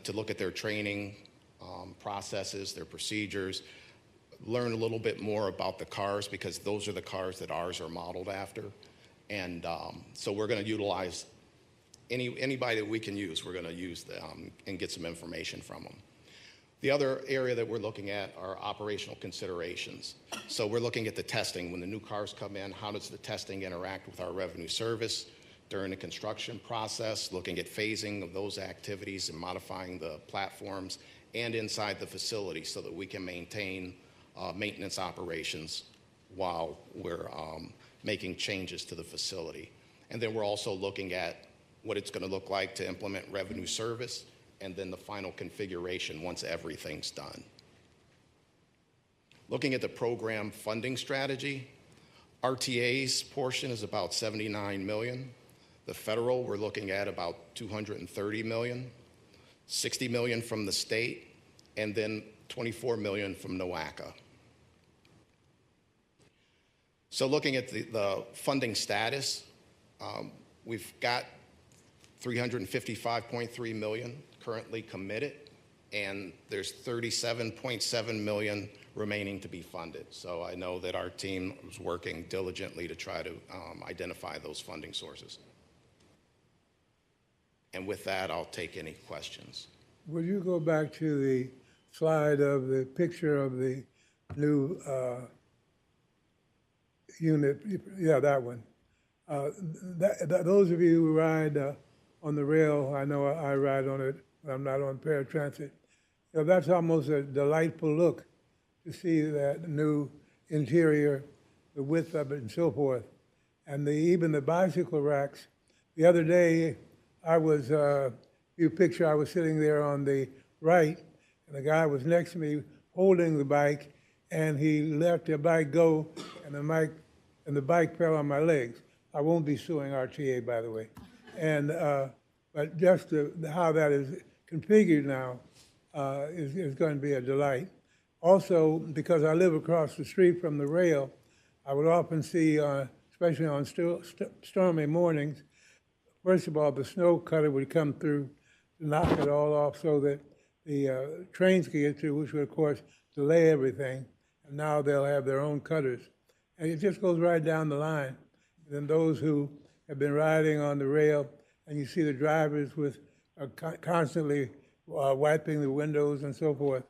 to look at their training processes, their procedures, learn a little bit more about the cars, because those are the cars that ours are modeled after. And so we're going to utilize anybody that we can use, we're going to use them and get some information from them. The other area that we're looking at are operational considerations. So we're looking at the testing. When the new cars come in, how does the testing interact with our revenue service during the construction process, looking at phasing of those activities and modifying the platforms and inside the facility so that we can maintain maintenance operations while we're making changes to the facility. And then we're also looking at what it's going to look like to implement revenue service, and then the final configuration once everything's done. Looking at the program funding strategy, RTA's portion is about $79 million. The federal, we're looking at about $230 million, $60 million from the state, and then $24 million from NOACA. So looking at the funding status, we've got $355.3 million currently committed, and there's $37.7 million remaining to be funded. So I know that our team is working diligently to try to identify those funding sources. And with that, I'll take any questions. Will you go back to the slide of the picture of the new unit? Yeah, that one. Those of you who ride on the rail, I know I ride on it when I'm not on paratransit. That's almost a delightful look to see that new interior, the width of it and so forth. And even the bicycle racks. The other day, I was sitting there on the right, and the guy was next to me holding the bike, and he let the bike go, and the bike fell on my legs. I won't be suing RTA, by the way. And but just how that is configured now is going to be a delight. Also, because I live across the street from the rail, I would often see, especially on stormy mornings, first of all, the snow cutter would come through to knock it all off so that the trains could get through, which would, of course, delay everything. And now they'll have their own cutters. And it just goes right down the line. And then those who have been riding on the rail, and you see the drivers with constantly wiping the windows and so forth.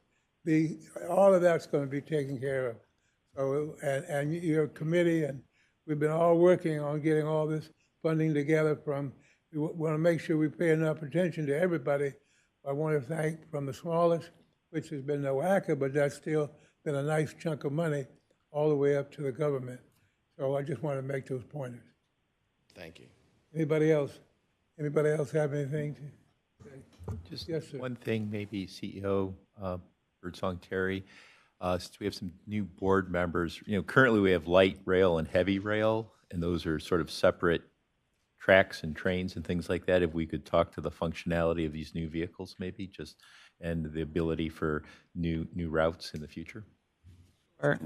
All of that's going to be taken care of. So, and your committee, and we've been all working on getting all this funding together we want to make sure we pay enough attention to everybody. I want to thank from the smallest, which has been the WACA, but that's still been a nice chunk of money all the way up to the government. So I just want to make those pointers. Thank you. Anybody else? Anybody else have anything to say? Just yes, sir. one thing, maybe CEO Birdsong Terry, since we have some new board members, currently we have light rail and heavy rail, and those are sort of separate tracks and trains and things like that. If we could talk to the functionality of these new vehicles, maybe and the ability for new routes in the future.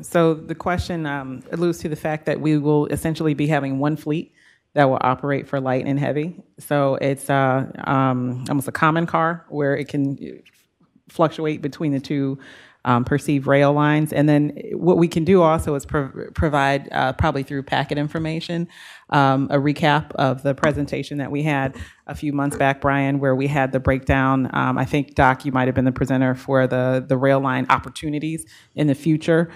So the question alludes to the fact that we will essentially be having one fleet that will operate for light and heavy. So it's almost a common car where it can fluctuate between the two perceived rail lines. And then what we can do also is provide, probably through packet information, a recap of the presentation that we had a few months back, Brian, where we had the breakdown. I think, Doc, you might have been the presenter for the rail line opportunities in the future.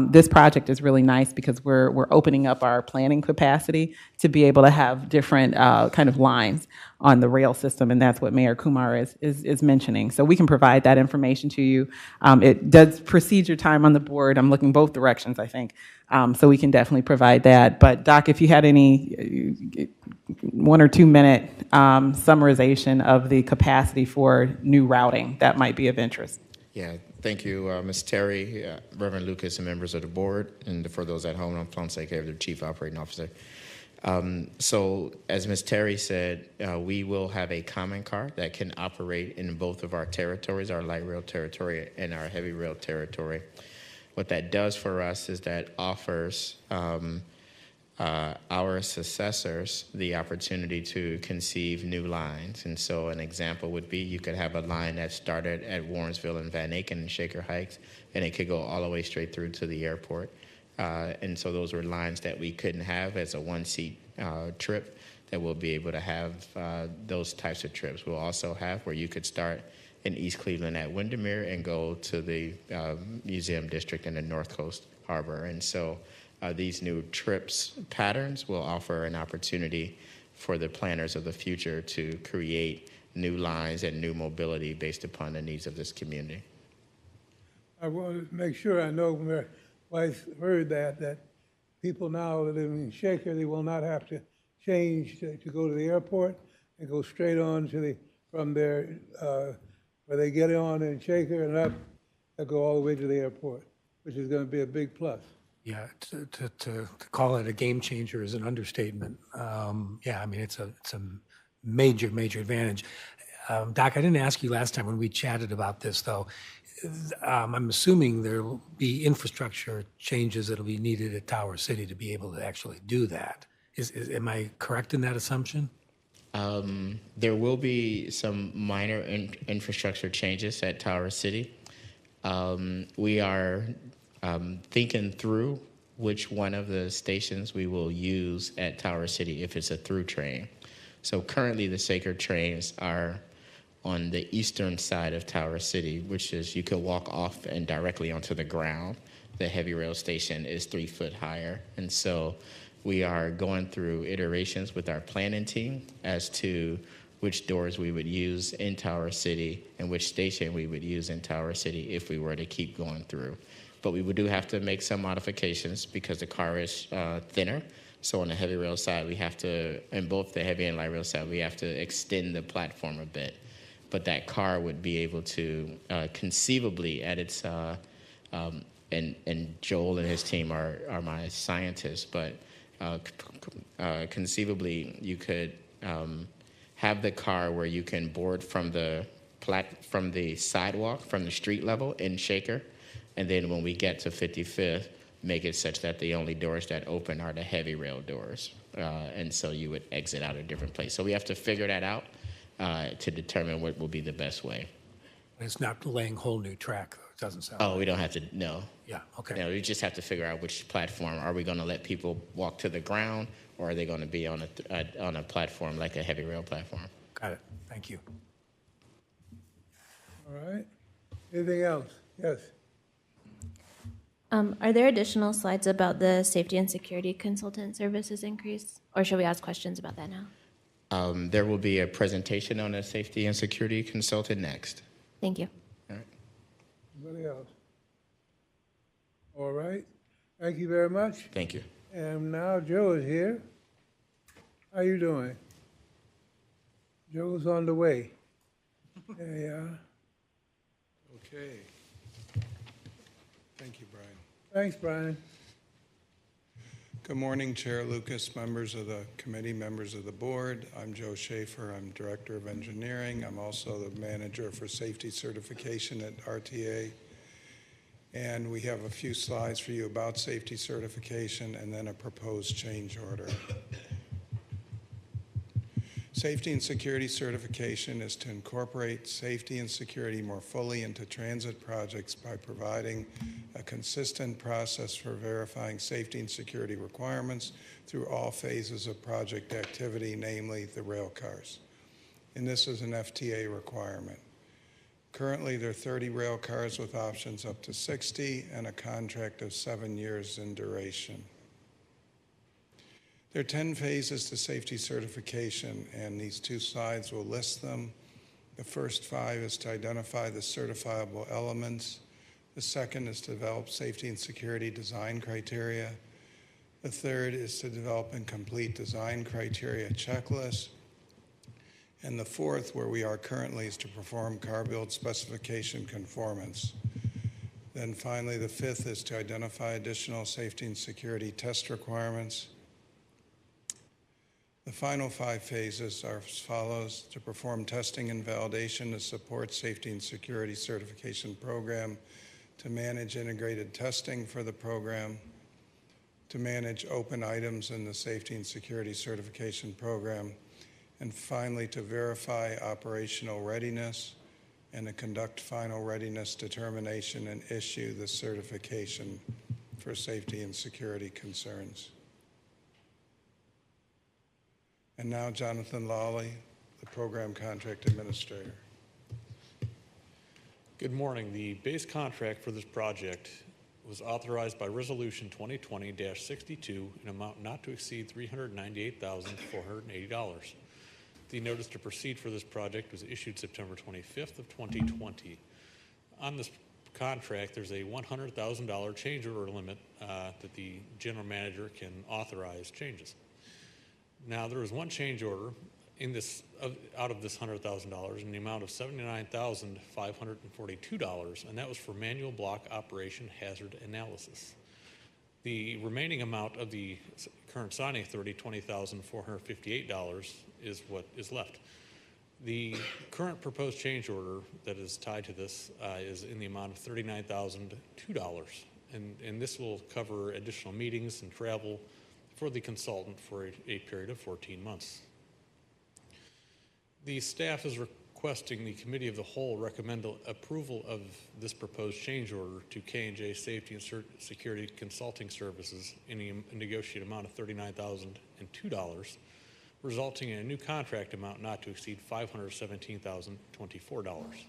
This project is really nice because we're opening up our planning capacity to be able to have different kind of lines on the rail system, and that's what Mayor Kumar is mentioning. So we can provide that information to you. It does precede your time on the board. I'm looking both directions, I think. So we can definitely provide that. But Doc, if you had any 1 or 2 minute summarization of the capacity for new routing, that might be of interest. Yeah, thank you, Ms. Terry, Reverend Lucas, and members of the board, and for those at home, I'm Fonseca, the Chief Operating Officer. So as Ms. Terry said, we will have a common car that can operate in both of our territories, our light rail territory and our heavy rail territory. What that does for us is that offers our successors the opportunity to conceive new lines. And so an example would be you could have a line that started at Warrensville and Van Aken and Shaker Heights, and it could go all the way straight through to the airport. And so those were lines that we couldn't have as a one-seat trip, that we'll be able to have those types of trips. We'll also have where you could start in East Cleveland at Windermere and go to the Museum District in the North Coast Harbor. And so these new trips patterns will offer an opportunity for the planners of the future to create new lines and new mobility based upon the needs of this community. I want to make sure I know where Weiss heard that people now living in Shaker, they will not have to change to go to the airport and go straight on to from there where they get on in Shaker and up, they'll go all the way to the airport, which is going to be a big plus. Yeah, to call it a game changer is an understatement. Yeah, I mean, it's a major advantage. Doc, I didn't ask you last time when we chatted about this, though. I'm assuming there will be infrastructure changes that will be needed at Tower City to be able to actually do that. Am I correct in that assumption? There will be some minor infrastructure changes at Tower City. We are thinking through which one of the stations we will use at Tower City if it's a through train. So currently the Shaker trains are on the eastern side of Tower City, which is you could walk off and directly onto the ground. The heavy rail station is 3 foot higher. And so we are going through iterations with our planning team as to which doors we would use in Tower City and which station we would use in Tower City if we were to keep going through. But we do have to make some modifications because the car is thinner. So on the heavy rail side, we have to, in both the heavy and light rail side, we have to extend the platform a bit. But that car would be able to conceivably at its, and Joel and his team are my scientists, but conceivably you could have the car where you can board from the sidewalk, from the street level in Shaker, and then when we get to 55th, make it such that the only doors that open are the heavy rail doors, and so you would exit out a different place. So we have to figure that out to determine what will be the best way. It's not laying whole new track, though. It doesn't sound. Oh, we don't have to. No. Yeah. Okay. No, we just have to figure out which platform. Are we going to let people walk to the ground, or are they going to be on a platform like a heavy rail platform? Got it. Thank you. All right. Anything else? Yes. Are there additional slides about the safety and security consultant services increase, or should we ask questions about that now? There will be a presentation on a safety and security consultant next. Thank you. All right. Anybody else? All right. Thank you very much. Thank you. And now Joe is here. How you doing? Joe's on the way. There you are. Okay. Thank you, Brian. Thanks, Brian. Good morning, Chair Lucas, members of the committee, members of the board. I'm Joe Schaefer. I'm Director of Engineering. I'm also the Manager for Safety Certification at RTA. And we have a few slides for you about safety certification and then a proposed change order. Safety and security certification is to incorporate safety and security more fully into transit projects by providing a consistent process for verifying safety and security requirements through all phases of project activity, namely the rail cars. And this is an FTA requirement. Currently, there are 30 rail cars with options up to 60 and a contract of 7 years in duration. There are 10 phases to safety certification, and these two slides will list them. The first 5 is to identify the certifiable elements. The second is to develop safety and security design criteria. The third is to develop and complete design criteria checklists. And the fourth, where we are currently, is to perform car build specification conformance. Then finally, the fifth is to identify additional safety and security test requirements. The final 5 phases are as follows: to perform testing and validation to support safety and security certification program, to manage integrated testing for the program, to manage open items in the safety and security certification program, and finally to verify operational readiness and to conduct final readiness determination and issue the certification for safety and security concerns. And now Jonathan Lawley, the Program Contract Administrator. Good morning. The base contract for this project was authorized by Resolution 2020-62 in an amount not to exceed $398,480. The notice to proceed for this project was issued September 25th of 2020. On this contract, there's a $100,000 change order limit that the general manager can authorize changes. Now, there was one change order in this out of this $100,000 in the amount of $79,542, and that was for manual block operation hazard analysis. The remaining amount of the current signing authority, $20,458, is what is left. The current proposed change order that is tied to this is in the amount of $39,002, and this will cover additional meetings and travel for the consultant for a period of 14 months. The staff is requesting the Committee of the Whole recommend approval of this proposed change order to K&J Safety and Security Consulting Services in a negotiated amount of $39,002, resulting in a new contract amount not to exceed $517,024.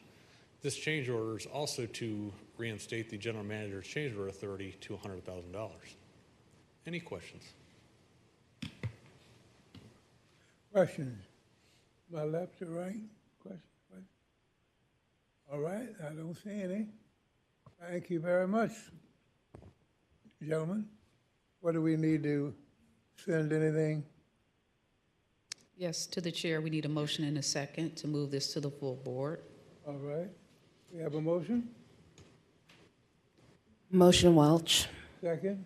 This change order is also to reinstate the General Manager's change order authority to $100,000. Any questions? Questions? My left to right? Question? All right, I don't see any. Thank you very much, gentlemen. What do we need to send anything? Yes, to the chair, we need a motion and a second to move this to the full board. All right, we have a motion? Motion Welch. Second?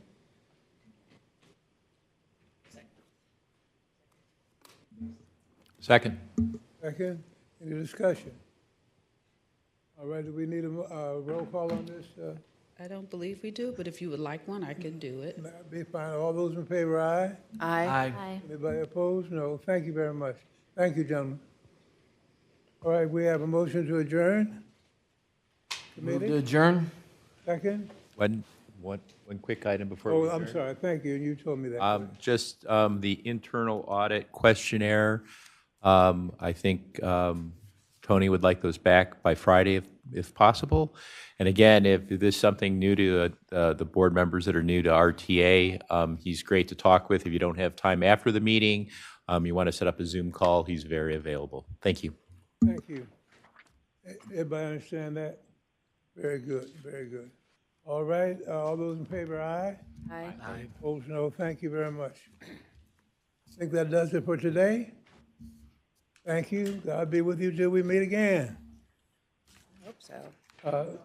Second. Second? Any discussion? All right, do we need a roll call on this? I don't believe we do, but if you would like one, I can do it. That'd be fine. All those in favor, aye? Aye. Anybody opposed? No. Thank you very much. Thank you, gentlemen. All right, we have a motion to adjourn. Move to Committee, adjourn. second? One quick item before we Oh, I'm adjourn. sorry. Thank you. You told me that. Just the internal audit questionnaire. I think Tony would like those back by Friday if possible. And again, if there's something new to the board members that are new to RTA, he's great to talk with. If you don't have time after the meeting, you want to set up a Zoom call, he's very available. Thank you. Thank you. Everybody understand that? Very good, very good. All right, all those in favor, aye? Aye. Opposed, no. Thank you very much. I think that does it for today. Thank you. God be with you till we meet again. Hope so.